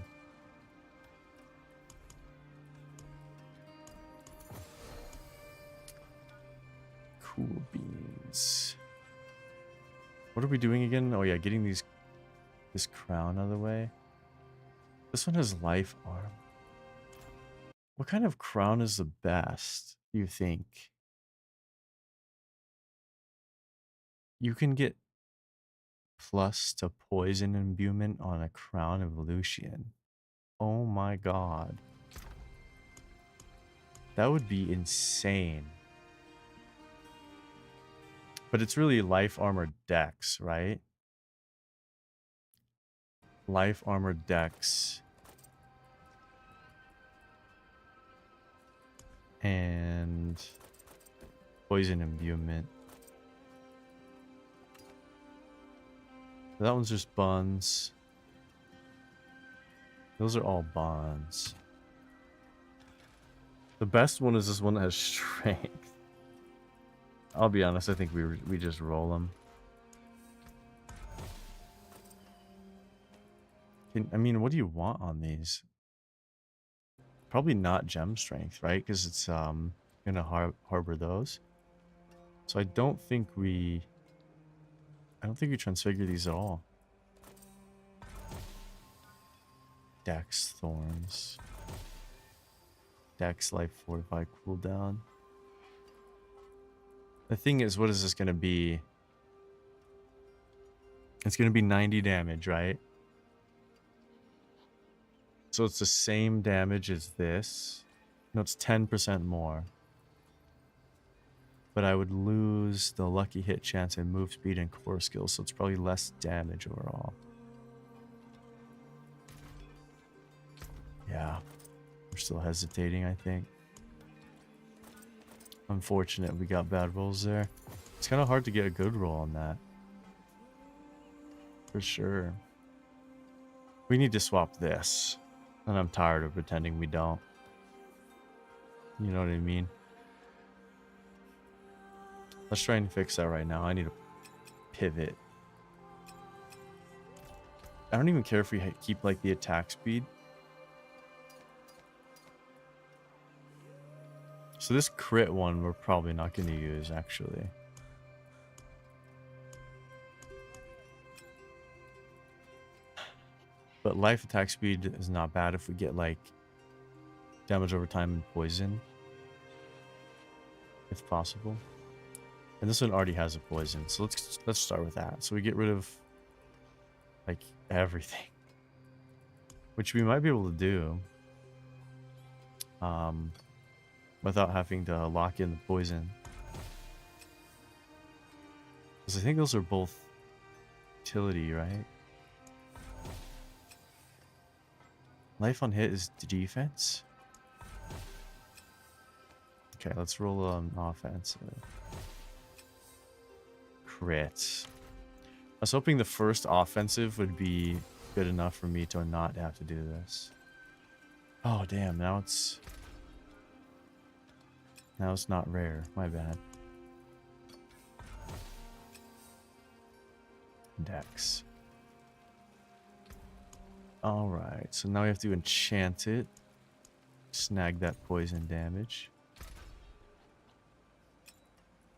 Cool beans. What are we doing again? Oh yeah, getting this crown out of the way. This one has life arm. What kind of crown is the best, you think? You can get plus to poison imbuement on a crown of Lucian. Oh my god. That would be insane. But it's really life armor dex, right? Life armor dex. And poison imbuement. That one's just buns. Those are all bonds. The best one is this one that has strength. I'll be honest, I think we just roll them. I mean, what do you want on these? Probably not gem strength, right? Because it's gonna harbor those. So I don't think we transfigure these at all. Dex thorns. Dex life fortify cooldown. The thing is, what is this gonna be? It's gonna be 90 damage, right? So it's the same damage as this. No, it's 10% more. But I would lose the lucky hit chance and move speed and core skills, so it's probably less damage overall. Yeah. We're still hesitating, I think. Unfortunate we got bad rolls there. It's kind of hard to get a good roll on that. For sure. We need to swap this. And I'm tired of pretending we don't. You know what I mean? Let's try and fix that right now. I need to pivot. I don't even care if we keep like the attack speed. So this crit one we're probably not going to use actually. But life attack speed is not bad if we get like damage over time and poison. If possible. And this one already has a poison, so let's start with that. So we get rid of like everything. Which we might be able to do. Without having to lock in the poison. Because I think those are both utility, right? Life on hit is defense. Okay, let's roll on offensive. Crit. I was hoping the first offensive would be good enough for me to not have to do this. Oh damn, now it's not rare. My bad. Dex. Alright, so now we have to enchant it. Snag that poison damage.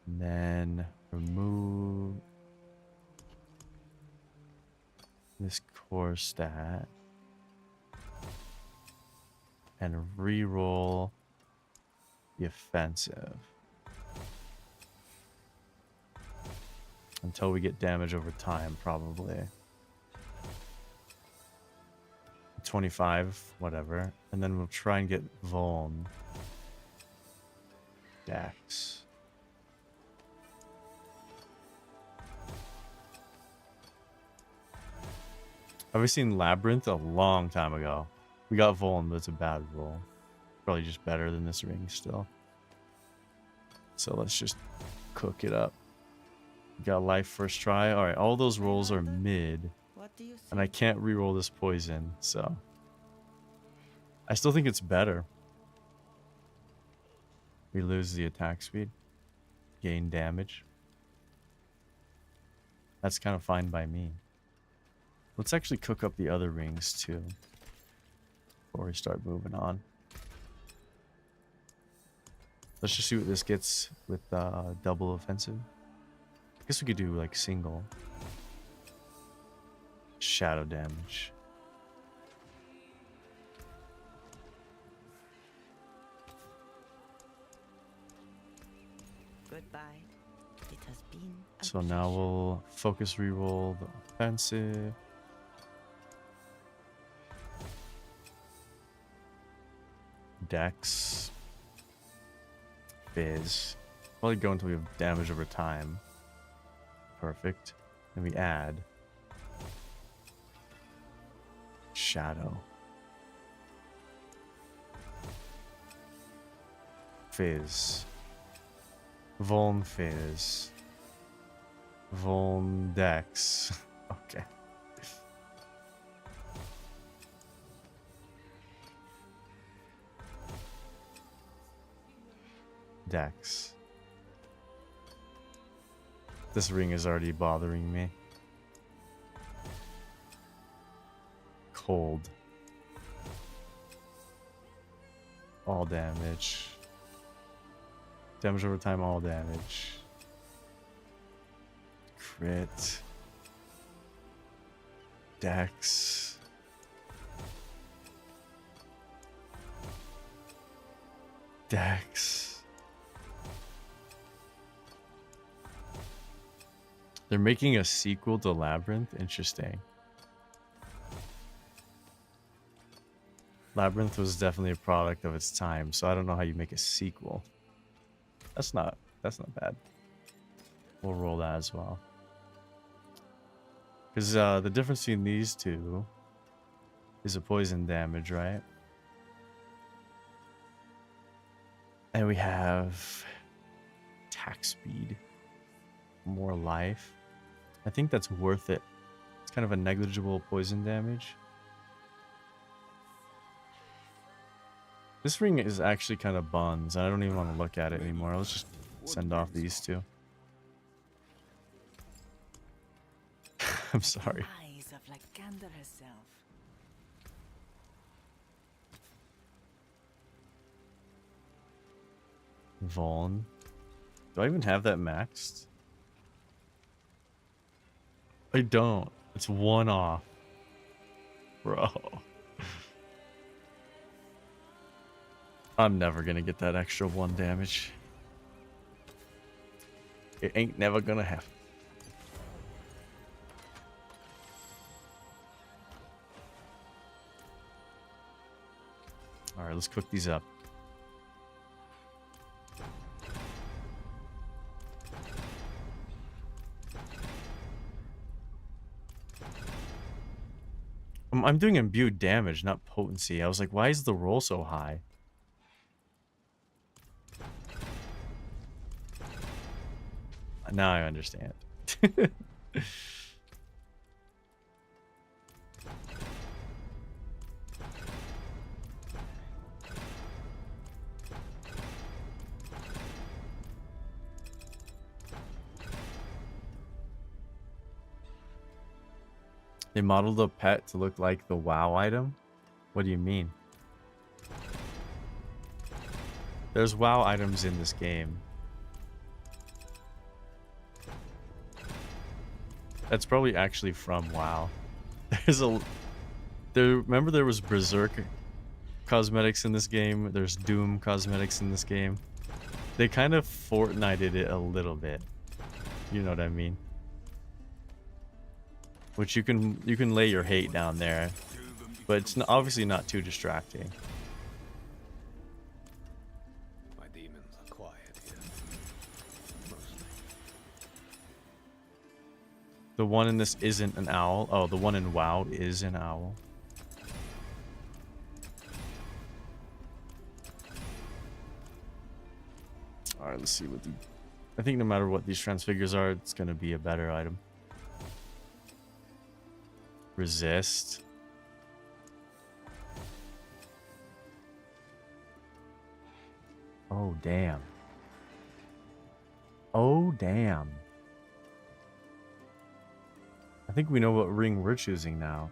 And then remove this core stat. And re-roll the offensive. Until we get damage over time, probably. 25, whatever. And then we'll try and get Vuln. Dex. I've seen Labyrinth a long time ago. We got Vuln, but it's a bad roll. Probably just better than this ring still. So let's just cook it up. Got life first try. Alright, all those rolls are mid. What do you think? And I can't reroll this poison, so I still think it's better. We lose the attack speed. Gain damage. That's kind of fine by me. Let's actually cook up the other rings too. Before we start moving on. Let's just see what this gets with double offensive. I guess we could do like single. Shadow damage. Goodbye. It has been a So now pleasure. we'll focus reroll the offensive. Dex. Fizz. Probably go until we have damage over time. Perfect. Then we add Shadow. Fizz. Vuln Fizz. Vuln Dex. Okay. Dex. This ring is already bothering me. Cold. All damage. Damage over time, all damage. Crit. Dex. Dex. They're making a sequel to Labyrinth? Interesting. Labyrinth was definitely a product of its time, so I don't know how you make a sequel. That's not bad. We'll roll that as well. Because the difference between these two is a poison damage, right? And we have attack speed. More life. I think that's worth it. It's kind of a negligible poison damage. This ring is actually kind of buns. I don't even want to look at it anymore. Let's just send off these two. I'm sorry. Eyes of Lycander herself. Vaughn. Do I even have that maxed? I don't. It's one off. Bro. I'm never gonna get that extra 1 damage. It ain't never gonna happen. Alright, let's cook these up. I'm doing imbued damage, not potency. I was like, why is the roll so high? Now I understand. They modeled a pet to look like the WoW item? What do you mean? There's WoW items in this game. That's probably actually from WoW. Remember there was Berserk cosmetics in this game? There's Doom cosmetics in this game. They kind of Fortnited it a little bit. You know what I mean? Which you can lay your hate down there, but it's obviously not too distracting. My demons are quiet here. Mostly. The one in this isn't an owl. Oh, the one in WoW is an owl. Alright, let's see what the... I think no matter what these transfigures are, it's gonna be a better item. Resist. Oh, damn. Oh, damn. I think we know what ring we're choosing now.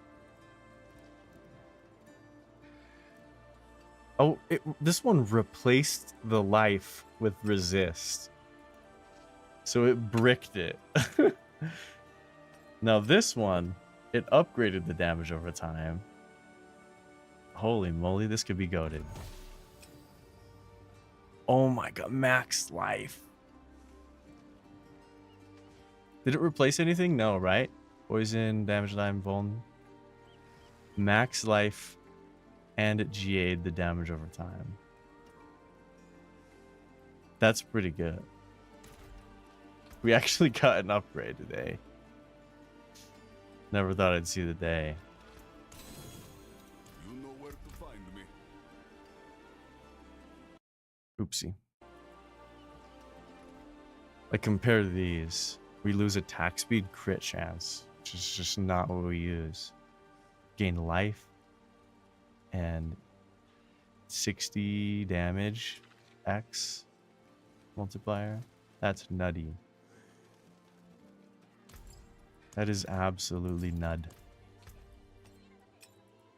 Oh, this one replaced the life with resist. So it bricked it. Now this one, it upgraded the damage over time. Holy moly, this could be goated. Oh my god, max life. Did it replace anything? No, right? Poison, damage time, vuln. Max life, and it GA'd the damage over time. That's pretty good. We actually got an upgrade today. Never thought I'd see the day. You know where to find me. Oopsie. Like, compare to these. We lose attack speed, crit chance, which is just not what we use. Gain life and 60 damage X multiplier. That's nutty. That is absolutely nud.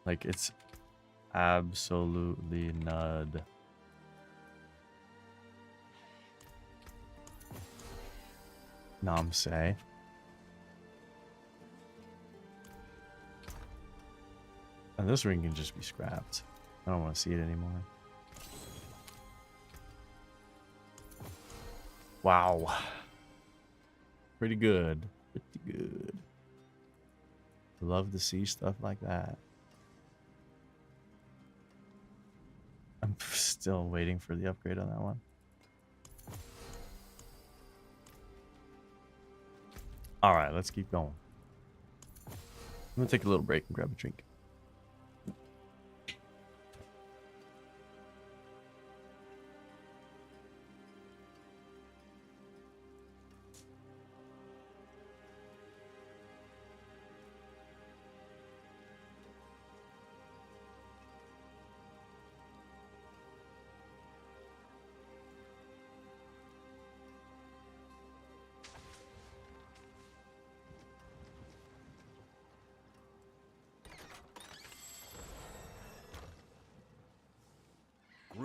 Like, it's absolutely nud. Namse. And this ring can just be scrapped. I don't want to see it anymore. Wow. Pretty good. Pretty good. Love to see stuff like that. I'm still waiting for the upgrade on that one. Alright, let's keep going. I'm gonna take a little break and grab a drink.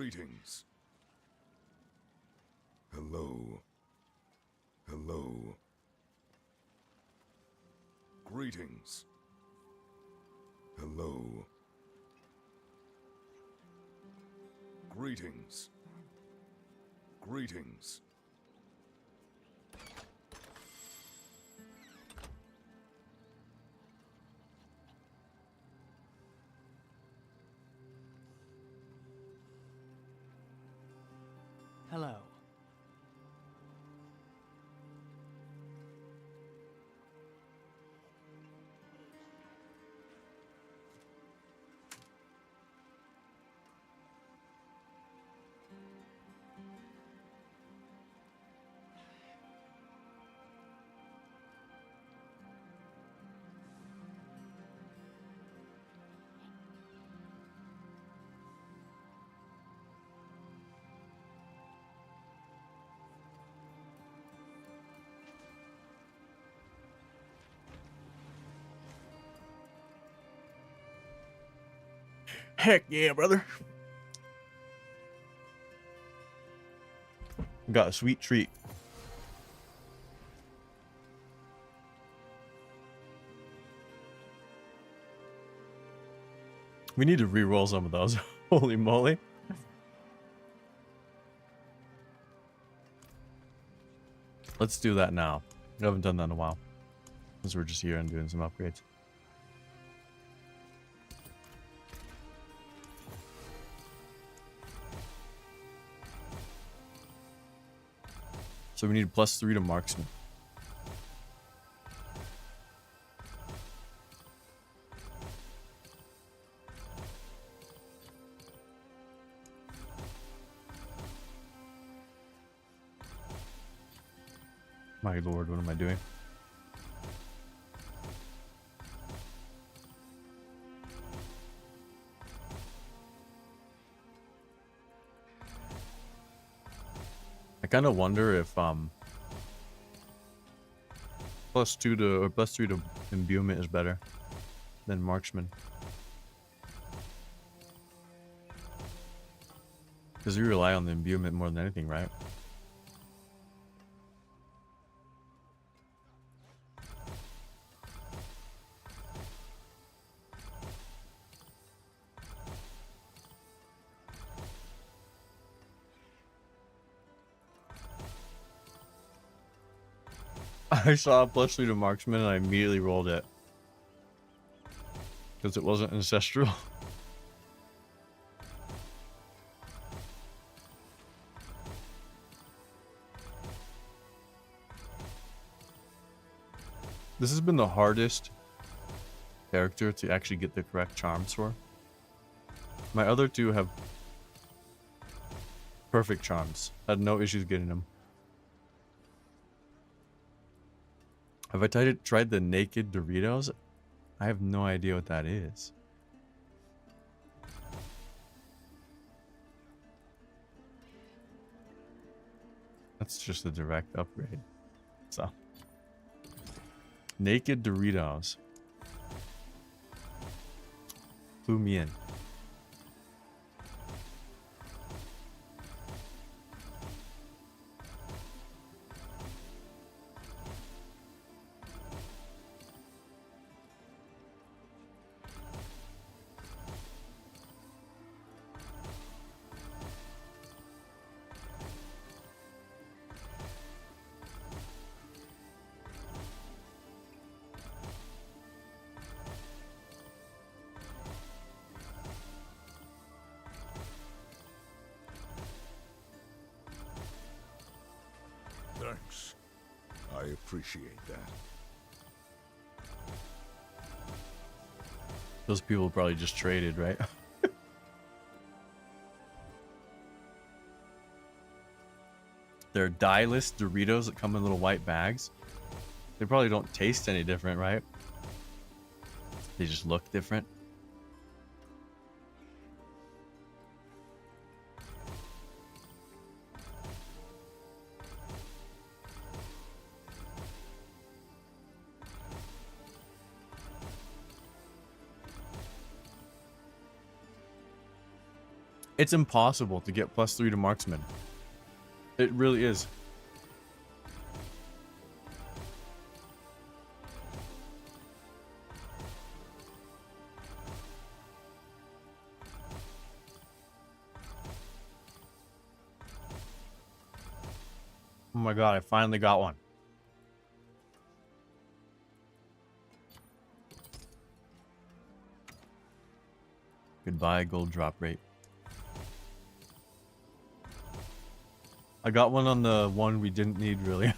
Greetings. Hello. Hello. Greetings. Hello. Greetings. Greetings. Hello. Heck yeah, brother. Got a sweet treat. We need to re-roll some of those. Holy moly. Let's do that now. I haven't done that in a while. Because we're just here and doing some upgrades. So we need +3 to marksman. My lord, what am I doing? I kind of wonder if +2 to or +3 to imbuement is better than marksman. Because you rely on the imbuement more than anything, right? I saw a +3 to marksman and I immediately rolled it. Because it wasn't ancestral. This has been the hardest character to actually get the correct charms for. My other two have perfect charms. Had no issues getting them. Have I tried the naked Doritos? I have no idea what that is. That's just a direct upgrade. So. Naked Doritos. Clue me in. Thanks. I appreciate that. Those people probably just traded, right? They're dye-less Doritos that come in little white bags. They probably don't taste any different, right? They just look different. It's impossible to get +3 to marksman. It really is. Oh my god, I finally got one. Goodbye, gold drop rate. I got one on the one we didn't need, really.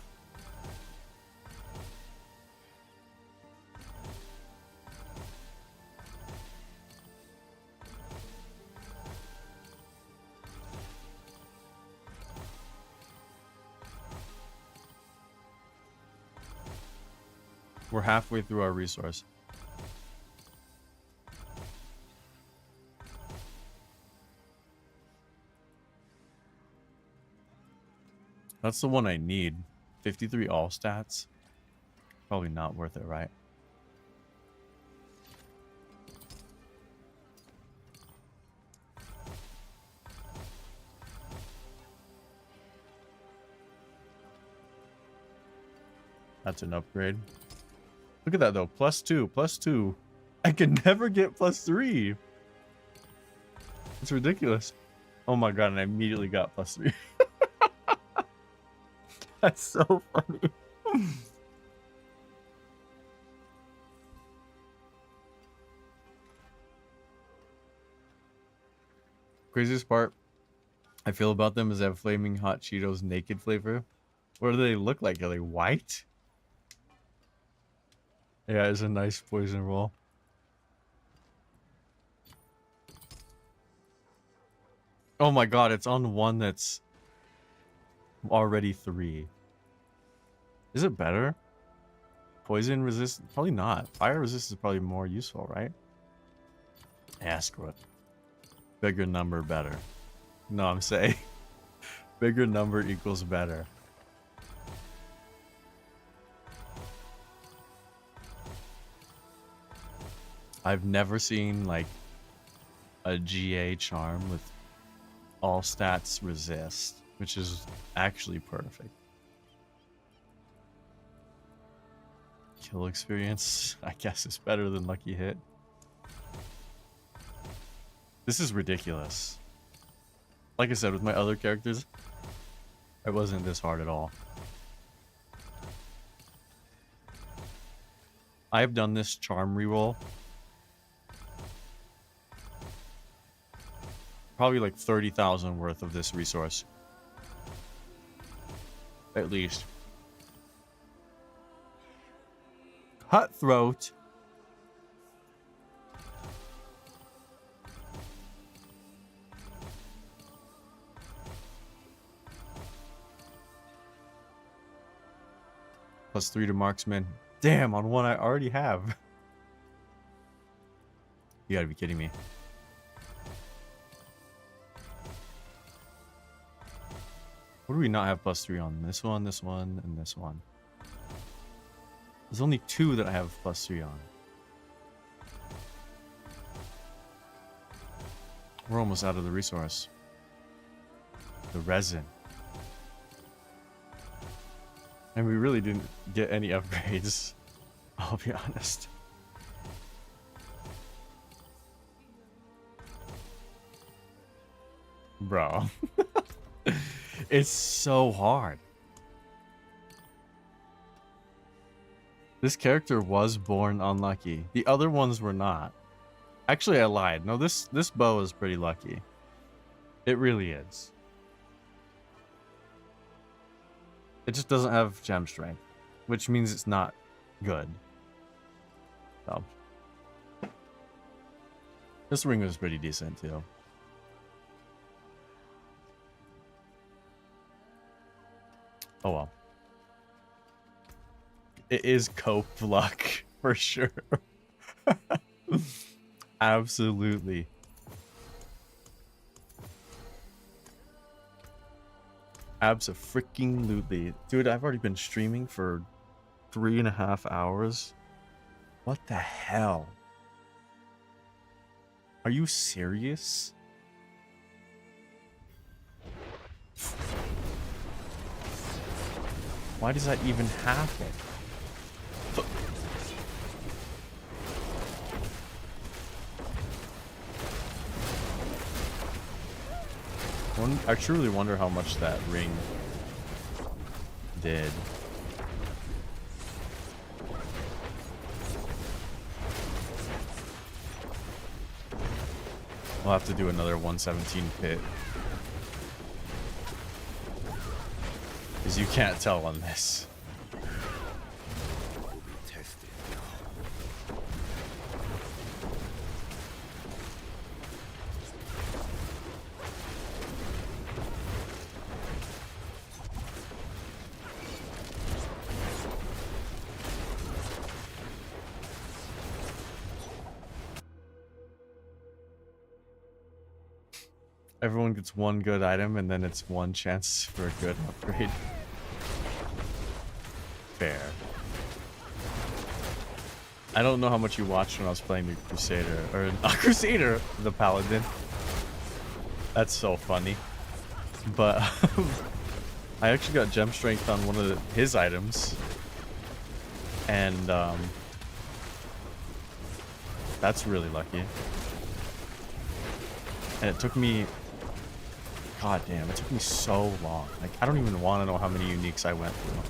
We're halfway through our resource. That's the one I need. 53 all stats. Probably not worth it, right? That's an upgrade. Look at that though. +2, +2. I can never get +3. It's ridiculous. Oh my god, and I immediately got +3. That's so funny. Craziest part I feel about them is they have flaming hot Cheetos naked flavor. What do they look like? Are they white? Yeah, it's a nice poison roll. Oh my god, it's on one that's already 3. Is it better? Poison resist? Probably not. Fire resist is probably more useful, right? Yeah, screw it. Bigger number, better. No, I'm saying bigger number equals better. I've never seen like a GA charm with all stats resist, which is actually perfect. Kill experience, I guess, is better than lucky hit. This is ridiculous. Like I said, with my other characters, it wasn't this hard at all. I've done this charm reroll probably like 30,000 worth of this resource. At least. Cutthroat. +3 to marksman. Damn, on one I already have. You gotta be kidding me. What do we not have +3 on? This one, and this one. There's only 2 that I have +3 on. We're almost out of the resource. The resin. And we really didn't get any upgrades, I'll be honest. Bro. It's so hard. This character was born unlucky. The other ones were not. Actually, I lied. No, this bow is pretty lucky. It really is. It just doesn't have gem strength, which means it's not good. So. This ring was pretty decent too. Oh well. It is cope luck for sure. Absolutely. Abso-freaking-lutely. Dude, I've already been streaming for 3.5 hours. What the hell? Are you serious? Why does that even happen? I truly wonder how much that ring did. We'll have to do another 117 pit. Because you can't tell on this. Tested. Everyone gets one good item and then it's one chance for a good upgrade. Fair. I don't know how much you watched when I was playing the Crusader, or not Crusader, the Paladin. That's so funny. But I actually got gem strength on one of his items. And that's really lucky. And it took me, god damn, it took me so long. Like, I don't even want to know how many uniques I went through.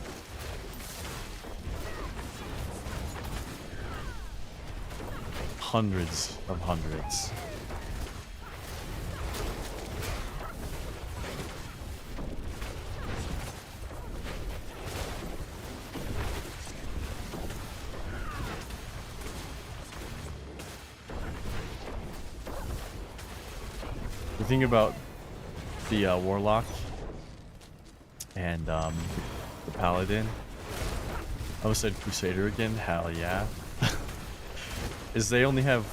Hundreds of hundreds. The thing about the Warlock and the Paladin, I almost said Crusader again, hell yeah, is they only have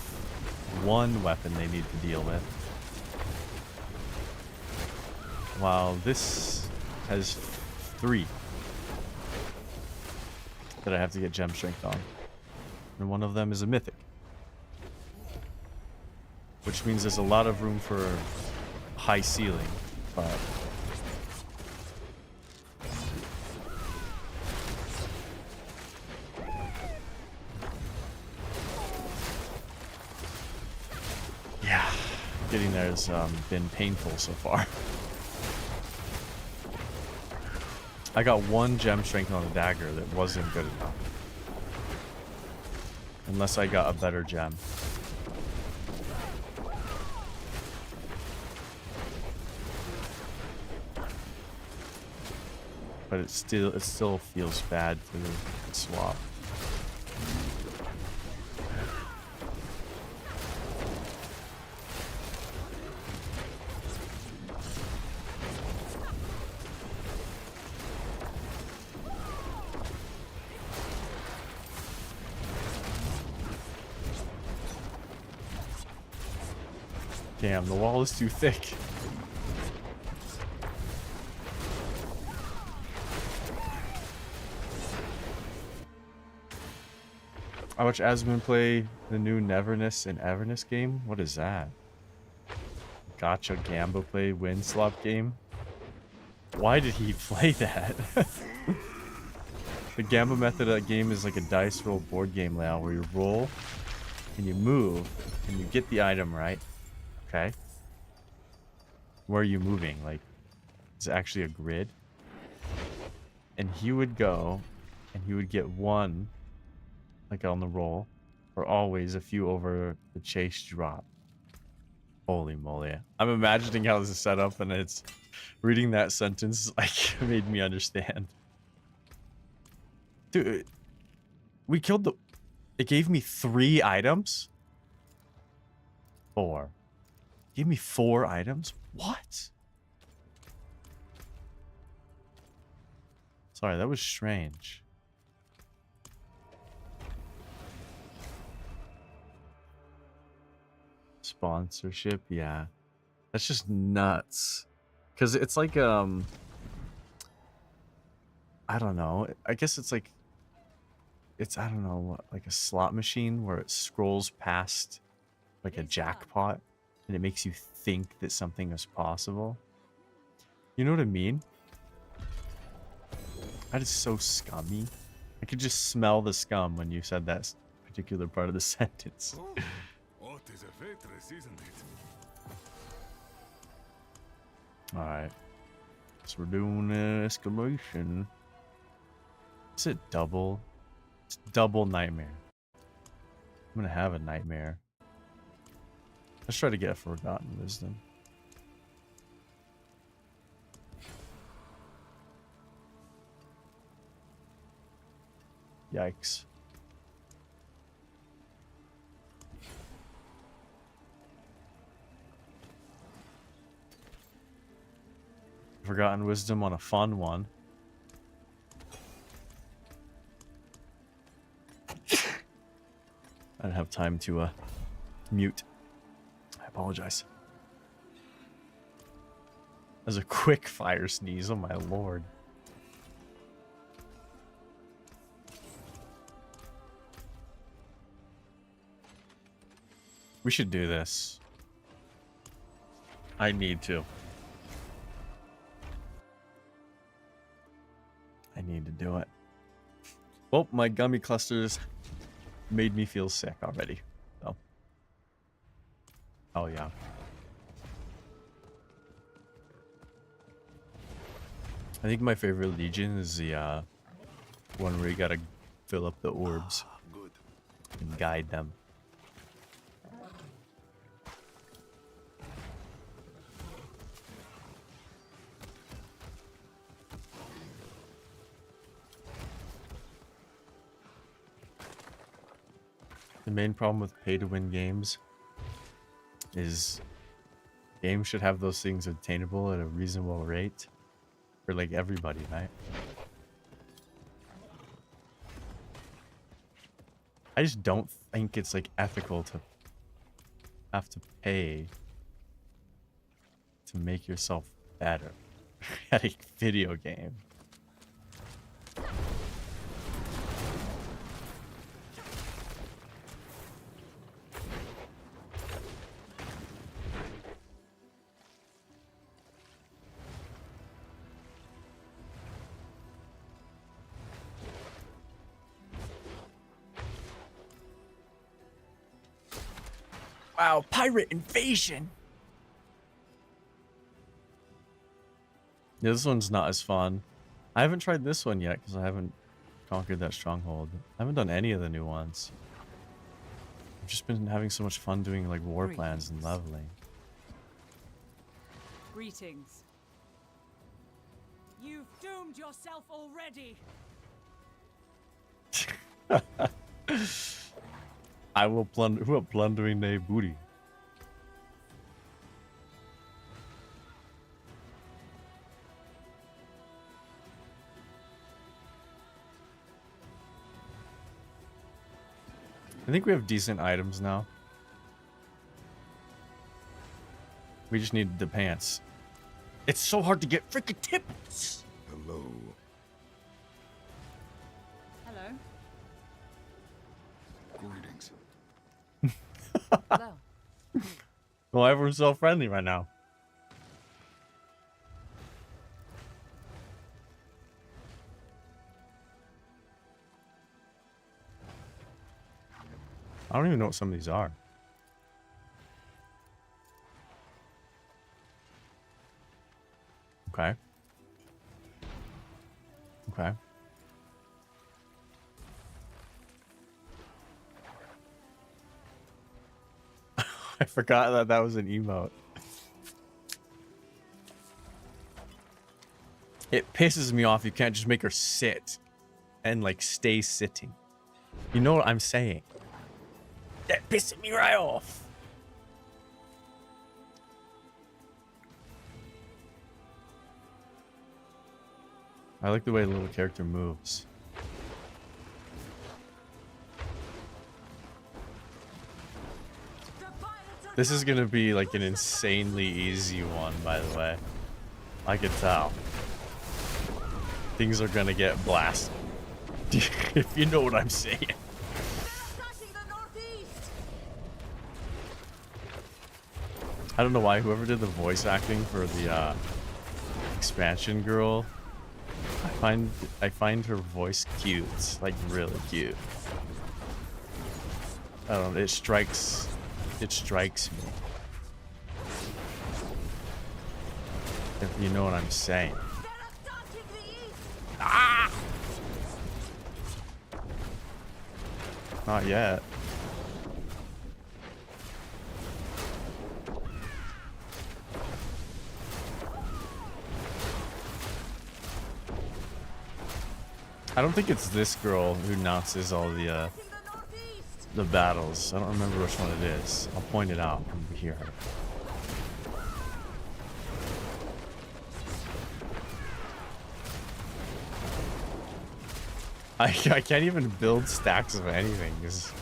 one weapon they need to deal with, while this has 3 that I have to get gem strength on, and one of them is a mythic. Which means there's a lot of room for high ceiling, but yeah, getting there has been painful so far. I got 1 gem strength on the dagger that wasn't good enough. Unless I got a better gem. But it still feels bad to swap. Damn, the wall is too thick. I watched Asmund play the new Neverness and Everness game. What is that? Gotcha Gamba play win slop game. Why did he play that? The Gamba method of that game is like a dice roll board game layout where you roll and you move and you get the item right. Okay. Where are you moving? Like, it's actually a grid. And he would go and he would get 1 like on the roll, or always a few over the chase drop. Holy moly. I'm imagining how this is set up, and it's reading that sentence like made me understand. Dude, we killed the... It gave me 3 items? 4. It gave me 4 items? What? Sorry, that was strange. Sponsorship, yeah, that's just nuts, because it's like I don't know, I guess it's like I don't know what, like a slot machine where it scrolls past like a jackpot and it makes you think that something is possible. You know what I mean? That is so scummy. I could just smell the scum when you said that particular part of the sentence. Oh, what is a waitress, isn't it? Alright. So we're doing escalation. Is it double? It's double nightmare. I'm gonna have a nightmare. Let's try to get Forgotten Wisdom. Yikes. Forgotten Wisdom on a fun one. I didn't have time to mute. I apologize. As a quick fire sneeze, oh my lord. We should do this. I need to. I need to do it. Well, my gummy clusters made me feel sick already. So. Oh yeah. I think my favorite Legion is the one where you gotta fill up the orbs Good. and guide them. The main problem with pay-to-win games is games should have those things attainable at a reasonable rate for like everybody, right? I just don't think it's like ethical to have to pay to make yourself better at a video game. Wow, pirate invasion! Yeah, this one's not as fun. I haven't tried this one yet because I haven't conquered that stronghold. I haven't done any of the new ones. I've just been having so much fun doing like war plans and leveling. Greetings. You've doomed yourself already. I will plunder. Who are plundering their booty? I think we have decent items now. We just need the pants. It's so hard to get freaking tips. Hello. Hello. Greetings. Hello. Well, everyone's so friendly right now. I don't even know what some of these are. Okay. Okay. I forgot that that was an emote. It pisses me off you can't just make her sit and like stay sitting. You know what I'm saying? That pisses me right off. I like the way the little character moves. This is gonna be like an insanely easy one, by the way. I can tell. Things are gonna get blasted. If you know what I'm saying. I don't know why whoever did the voice acting for the expansion girl. I find her voice cute. It's like really cute. I don't know, it strikes me. If you know what I'm saying. Ah! Not yet. I don't think it's this girl who announces all the battles. I don't remember which one it is. I'll point it out when we hear her. I can't even build stacks of anything because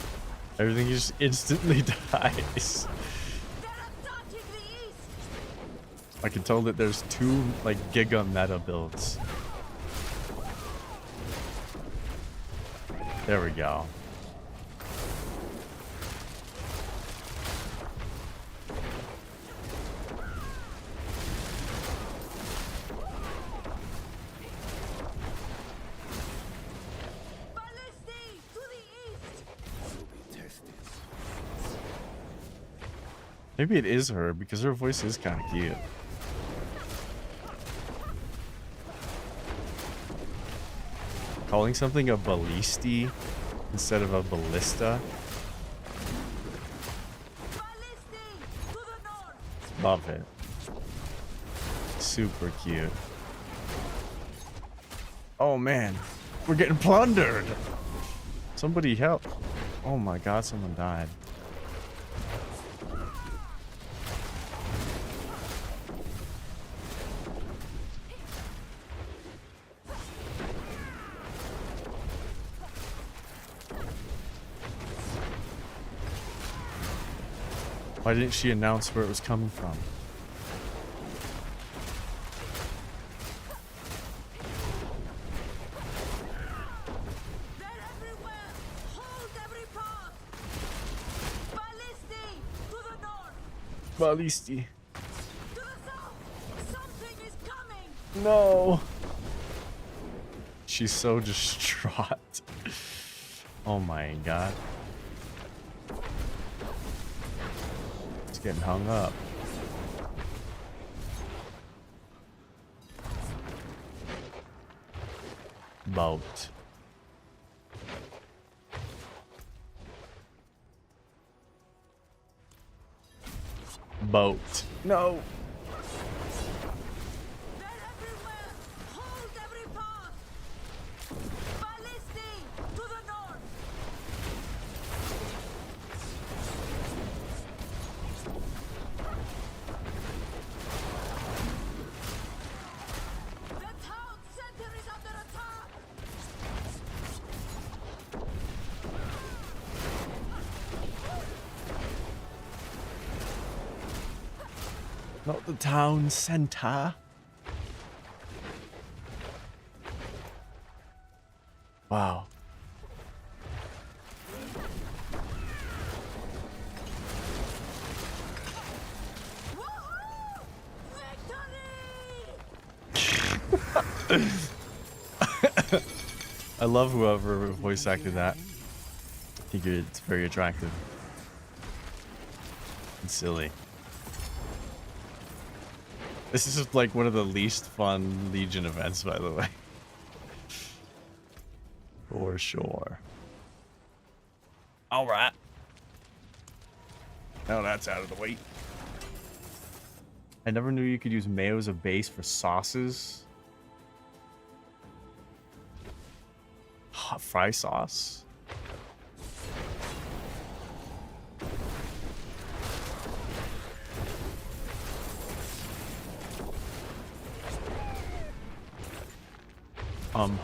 everything just instantly dies. I can tell that there's 2 like giga meta builds. There we go. Maybe it is her because her voice is kind of cute. Calling something a ballisti instead of a ballista. Love it. Super cute. Oh man, we're getting plundered. Somebody help. Oh my god, someone died. Why didn't she announce where it was coming from? They're everywhere! Hold every path! Ballisti! To the north! Ballisti. To the south! Something is coming! No. She's so distraught. Oh my god. It's getting hung up. Boat. Boat. No. They're everywhere! Hold every path! Ballisti! To the north! The town center is under attack! Not the town center. Wow. Woohoo! Victory! I love whoever voice acted that. I think it's very attractive. And silly. This is just like one of the least fun Legion events, by the way. For sure. Alright. Now that's out of the way. I never knew you could use mayo as a base for sauces. Hot fry sauce.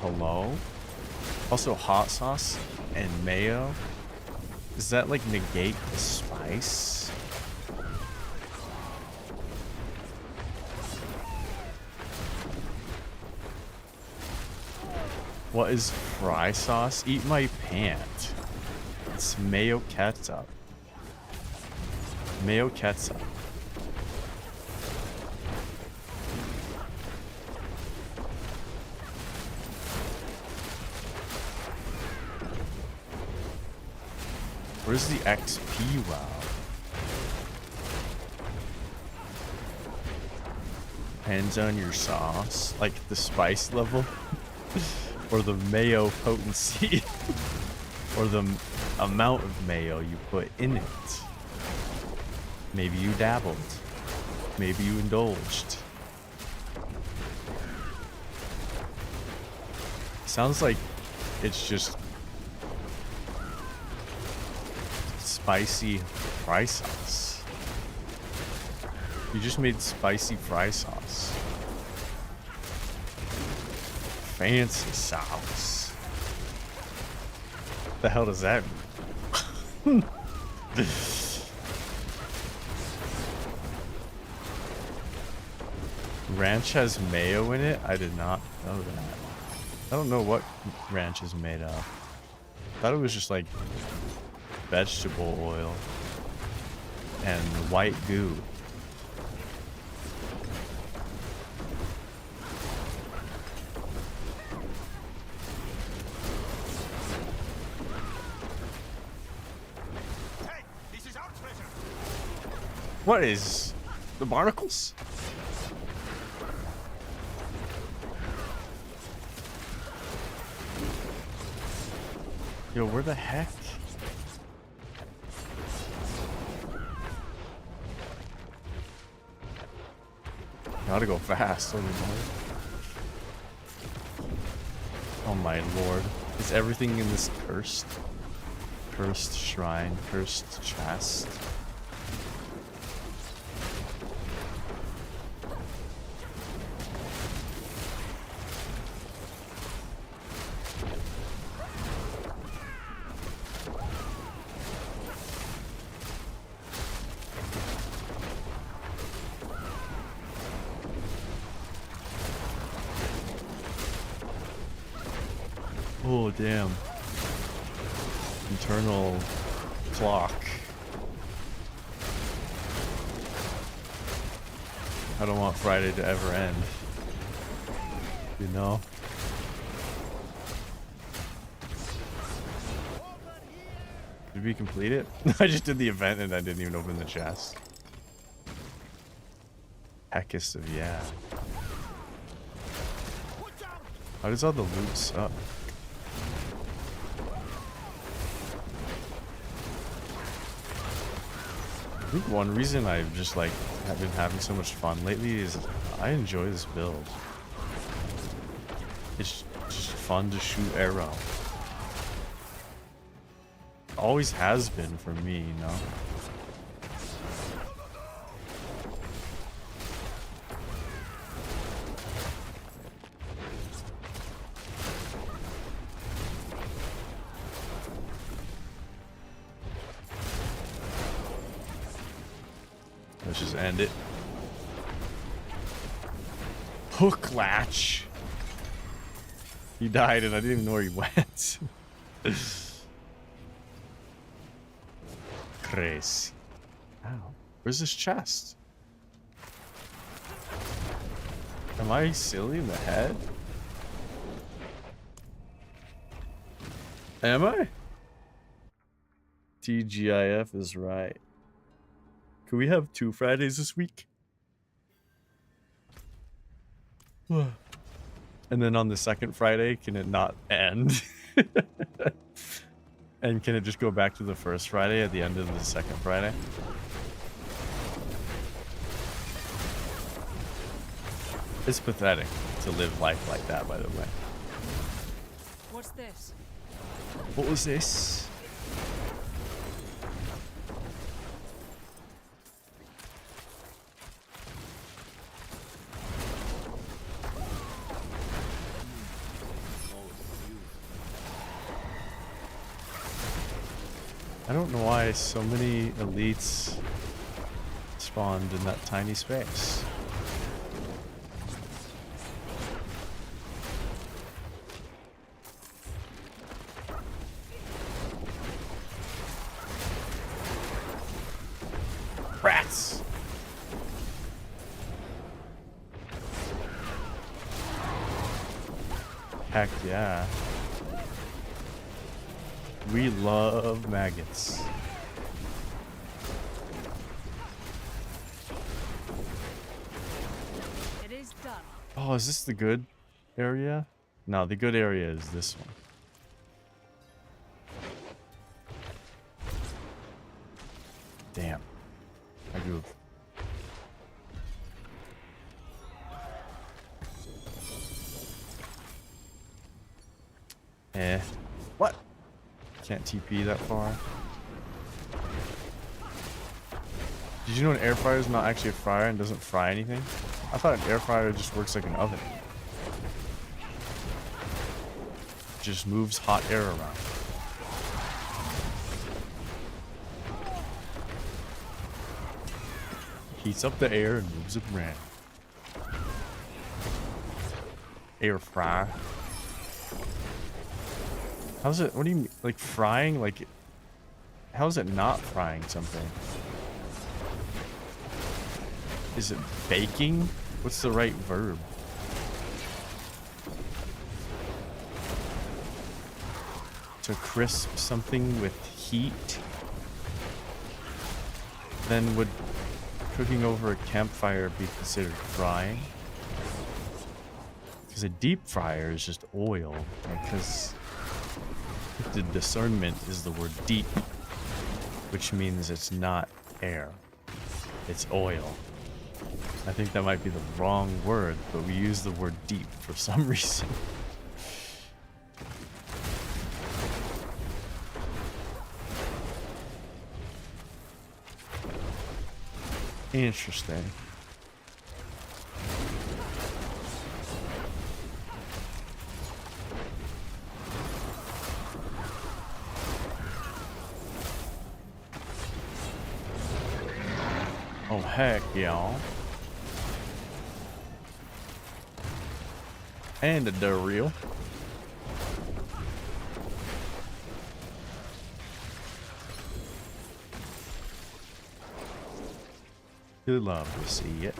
Hello? Also hot sauce and mayo? Does that like negate the spice? What is fry sauce? Eat my pant. It's mayo ketchup. Mayo ketchup. Where's the XP wow? Depends on your sauce. Like the spice level. Or the mayo potency. Or the amount of mayo you put in it. Maybe you dabbled. Maybe you indulged. Sounds like it's just spicy fry sauce. You just made spicy fry sauce. Fancy sauce. The hell does that mean? Ranch has mayo in it? I did not know that. I don't know what ranch is made of. I thought it was just like vegetable oil and white goo. Hey, this is our treasure. What is the barnacles? Yo, where the heck? Gotta go fast. Oh my lord. Is everything in this cursed? Cursed shrine, cursed chest. Oh, damn. Internal clock. I don't want Friday to ever end. You know? Did we complete it? I just did the event and I didn't even open the chest. Heckest of yeah. How does all the loot suck? I think one reason I've just like have been having so much fun lately is I enjoy this build. It's just fun to shoot arrow. Always has been for me, you know? Let's just end it. Hook latch. He died and I didn't even know where he went. Crazy. Ow. Where's this chest? Am I silly in the head? Am I? TGIF is right. Can we have 2 Fridays this week? And then on the second Friday, can it not end? And can it just go back to the first Friday at the end of the second Friday? It's pathetic to live life like that, by the way. What's this? What was this? I don't know why so many elites spawned in that tiny space. Rats! Heck yeah. We love maggots. It is done. Oh, is this the good area? No, the good area is this one. Damn. I groove. What? Can't TP that far. Did you know an air fryer is not actually a fryer and doesn't fry anything? I thought an air fryer just works like an oven. Just moves hot air around. Heats up the air and moves it around. Air fryer. How's it? What do you mean? Like frying? Like, how is it not frying something? Is it baking? What's the right verb? To crisp something with heat? Then would cooking over a campfire be considered frying? Because a deep fryer is just oil. Because the discernment is the word deep, which means it's not air, it's oil. I think that might be the wrong word, but we use the word deep for some reason. Interesting. Oh heck, y'all. And a duriel. You love to see it.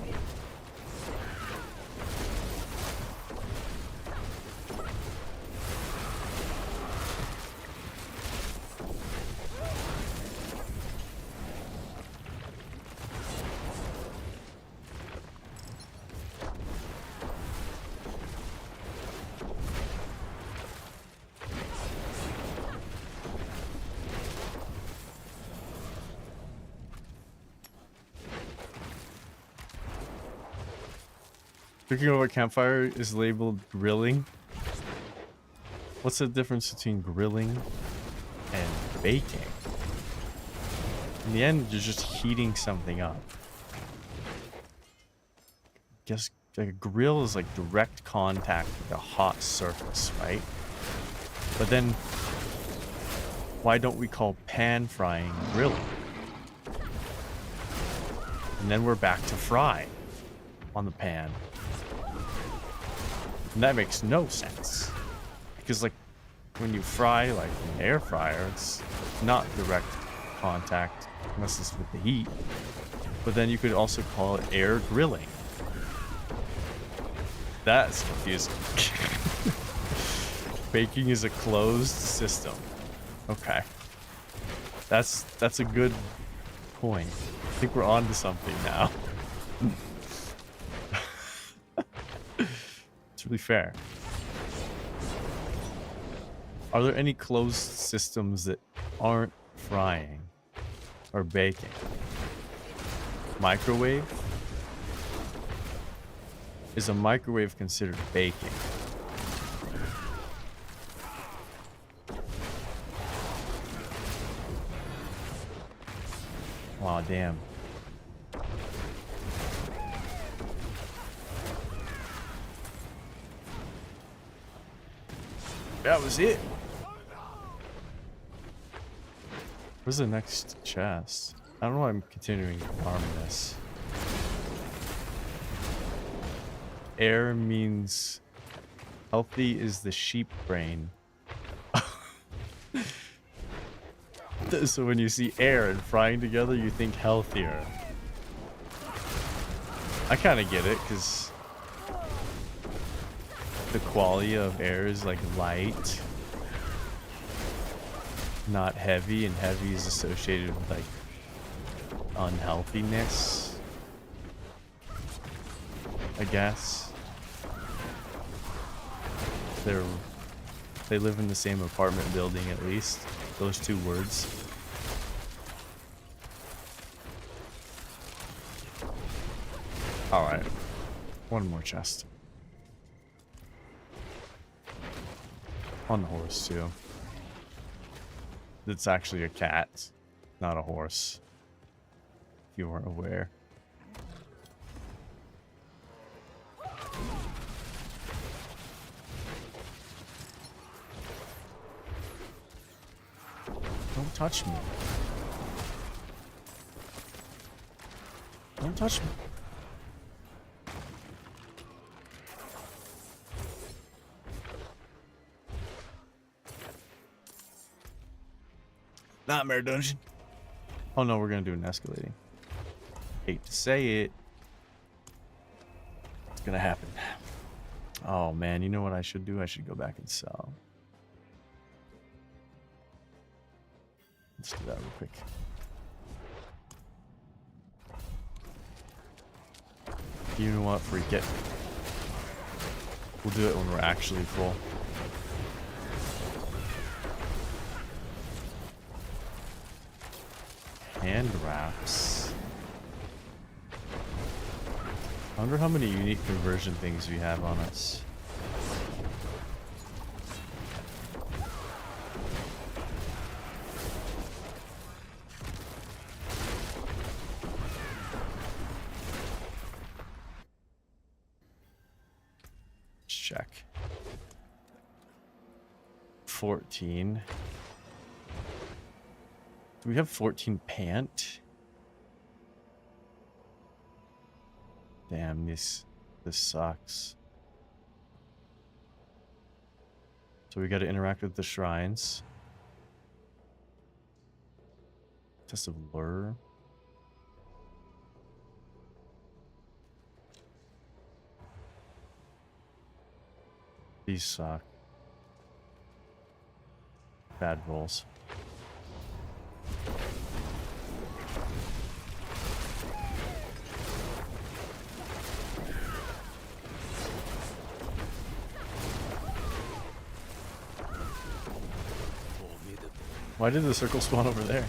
Cooking over a campfire is labeled grilling. What's the difference between grilling and baking? In the end, you're just heating something up. Guess like a grill is like direct contact with a hot surface, right? But then, why don't we call pan frying grilling? And then we're back to fry on the pan. And that makes no sense. Because like when you fry like an air fryer, it's not direct contact unless it's with the heat. But then you could also call it air grilling. That's confusing. Baking is a closed system. Okay. That's a good point. I think we're on to something now. Really fair. Are there any closed systems that aren't frying or baking? Microwave? Is a microwave considered baking? Wow, damn. That was it. Where's the next chest? I don't know why I'm continuing to farm this. Air means healthy is the sheep brain. So when you see air and frying together, you think healthier. I kind of get it, because the quality of air is like light. not heavy, and heavy is associated with like unhealthiness, I guess. They live in the same apartment building, at least. Those two words. Alright. One more chest. On the horse, too. It's actually a cat, not a horse. If you weren't aware. Don't touch me. Don't touch me. Nightmare dungeon. Oh no, we're gonna do an escalating. Hate to say it. It's gonna happen. Oh man, you know what I should do? I should go back and sell. Let's do that real quick. You know what? Freak it. We'll do it when we're actually full. Hand wraps. I wonder how many unique conversion things we have on us. Let's check. 14. Do we have 14 pant? Damn, this sucks. So we got to interact with the shrines. Test of lure. These suck. Bad rolls. Why did the circle spawn over there?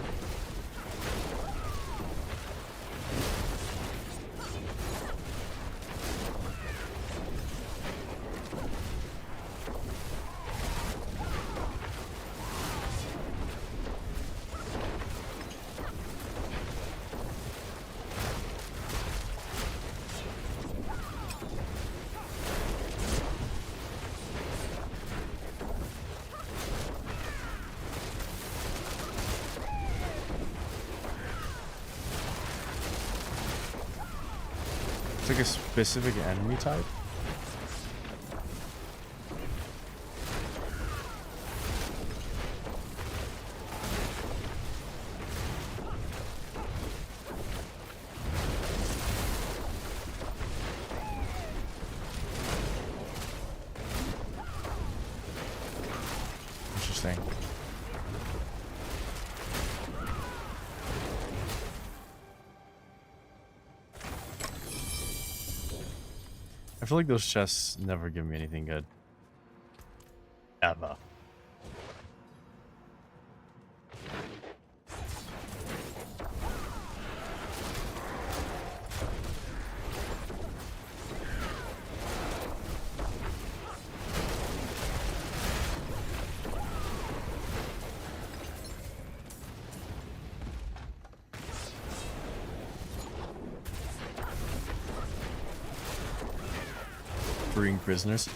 It's like a specific enemy type. Interesting. I feel like those chests never give me anything good. Ever. Freeing prisoners.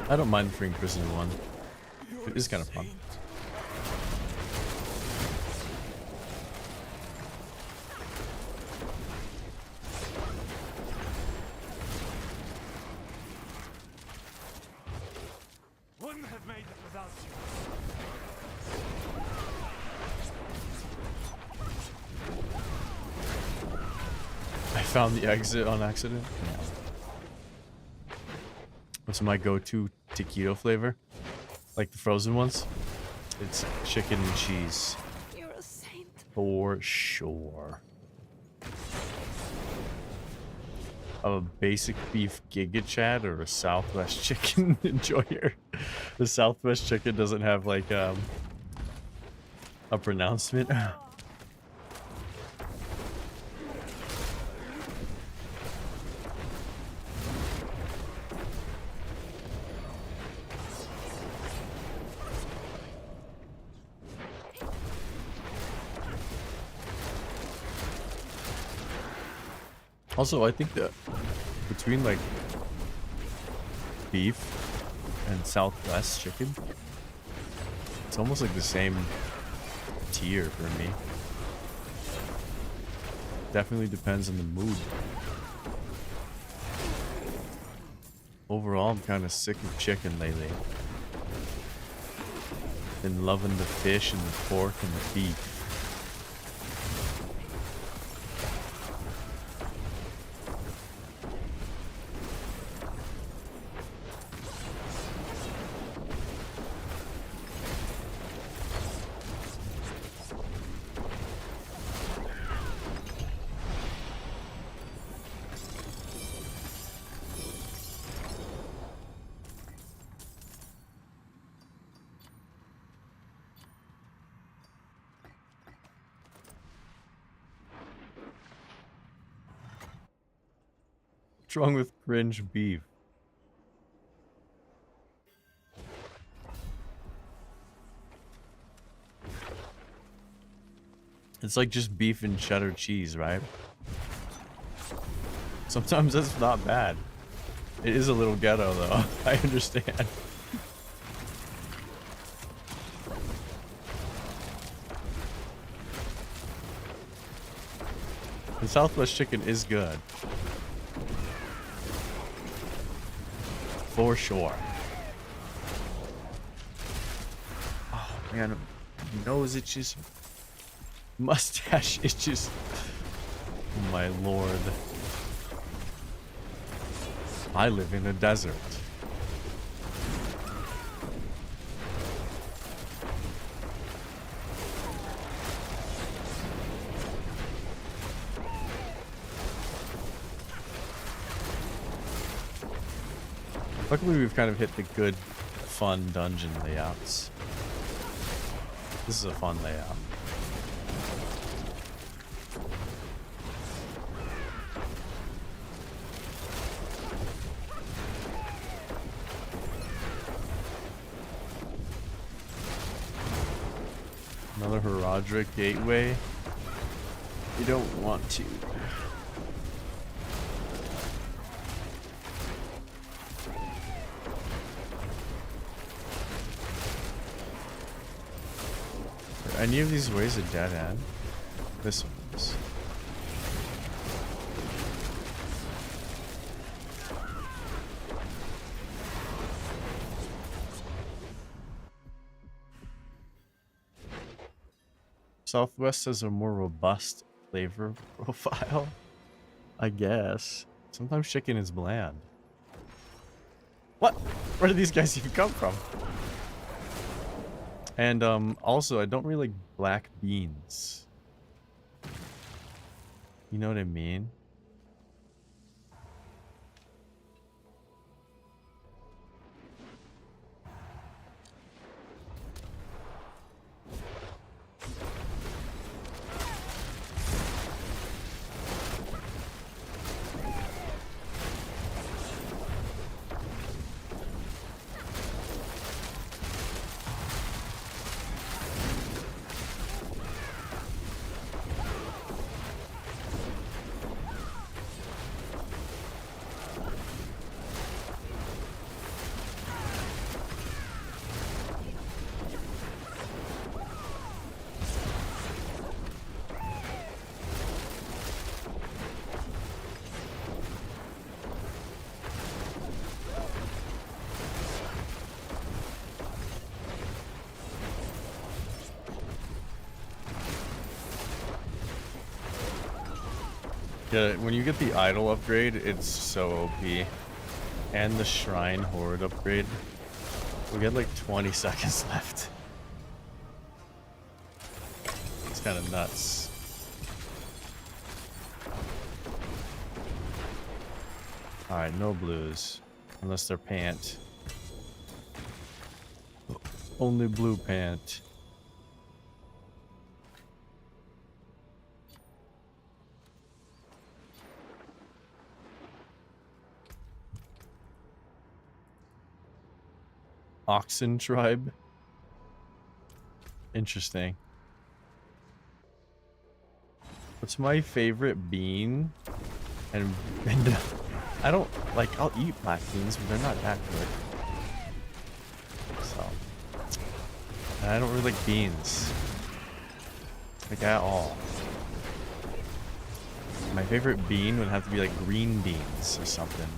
I don't mind freeing prisoner one. It is kind of fun. Wouldn't have made it without you. I found the exit on accident. What's my go-to taquito flavor? Like the frozen ones. It's chicken and cheese. You're a saint. For sure. A basic beef Giga Chad or a Southwest chicken enjoyer. The Southwest chicken doesn't have like a pronouncement. Also, I think that between like beef and Southwest chicken, it's almost like the same tier for me. Definitely depends on the mood. Overall, I'm kind of sick of chicken lately. Been loving the fish and the pork and the beef. What's wrong with cringe beef? It's like just beef and cheddar cheese, right? Sometimes that's not bad. It is a little ghetto though. I understand. The Southwest chicken is good. For sure. Oh man, nose itches. Mustache itches. Oh my lord. I live in a desert. Luckily, we've kind of hit the good, fun dungeon layouts. This is a fun layout. Another Herodric gateway. You don't want to. Are any of these ways a dead end? This one is. Southwest has a more robust flavor profile, I guess. Sometimes chicken is bland. What? Where did these guys even come from? And also, I don't really like black beans. You know what I mean? Yeah, when you get the idol upgrade, it's so OP. And the shrine horde upgrade. We got like 20 seconds left. It's kind of nuts. Alright, no blues. Unless they're pant. Only blue pant. Oxen tribe. Interesting. What's my favorite bean? And I don't like. I'll eat black beans, but they're not that good. So, and I don't really like beans, like at all. My favorite bean would have to be like green beans or something.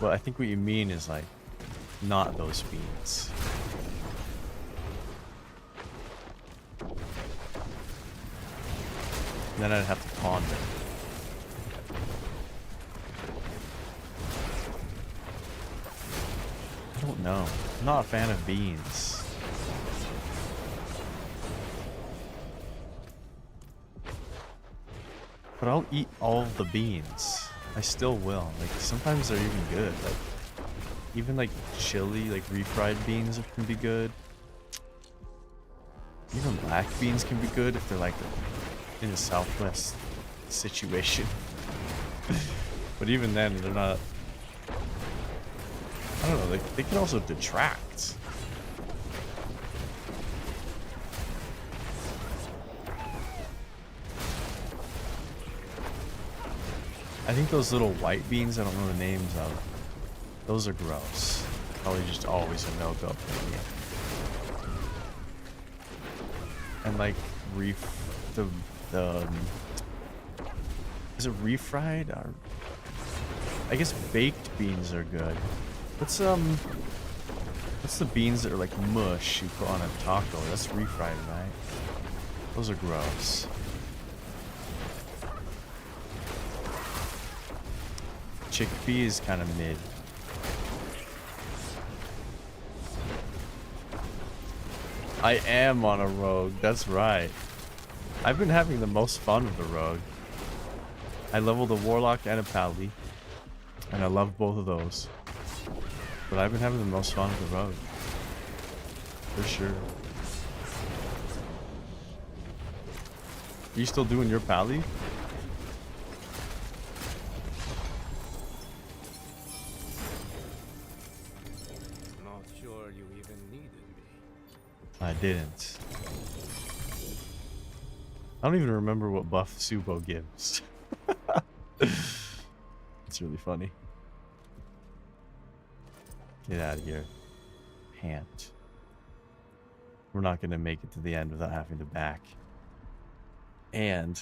But I think what you mean is like not those beans. And then I'd have to ponder. I don't know. I'm not a fan of beans. But I'll eat all of the beans. I still will. Like, sometimes they're even good. Like, even like chili, like refried beans can be good. Even black beans can be good if they're like in a Southwest situation. But even then, they're not. I don't know, they can also detract. I think those little white beans, I don't know the names of. Those are gross. Probably just always a no-go for me. And like is it refried or I guess baked beans are good. What's the beans that are like mush you put on a taco? That's refried, right? Those are gross. Chickpea is kind of mid. I am on a rogue, that's right. I've been having the most fun with the rogue. I leveled a warlock and a paladin, and I love both of those. But I've been having the most fun with the rogue. For sure. Are you still doing your paladin? Not sure you even needed me. I didn't. I don't even remember what buff Subo gives. It's really funny. Get out of here. Pant. We're not going to make it to the end without having to back. And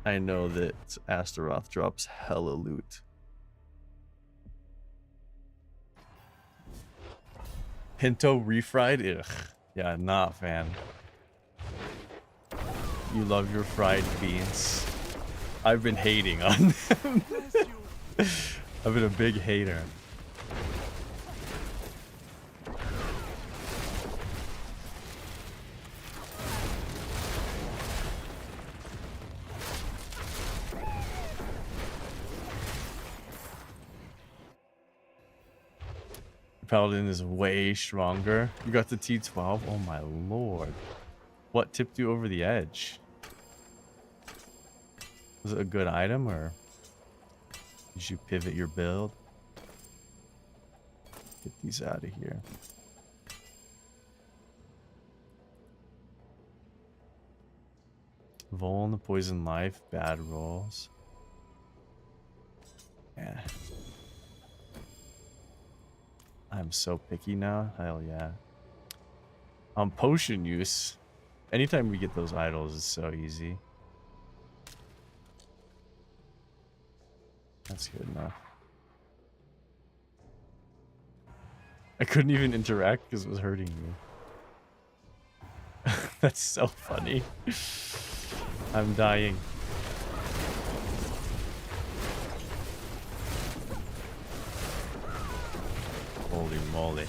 I know that Astaroth drops hella loot. Pinto refried? Ugh. Yeah, not a fan. You love your fried beans. I've been hating on them. I've been a big hater. Paladin is way stronger. You got the T12? Oh my lord. What tipped you over the edge? Was it a good item or did you pivot your build? Get these out of here. Vol the poison life, bad rolls. Yeah. I'm so picky now. Hell yeah. Potion use. Anytime we get those idols, it's so easy. That's good enough. I couldn't even interact because it was hurting me. That's so funny. I'm dying. Holy moly.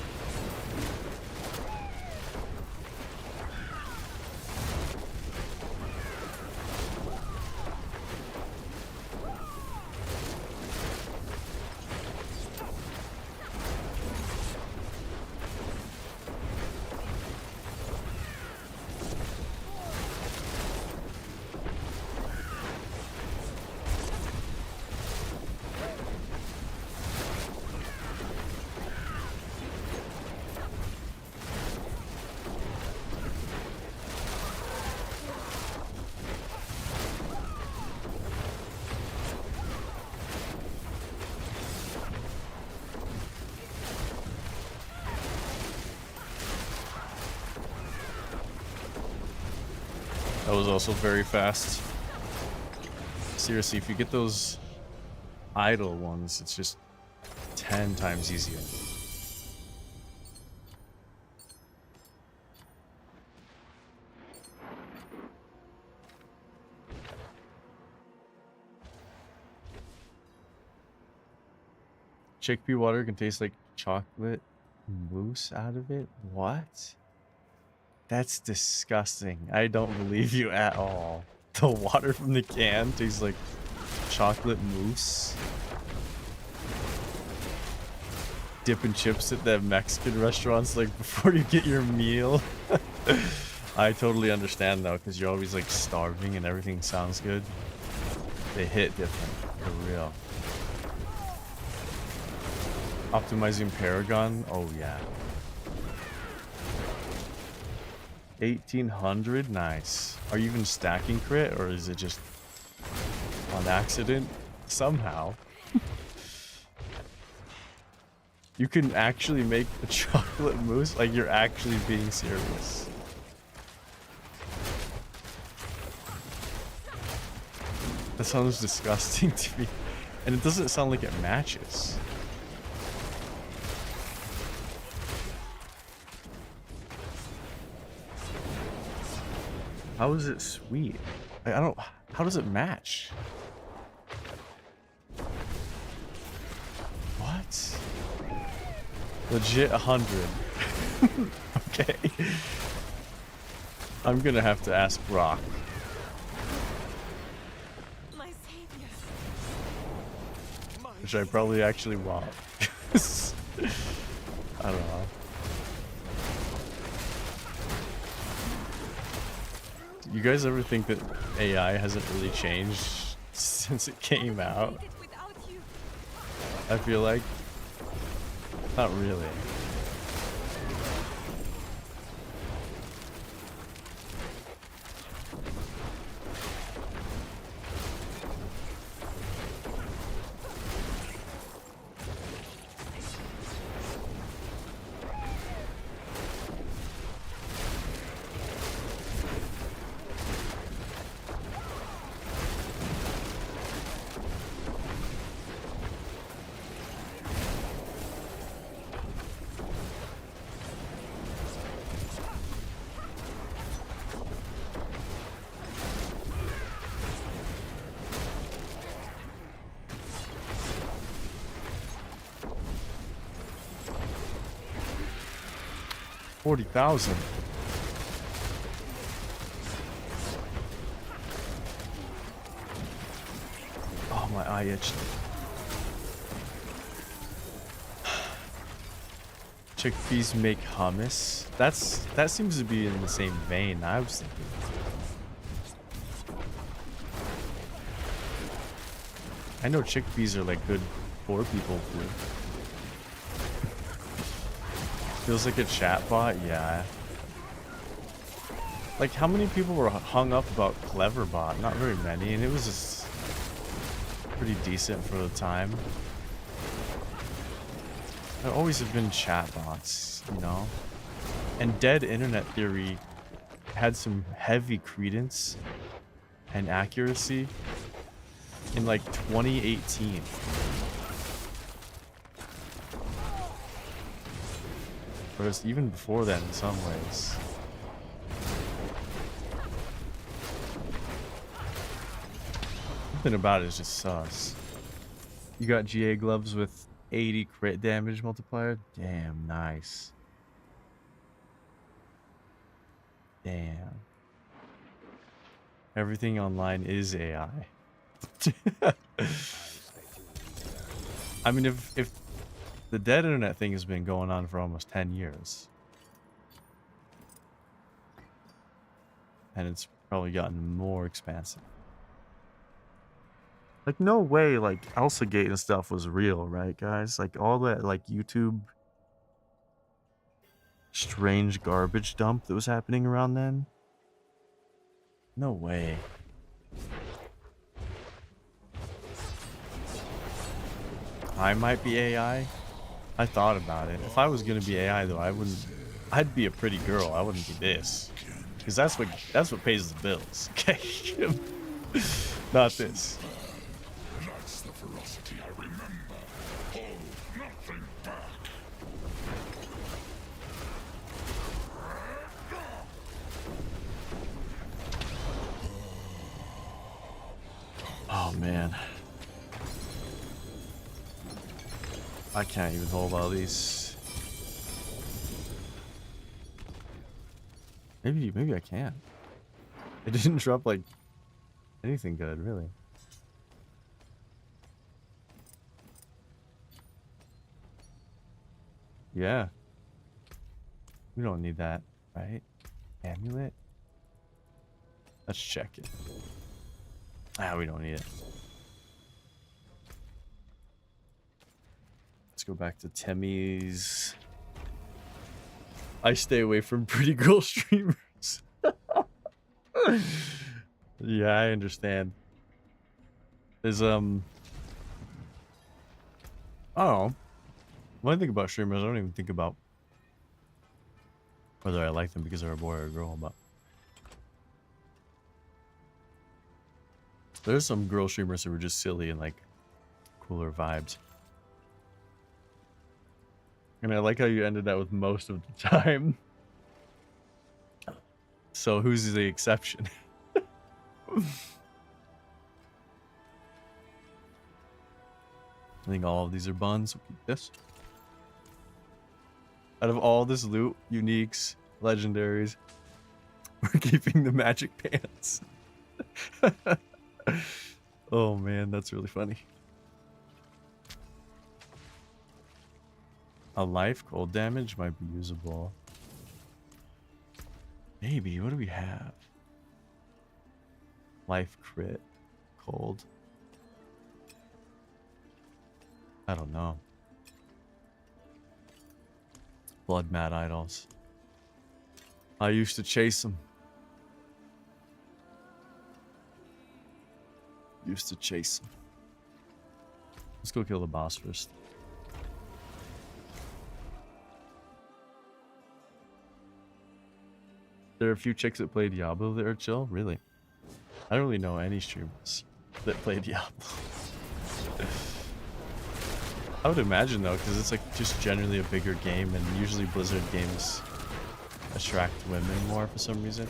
That was also very fast. Seriously, if you get those idle ones, it's just 10 times easier. Chickpea water can taste like chocolate mousse out of it? What? That's disgusting. I don't believe you at all. The water from the can tastes like chocolate mousse. Dipping chips at the Mexican restaurants like before you get your meal. I totally understand though, because you're always like starving and everything sounds good. They hit different, for real. Optimizing Paragon? Oh yeah. 1800? Nice. Are you even stacking crit or is it just on accident? Somehow. You can actually make a chocolate mousse? Like you're actually being serious. That sounds disgusting to me. And it doesn't sound like it matches. How is it sweet? Like, I don't... How does it match? What? Legit 100. Okay. I'm gonna have to ask Rock. My savior. Which I probably actually won't. I don't know. You guys ever think that AI hasn't really changed since it came out? I feel like not really. $40,000. Oh, my eye itched. Chickpeas make hummus. That seems to be in the same vein I was thinking. I know chickpeas are like good poor people food. Feels like a chatbot, yeah. Like, how many people were hung up about Cleverbot? Not very many, and it was just pretty decent for the time. There always have been chatbots, you know? And Dead Internet Theory had some heavy credence and accuracy in like 2018. Whereas even before that in some ways. Something about it is just sus. You got GA gloves with 80 crit damage multiplier? Damn, nice. Damn. Everything online is AI. I mean, if the Dead Internet thing has been going on for almost 10 years. And it's probably gotten more expansive. Like, no way, like, Elsagate and stuff was real, right, guys? Like, all that, like, YouTube strange garbage dump that was happening around then? No way. I might be AI. I thought about it. If I was gonna be AI though, I'd be a pretty girl. I wouldn't be this. because that's what pays the bills. Okay, not this. That's the ferocity I remember. Hold nothing back. Oh man, I can't even hold all these. Maybe I can. It didn't drop like anything good, really. Yeah. We don't need that, right? Amulet? Let's check it. Ah, we don't need it. Let's go back to Temmie's. I stay away from pretty girl streamers. Yeah, I understand. There's I don't know. When I think about streamers, I don't even think about whether I like them because they're a boy or a girl, but there's some girl streamers who were just silly and like cooler vibes. And I like how you ended that with most of the time. So who's the exception? I think all of these are buns. We'll keep this. Out of all this loot, uniques, legendaries, we're keeping the magic pants. Oh man, that's really funny. A life cold damage might be usable. Maybe. What do we have? Life crit. Cold. I don't know. Blood mad idols. I used to chase them. Used to chase them. Let's go kill the boss first. There are a few chicks that play Diablo that are chill. Really? I don't really know any streamers that play Diablo. I would imagine though, because it's like just generally a bigger game, and usually Blizzard games attract women more for some reason.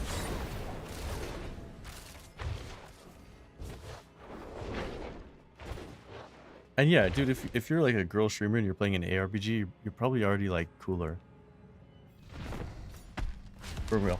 And yeah, dude, if you're like a girl streamer and you're playing an ARPG, you're probably already like cooler. For real.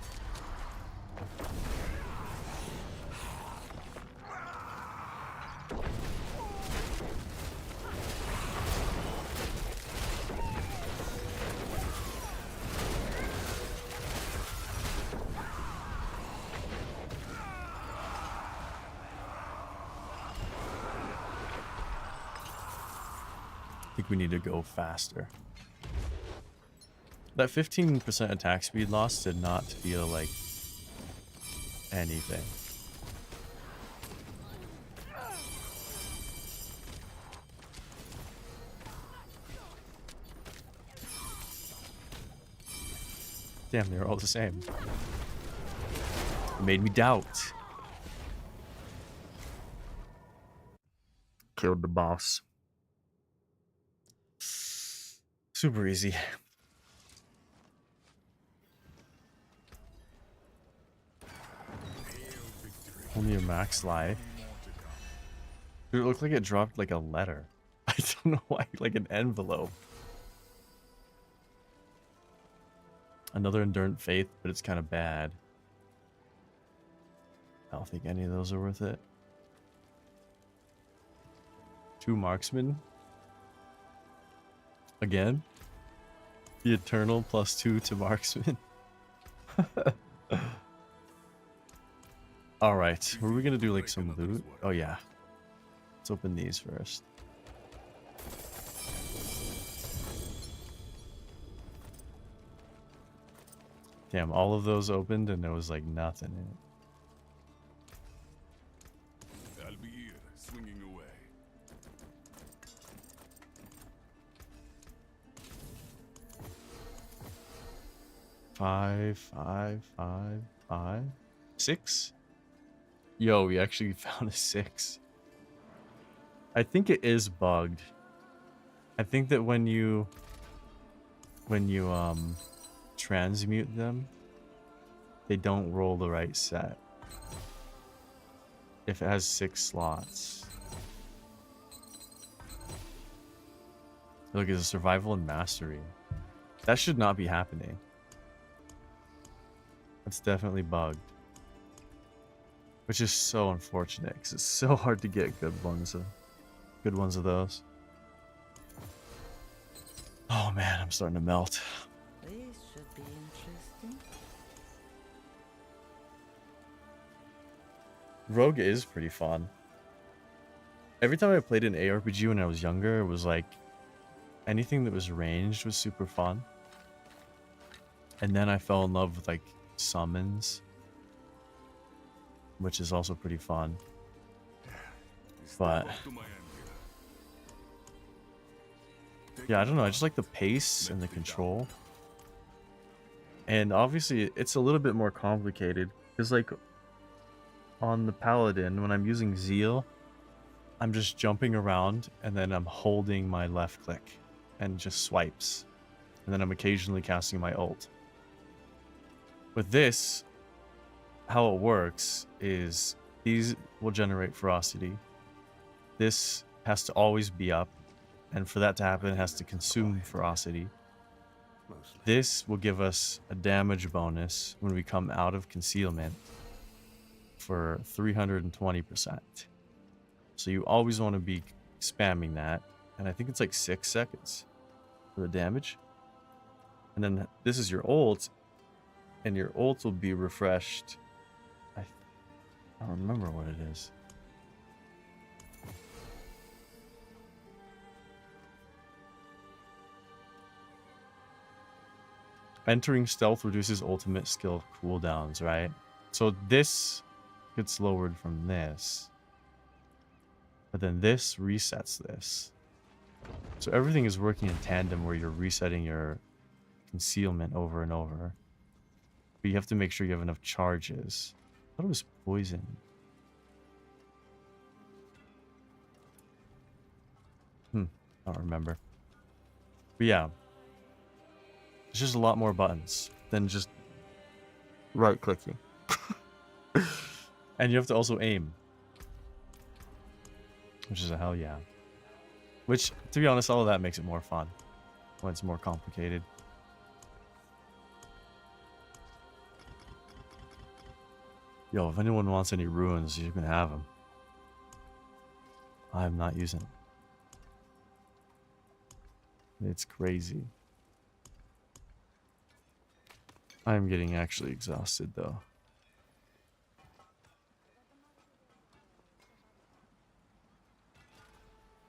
I think we need to go faster. That 15% attack speed loss did not feel like anything. Damn, they're all the same. It made me doubt. Killed the boss. Super easy. Only a max life. Dude, it looked like it dropped like a letter. I don't know why, like an envelope. Another Endurant Faith, but it's kind of bad. I don't think any of those are worth it. 2 Marksman. Again? The Eternal +2 to Marksman. Alright, were we gonna do like some loot? Oh yeah. Let's open these first. Damn, all of those opened and there was like nothing in it. I'll be here, swinging away. 5, 5, 5. 5, 6. Yo, we actually found a 6. I think it is bugged. I think that when you transmute them, they don't roll the right set. If it has 6 slots. Look, it's a survival and mastery. That should not be happening. That's definitely bugged. Which is so unfortunate because it's so hard to get good ones of those. Oh man, I'm starting to melt. This should be interesting. Rogue is pretty fun. Every time I played an ARPG when I was younger, it was like anything that was ranged was super fun. And then I fell in love with like summons, which is also pretty fun. But yeah, I don't know. I just like the pace and the control. And obviously, it's a little bit more complicated because, like, on the Paladin, when I'm using Zeal, I'm just jumping around and then I'm holding my left click and just swipes. And then I'm occasionally casting my ult. With this, how it works is these will generate ferocity. This has to always be up. And for that to happen, it has to consume ferocity. This will give us a damage bonus when we come out of concealment for 320%. So you always want to be spamming that. And I think it's like 6 seconds for the damage. And then this is your ult. And your ult will be refreshed. I don't remember what it is. Entering stealth reduces ultimate skill cooldowns, right? So this gets lowered from this. But then this resets this. So everything is working in tandem where you're resetting your concealment over and over. But you have to make sure you have enough charges. I thought it was poison. I don't remember. But yeah. It's just a lot more buttons than just right clicking. And you have to also aim. Which is a hell yeah. Which, to be honest, all of that makes it more fun when it's more complicated. Yo, if anyone wants any ruins, you can have them. I'm not using it. It's crazy. I'm getting actually exhausted though.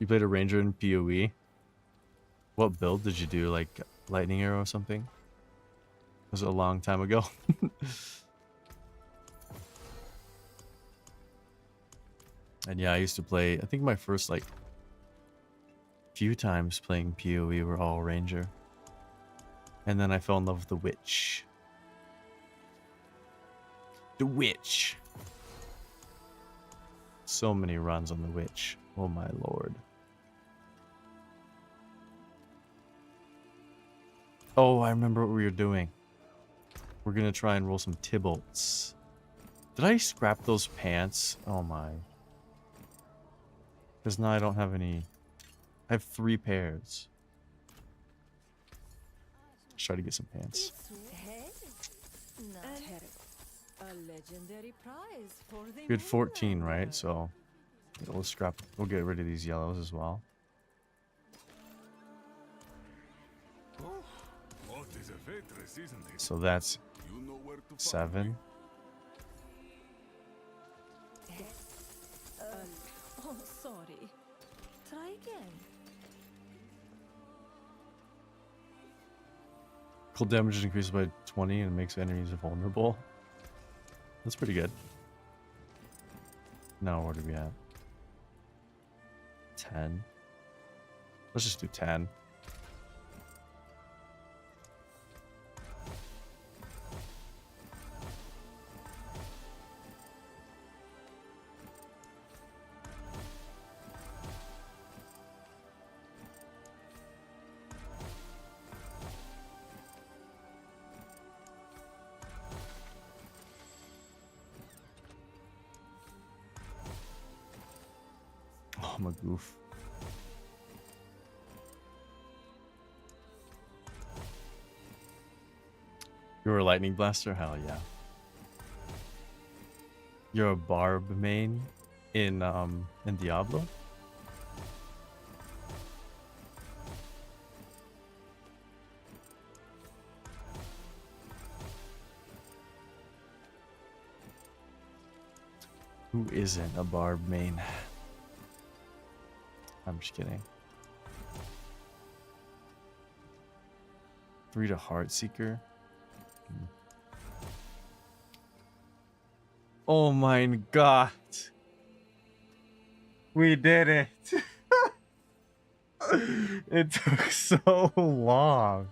You played a ranger in PoE? What build did you do? Like lightning arrow or something? Was it a long time ago? And yeah, I used to play, I think my first like few times playing PoE were all ranger. And then I fell in love with the witch. The witch. So many runs on the witch. Oh my lord. Oh, I remember what we were doing. We're gonna try and roll some Tybalts. Did I scrap those pants? Oh my. Because now I don't have any. I have 3 pairs. Let's try to get some pants. A legendary prize for the We had 14, right? So yeah, we'll scrap. We'll get rid of these yellows as well. So that's 7. Oh, sorry. Try again. Cold damage is increased by 20 and makes enemies vulnerable. That's pretty good. Now what are we at? 10. Let's just do 10. I'm a goof. You're a lightning blaster? Hell yeah. You're a barb main in Diablo? Who isn't a barb main? I'm just kidding. 3 to Heartseeker. Oh my god. We did it. It took so long.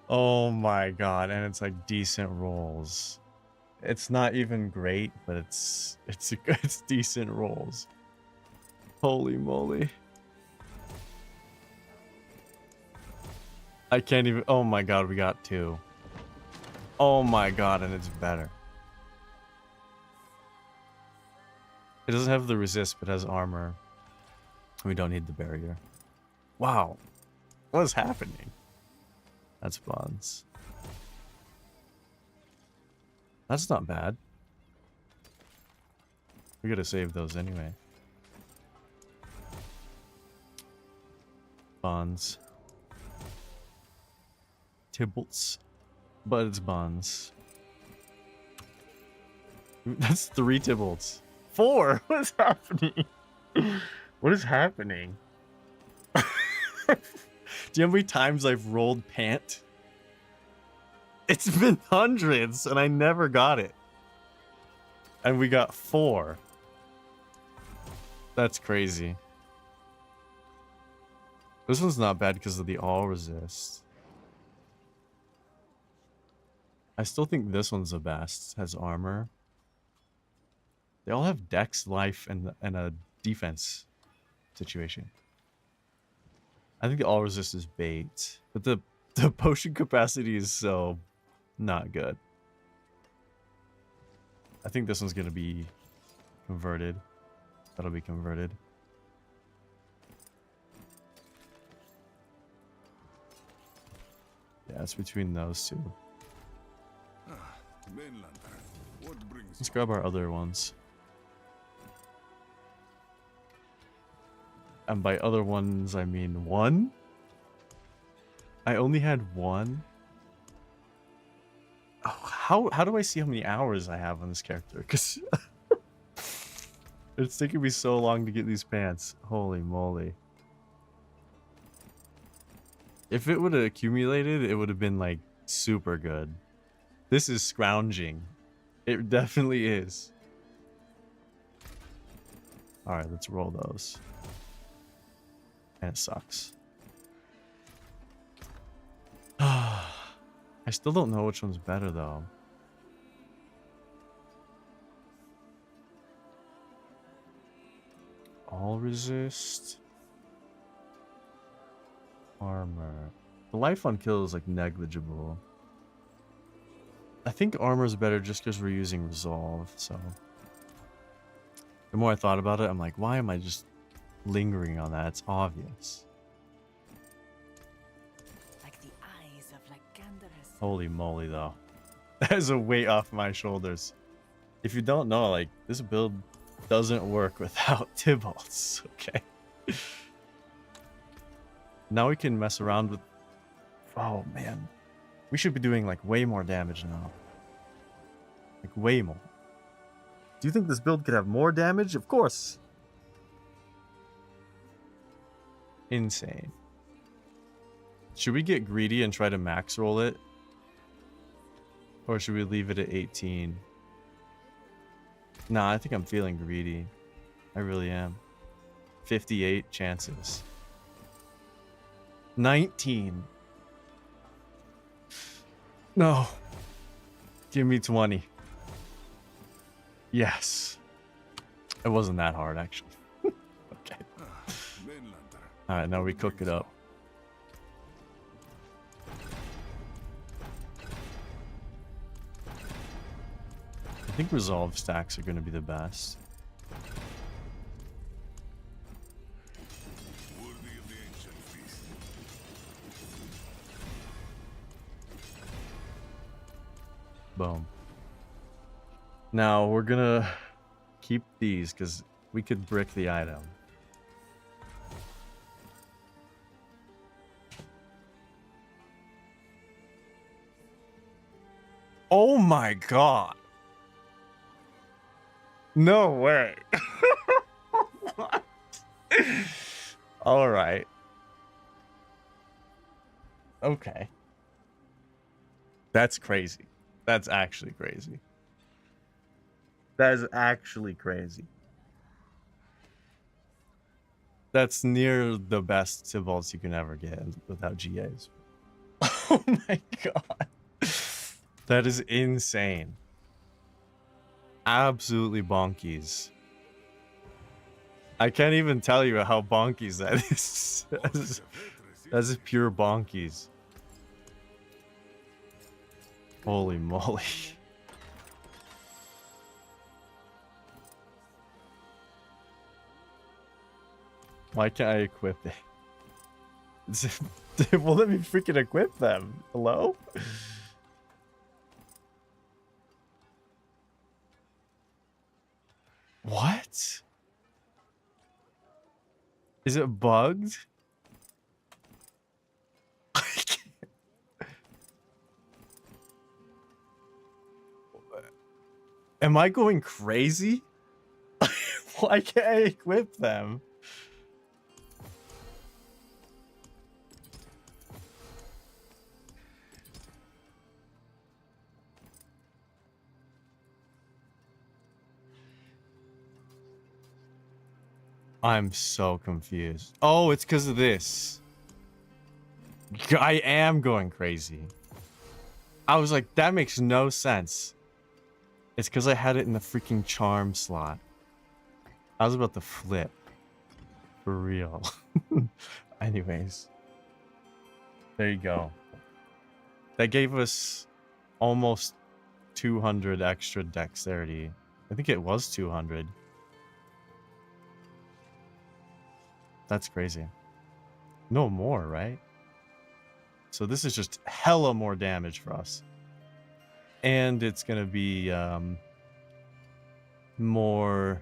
Oh my god, and it's like decent rolls. It's not even great, but it's decent rolls. Holy moly. I can't even. Oh my god, we got 2. Oh my god, and it's better. It doesn't have the resist, but has armor. We don't need the barrier. Wow. What is happening? That's bonds. That's not bad. We gotta save those anyway. Bonds. Tibbles. But it's bonds. That's 3 Tibbles. 4? What is happening? What is happening? Do you know how many times I've rolled pant? It's been hundreds and I never got it. And we got 4. That's crazy. This one's not bad because of the all resist. I still think this one's the best. Has armor. They all have dex, life, and a defense situation. I think the all resist is bait, but the potion capacity is so not good. I think this one's gonna be converted. That'll be converted. Yeah, it's between those two. Let's grab our other ones. And by other ones, I mean 1? I only had 1? Oh, how do I see how many hours I have on this character? Because it's taking me so long to get these pants. Holy moly. If it would have accumulated, it would have been like super good. This is scrounging. It definitely is. Alright, let's roll those. And it sucks. I still don't know which one's better though. All resist. Armor. The life on kill is like negligible. I think armor is better just because we're using resolve, so. The more I thought about it, I'm like, why am I just lingering on that? It's obvious. Like the eyes of Lycander has Holy moly, though. That is a weight off my shoulders. If you don't know, like, this build doesn't work without Tybalts, okay? Now we can mess around with... Oh, man. We should be doing, like, way more damage now. Like, way more. Do you think this build could have more damage? Of course. Insane. Should we get greedy and try to max roll it? Or should we leave it at 18? Nah, I think I'm feeling greedy. I really am. 58 chances. 19. No. Give me 20. Yes. It wasn't that hard, actually. Okay. Alright, now we cook it up. I think resolve stacks are going to be the best. Boom. Now we're gonna keep these because we could brick the item. Oh my god. No way. What? All right. Okay. That's crazy. That's actually crazy. That is actually crazy. That's near the best Tibalts you can ever get without GAs. Oh my god. That is insane. Absolutely bonkies. I can't even tell you how bonkies that is. That's pure bonkies. Holy moly. Why can't I equip it? It won't let me freaking equip them. Hello? What? Is it bugged? I can't. Am I going crazy? Why can't I equip them? I'm so confused. Oh, it's because of this. I am going crazy. I was like, that makes no sense. It's because I had it in the freaking charm slot. I was about to flip. For real. Anyways. There you go. That gave us almost 200 extra dexterity. I think it was 200. That's crazy. No more, right? So this is just hella more damage for us. And it's going to be more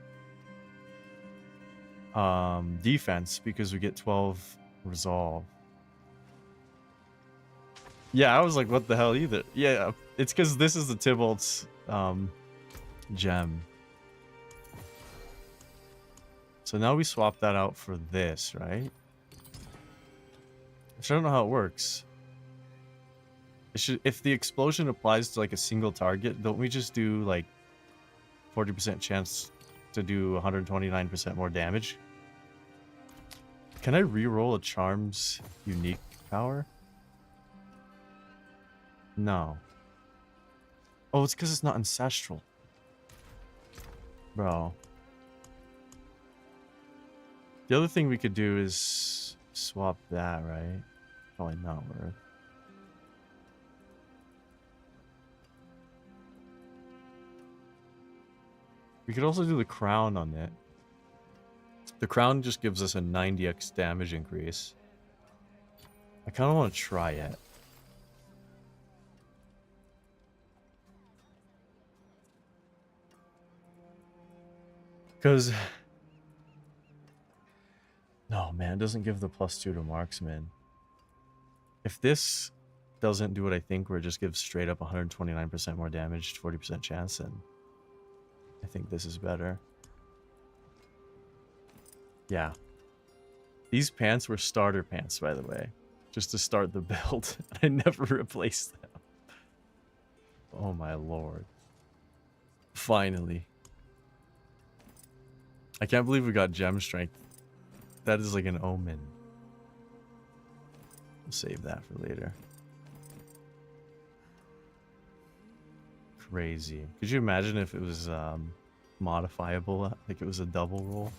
defense because we get 12 resolve. Yeah, I was like, what the hell either? Yeah, it's because this is the Tybalt's gem. So now we swap that out for this, right? Which I don't know how it works. It should, if the explosion applies to like a single target, don't we just do like 40% chance to do 129% more damage? Can I reroll a charm's unique power? No. Oh, it's because it's not ancestral. Bro. The other thing we could do is swap that, right? Probably not worth. We could also do the crown on it. The crown just gives us a 90x damage increase. I kind of want to try it. Because... No, man, it doesn't give the +2 to marksman. If this doesn't do what I think, where it just gives straight up 129% more damage, 40% chance, then I think this is better. Yeah. These pants were starter pants, by the way. Just to start the build. I never replaced them. Oh my lord. Finally. I can't believe we got gem strength. That is like an omen. We'll save that for later. Crazy. Could you imagine if it was modifiable? Like it was a double roll?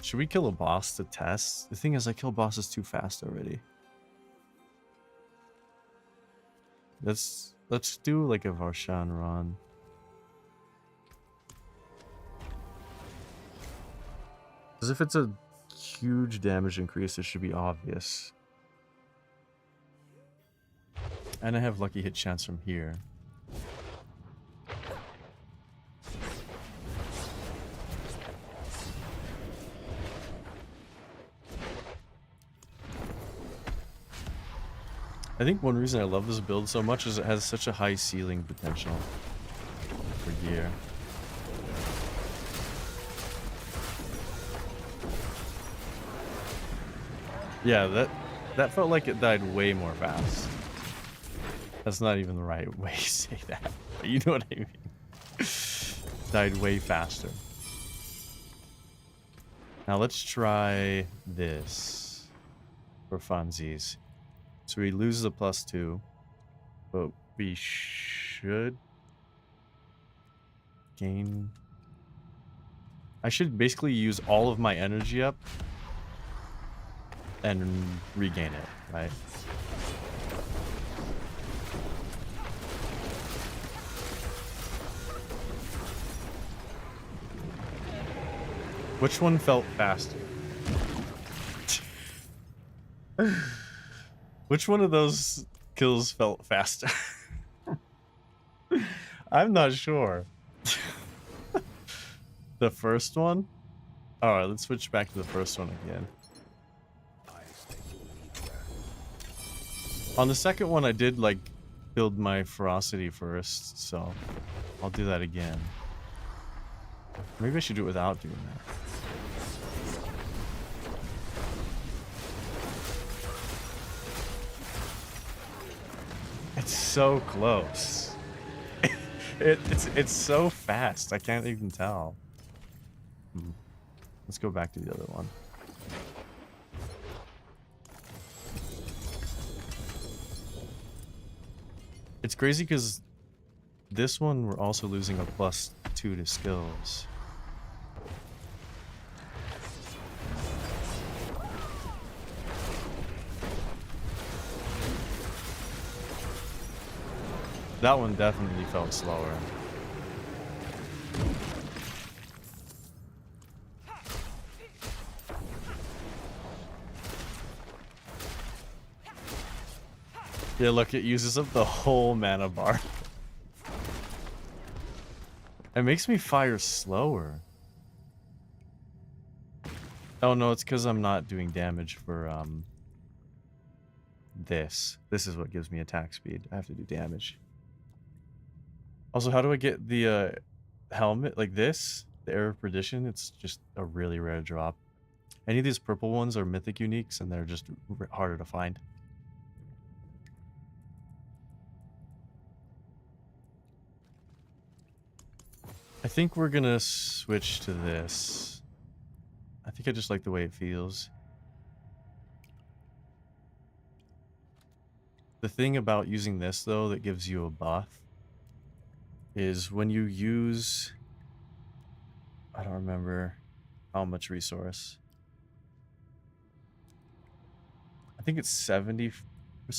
Should we kill a boss to test? The thing is, I kill bosses too fast already. Let's do like a Varshan run. Because if it's a huge damage increase, it should be obvious. And I have lucky hit chance from here. I think one reason I love this build so much is it has such a high ceiling potential for gear. Yeah, that felt like it died way more fast. That's not even the right way to say that. But you know what I mean. Died way faster. Now let's try this for funsies. So we lose the +2, but we should gain... I should basically use all of my energy up and regain it, right? Which one felt faster? Which one of those kills felt faster? I'm not sure. The first one? Alright, let's switch back to the first one again. On the second one, I did, like, build my ferocity first, so I'll do that again. Maybe I should do it without doing that. It's so close. It's so fast. I can't even tell. Let's go back to the other one. It's crazy because this one we're also losing a +2 to skills. That one definitely felt slower. Yeah, look, it uses up the whole mana bar. It makes me fire slower. Oh no, it's because I'm not doing damage for this. This is what gives me attack speed. I have to do damage. Also, how do I get the helmet like this? The Air of Perdition? It's just a really rare drop. Any of these purple ones are mythic uniques and they're just harder to find. I think we're gonna switch to this. I think I just like the way it feels. The thing about using this, though, that gives you a buff is when you use... I don't remember how much resource. I think it's 70%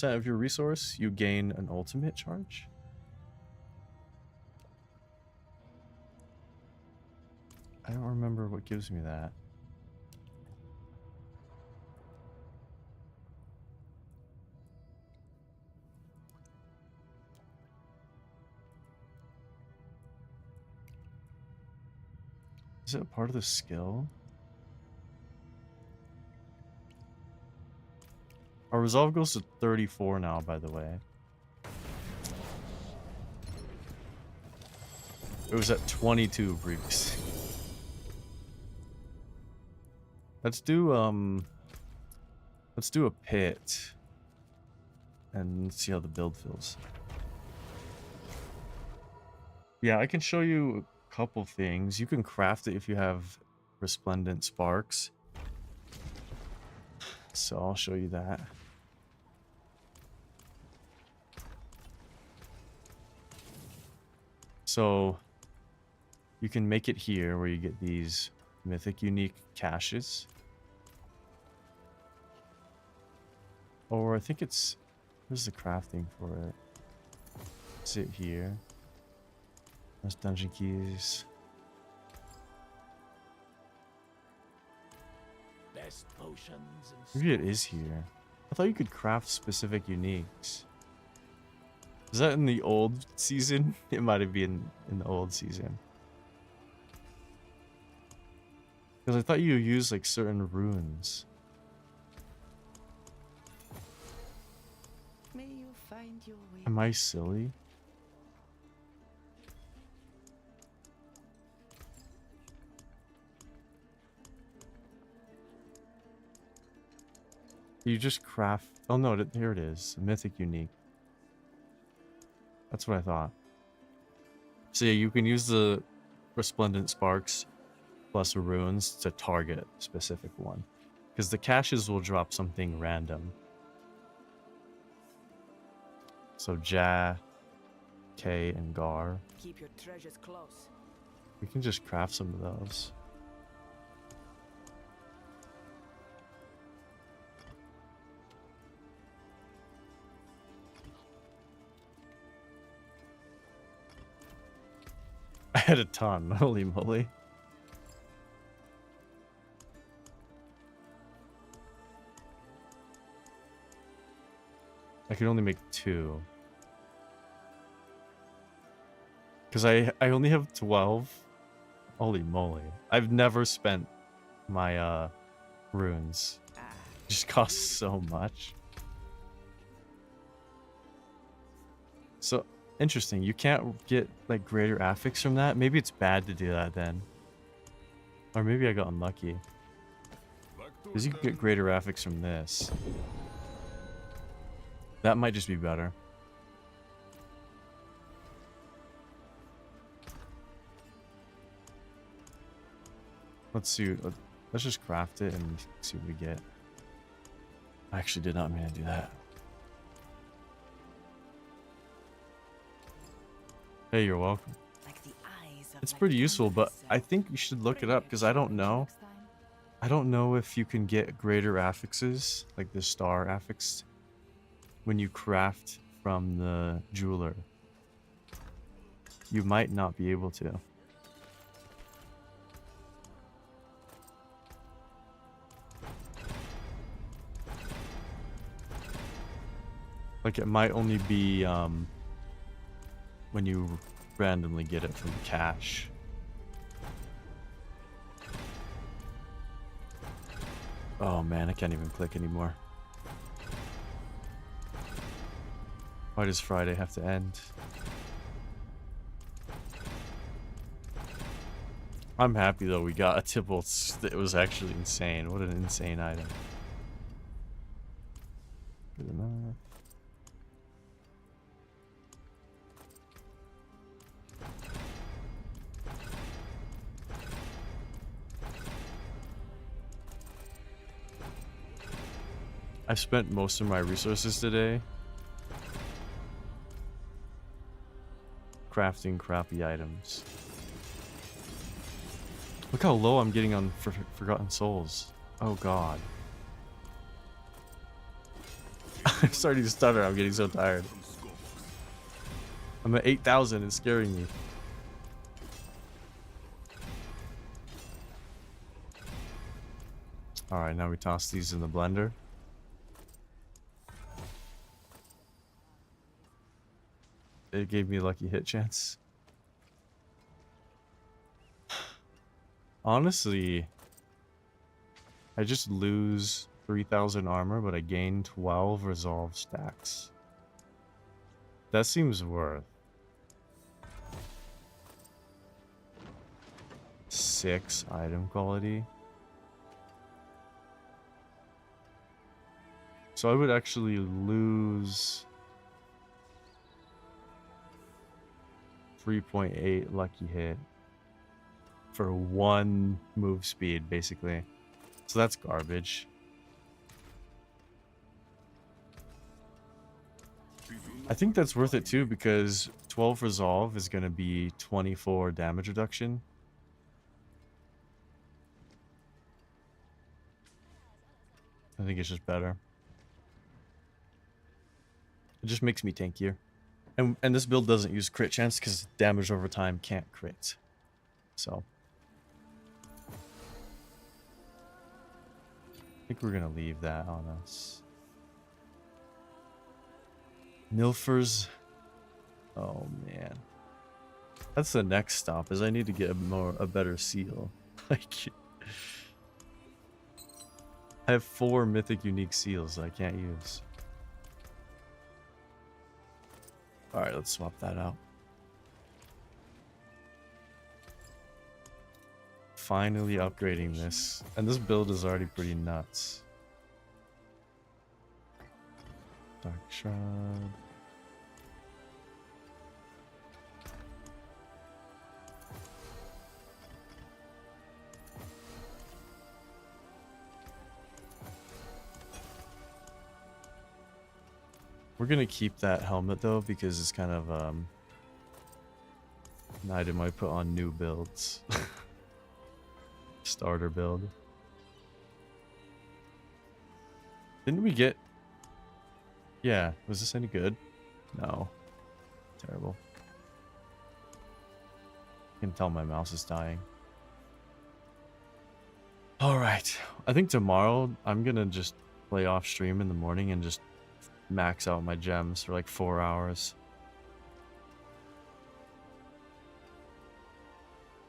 of your resource, you gain an ultimate charge. I don't remember what gives me that. Is it a part of the skill? Our resolve goes to 34 now, by the way. It was at 22 previously. Let's do a pit and see how the build feels. Yeah, I can show you a couple things. You can craft it if you have resplendent sparks. So I'll show you that. So you can make it here where you get these mythic unique caches. Or I think it's... Where's the crafting for it? Is it here? There's dungeon keys. Best potions and Maybe it is here. I thought you could craft specific uniques. Is that in the old season? It might have been in the old season. Because I thought you used like certain runes. May you find your way. Am I silly? You just craft. Oh no, here it is. Mythic unique. That's what I thought. So yeah, you can use the resplendent sparks plus runes to target a specific one. Because the caches will drop something random. So Ja, K, and Gar. Keep your treasures close. We can just craft some of those. I had a ton, holy moly. I can only make 2. Because I only have 12. Holy moly. I've never spent my runes. It just costs so much. So interesting. You can't get like greater affix from that? Maybe it's bad to do that then. Or maybe I got unlucky. Because you can get greater affix from this. That might just be better. Let's see. Let's just craft it and see what we get. I actually did not mean to do that. Hey, you're welcome. Like the eyes of It's my pretty useful, but canvas I think you should look it up because I don't know. next time. I don't know if you can get greater affixes, like the star affix, when you craft from the jeweler. You might not be able to. Like it might only be when you randomly get it from cache. Oh man, I can't even click anymore. Why does Friday have to end? I'm happy though we got a Tybalt that was actually insane. What an insane item. Good enough. I've spent most of my resources today crafting crappy items. Look how low I'm getting on Forgotten Souls. Oh god. I'm starting to stutter. I'm getting so tired. I'm at 8,000. It's scaring me. Alright, now we toss these in the blender. It gave me a lucky hit chance. Honestly, I just lose 3,000 armor, but I gain 12 resolve stacks. That seems worth 6 item quality. So I would actually lose 3.8 lucky hit for 1 move speed, basically. So that's garbage. I think that's worth it too because 12 resolve is going to be 24 damage reduction. I think it's just better. It just makes me tankier. And this build doesn't use crit chance because damage over time can't crit. So I think we're gonna leave that on us. Nilfers Oh man. That's the next stop, is I need to get a better seal. Like, I have 4 mythic unique seals that I can't use. Alright, let's swap that out. Finally upgrading this. And this build is already pretty nuts. Dark Shroud. We're gonna keep that helmet though because it's kind of an item I put on new builds. Starter build. Didn't we get... Yeah, was this any good? No. Terrible. I can tell my mouse is dying. Alright, I think tomorrow I'm gonna just play off stream in the morning and just max out my gems for like 4 hours.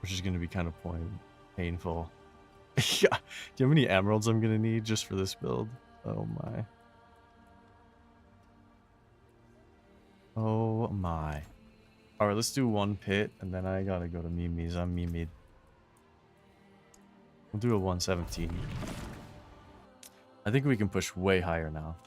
Which is gonna be kind of painful. Yeah. Do you know how many emeralds I'm gonna need just for this build? Oh my. Oh my. Alright, let's do 1 pit and then I gotta go to Mimi's. I'm Mimi'd. We'll do a 117. I think we can push way higher now.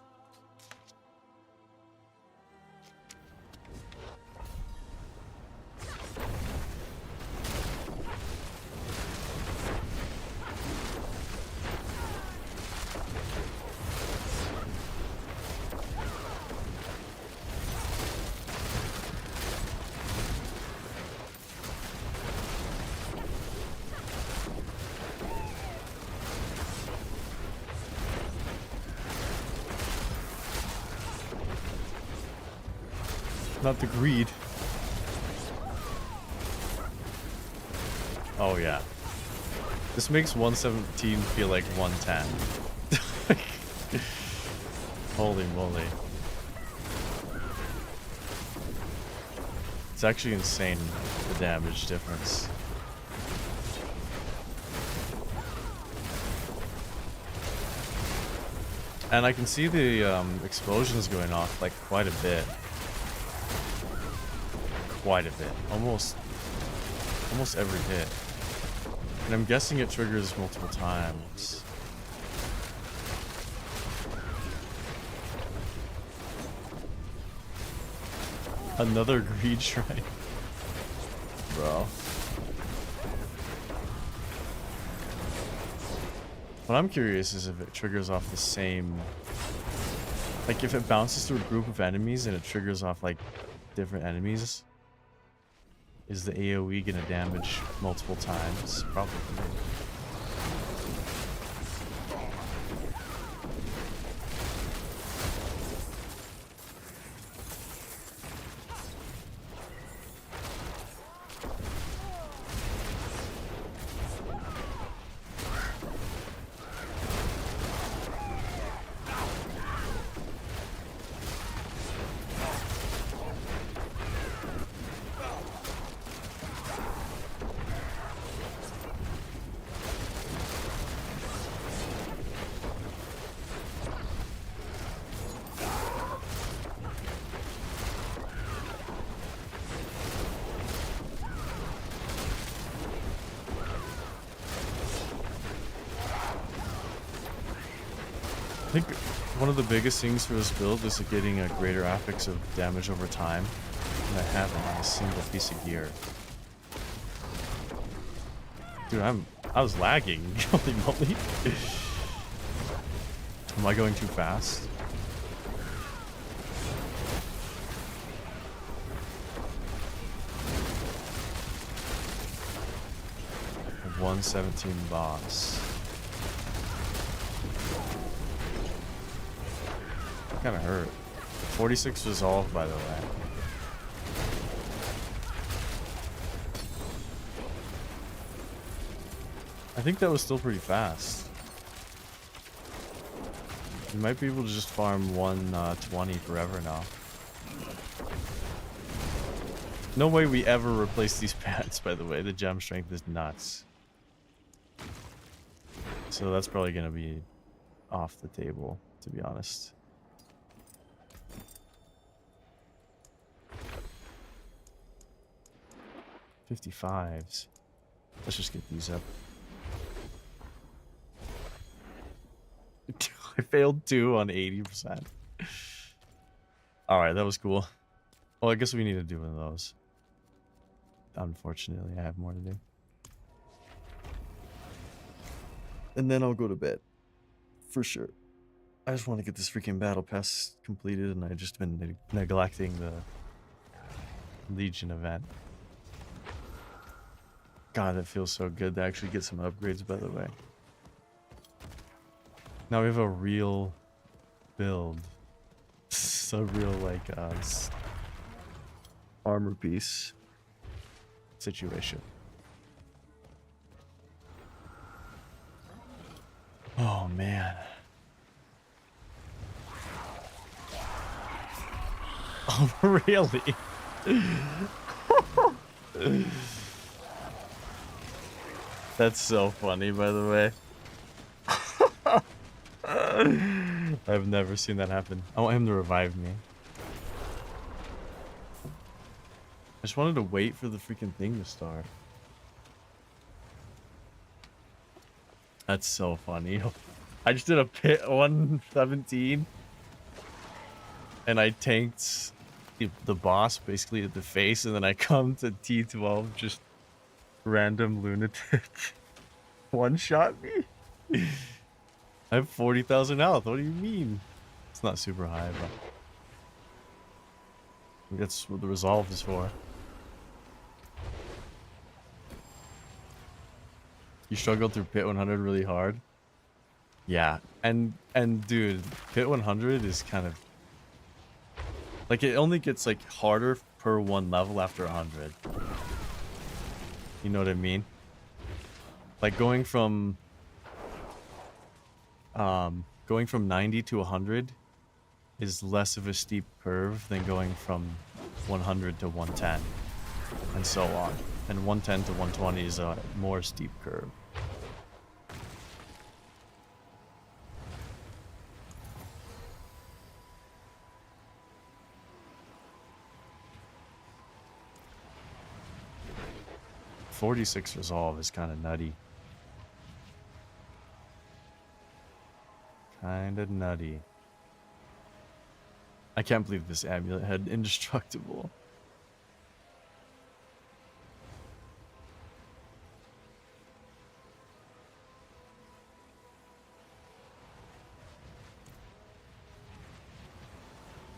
Not the greed. Oh yeah. This makes 117 feel like 110. Holy moly. It's actually insane, the damage difference. And I can see the explosions going off like quite a bit. Quite a bit. Almost every hit. And I'm guessing it triggers multiple times. Another greed shrine. Bro. What I'm curious is if it triggers off the same... Like if it bounces to a group of enemies and it triggers off like different enemies. Is the AoE gonna damage multiple times? Probably. I think one of the biggest things for this build is getting a greater affix of damage over time, and I haven't on a single piece of gear. Dude, I was lagging. Holy moly. Am I going too fast? A 117 boss. Kind of hurt. 46 resolved, by the way. I think that was still pretty fast. You might be able to just farm 120 forever now. No way we ever replace these pants, by the way. The gem strength is nuts. So that's probably going to be off the table, to be honest. $55s. Let's just get these up. I failed 2 on 80%. Alright, that was cool. Well, I guess we need to do one of those. Unfortunately, I have more to do. And then I'll go to bed. For sure. I just want to get this freaking battle pass completed, and I've just been neglecting the Legion event. God, it feels so good to actually get some upgrades, by the way. Now we have a real build. It's a real, like, armor piece situation. Oh, man. Oh, really? That's so funny, by the way. I've never seen that happen. I want him to revive me. I just wanted to wait for the freaking thing to start. That's so funny. I just did a pit 117. And I tanked the boss basically at the face. And then I come to T12, just random lunatic. One shot me? I have 40,000 health. What do you mean? It's not super high, but that's what the resolve is for. You struggled through Pit 100 really hard? Yeah. And dude, Pit 100 is kind of... like, it only gets, like, harder per one level after 100. You know what I mean? Like, going from 90 to 100 is less of a steep curve than going from 100 to 110, and so on. And 110 to 120 is a more steep curve. .46 resolve is kind of nutty. Kinda nutty. I can't believe this amulet had indestructible.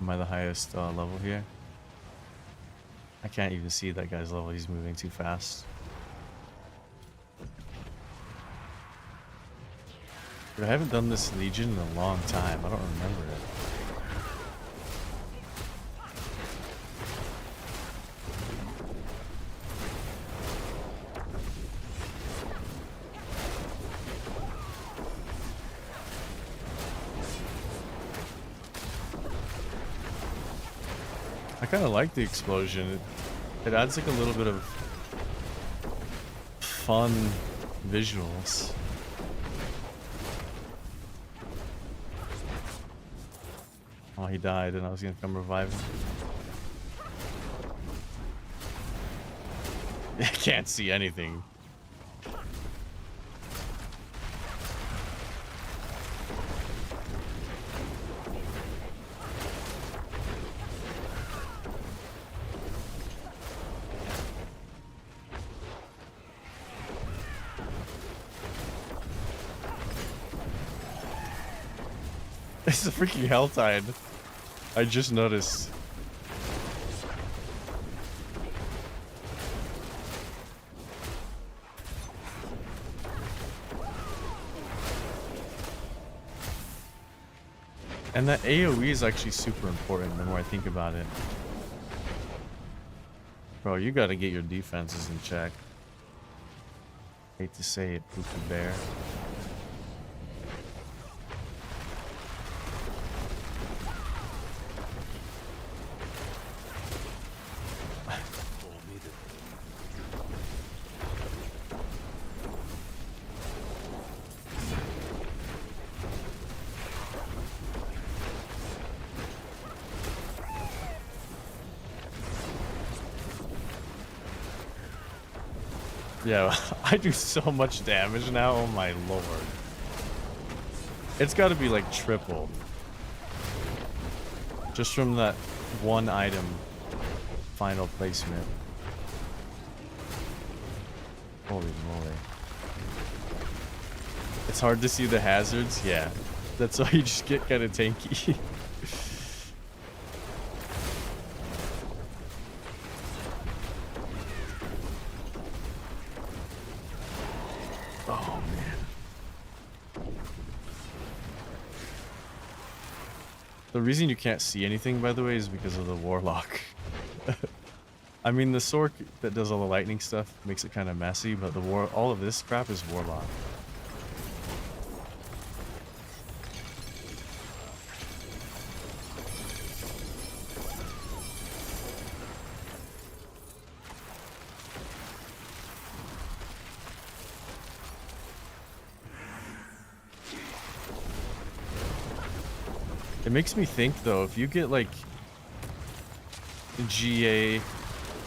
Am I the highest level here? I can't even see that guy's level. He's moving too fast. Dude, I haven't done this Legion in a long time. I don't remember it. I kind of like the explosion. It adds like a little bit of fun visuals. Oh, he died and I was gonna come revive him. I can't see anything. It's a freaking hell tide. I just noticed. And that AoE is actually super important the more I think about it. Bro, you gotta get your defenses in check. Hate to say it, Poopy Bear. Yeah, I do so much damage now. Oh my lord. It's got to be like triple. Just from that one item final placement. Holy moly. It's hard to see the hazards. Yeah. That's why you just get kind of tanky. Oh man. The reason you can't see anything, by the way, is because of the warlock. I mean, the sword that does all the lightning stuff makes it kind of messy, but all of this crap is warlock. It makes me think though, if you get like GA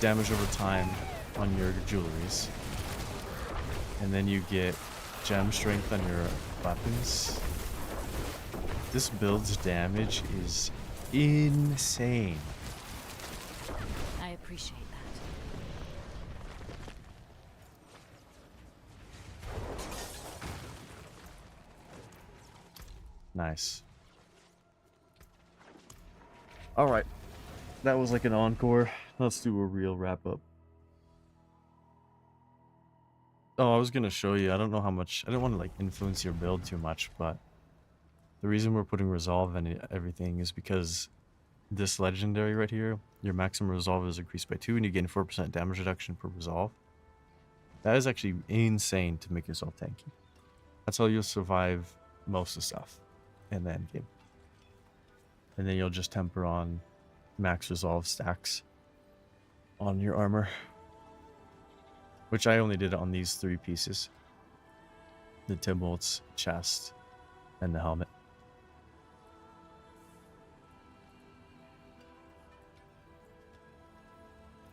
damage over time on your jewelries, and then you get gem strength on your weapons, this build's damage is insane. I appreciate that. Nice. Alright. That was like an encore. Let's do a real wrap up. Oh, I was gonna show you. I don't know how much. I don't want to like influence your build too much, but the reason we're putting resolve in everything is because this legendary right here, your maximum resolve is increased by 2 and you gain 4% damage reduction per resolve. That is actually insane to make yourself tanky. That's how you'll survive most of the stuff in the end game. And then you'll just temper on max resolve stacks on your armor. Which I only did on these 3 pieces. The Timbolt's chest and the helmet.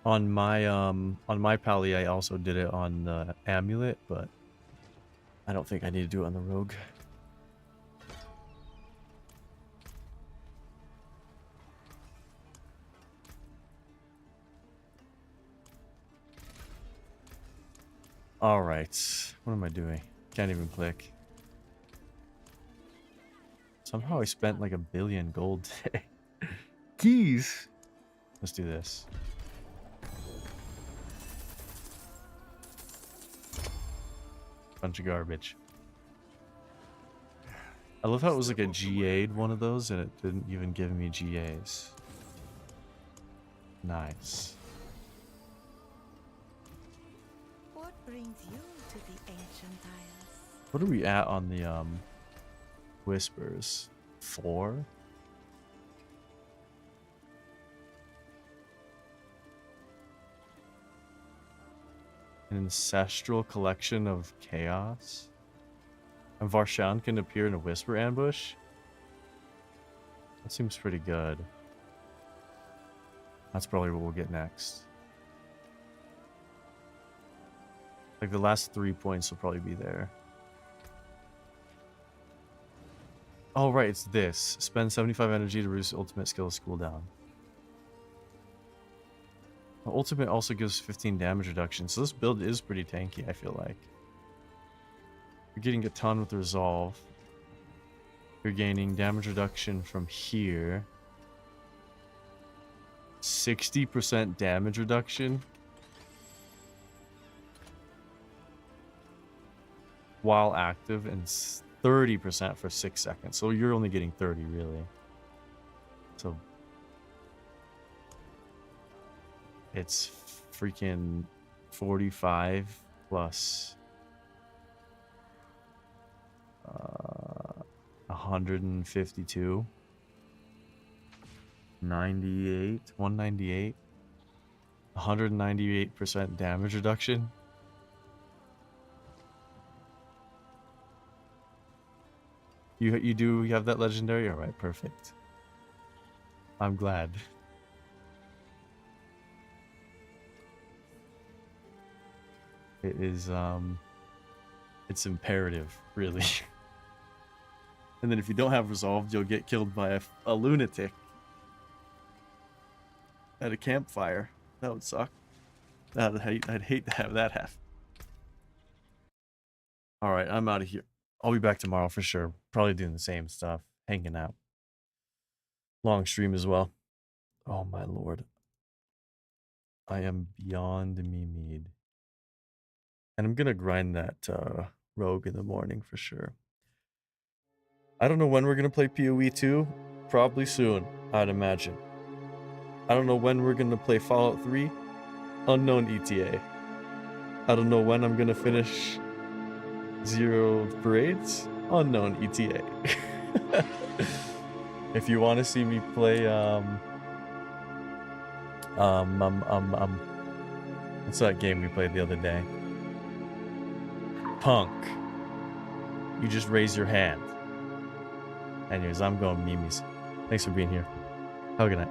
On my pally, I also did it on the amulet, but I don't think I need to do it on the rogue. Alright, what am I doing? Can't even click. Somehow I spent like 1 billion gold today. Keys! Let's do this. Bunch of garbage. I love how it was like a GA'd one of those and it didn't even give me GAs. Nice. What brings you to the ancient isles? What are we at on the whispers? 4? An ancestral collection of chaos? And Varshan can appear in a whisper ambush? That seems pretty good. That's probably what we'll get next. Like the last 3 points will probably be there. Oh right, it's this. Spend 75 energy to reduce ultimate skills cooldown. The ultimate also gives 15 damage reduction, so this build is pretty tanky, I feel like. You're getting a ton with resolve. You're gaining damage reduction from here. 60% damage reduction. While active, and 30% for 6 seconds. So you're only getting 30 really. So it's freaking 45 plus 152, 98, 198, 198% damage reduction. You have that legendary? Alright, perfect. I'm glad. It is it's imperative, really. And then if you don't have resolved, you'll get killed by a lunatic at a campfire. That would suck. I'd hate to have that happen. All right, I'm out of here. I'll be back tomorrow for sure. Probably doing the same stuff, hanging out. Long stream as well. Oh my lord. I am beyond mead. And I'm gonna grind that rogue in the morning for sure. I don't know when we're gonna play PoE 2. Probably soon, I'd imagine. I don't know when we're gonna play Fallout 3. Unknown ETA. I don't know when I'm gonna finish Zero Parades. Unknown ETA. If you want to see me play what's that game we played the other day? Punk. You just raise your hand. Anyways, I'm going memes. Thanks for being here. Have a good night.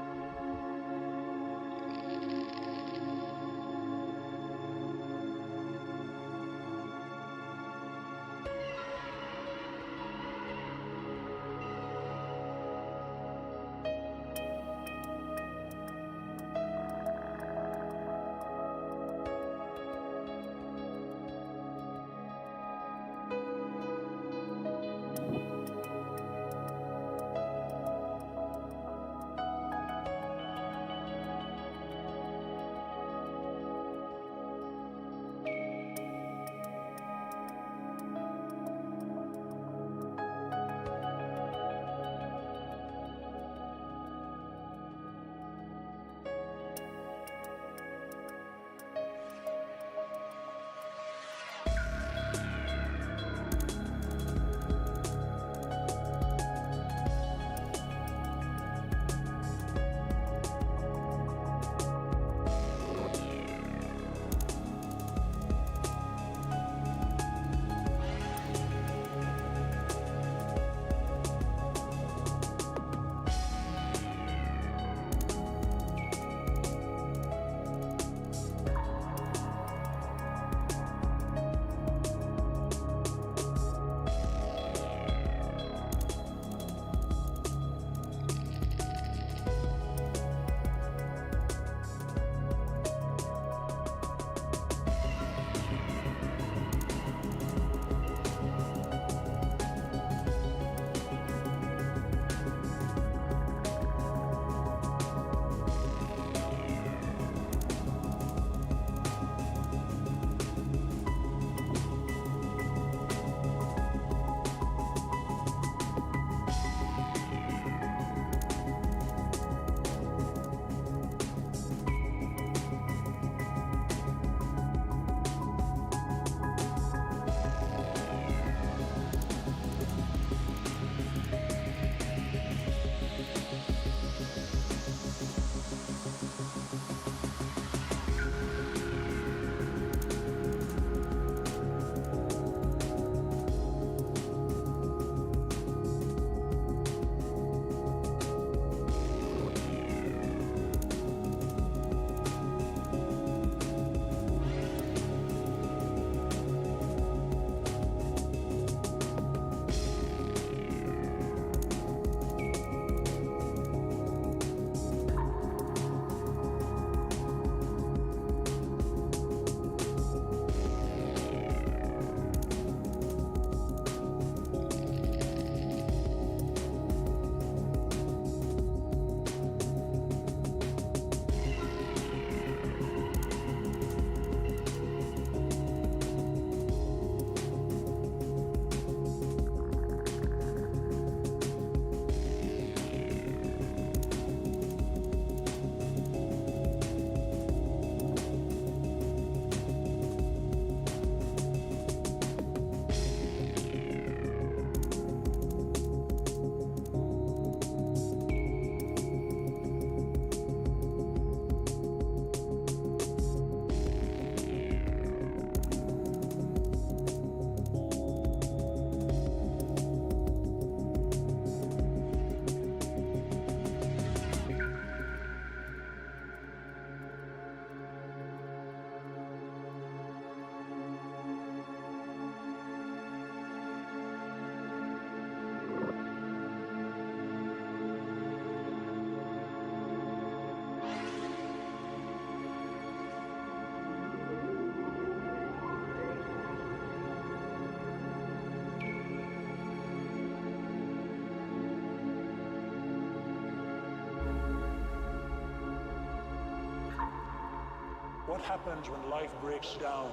What happens when life breaks down?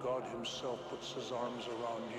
God himself puts his arms around you.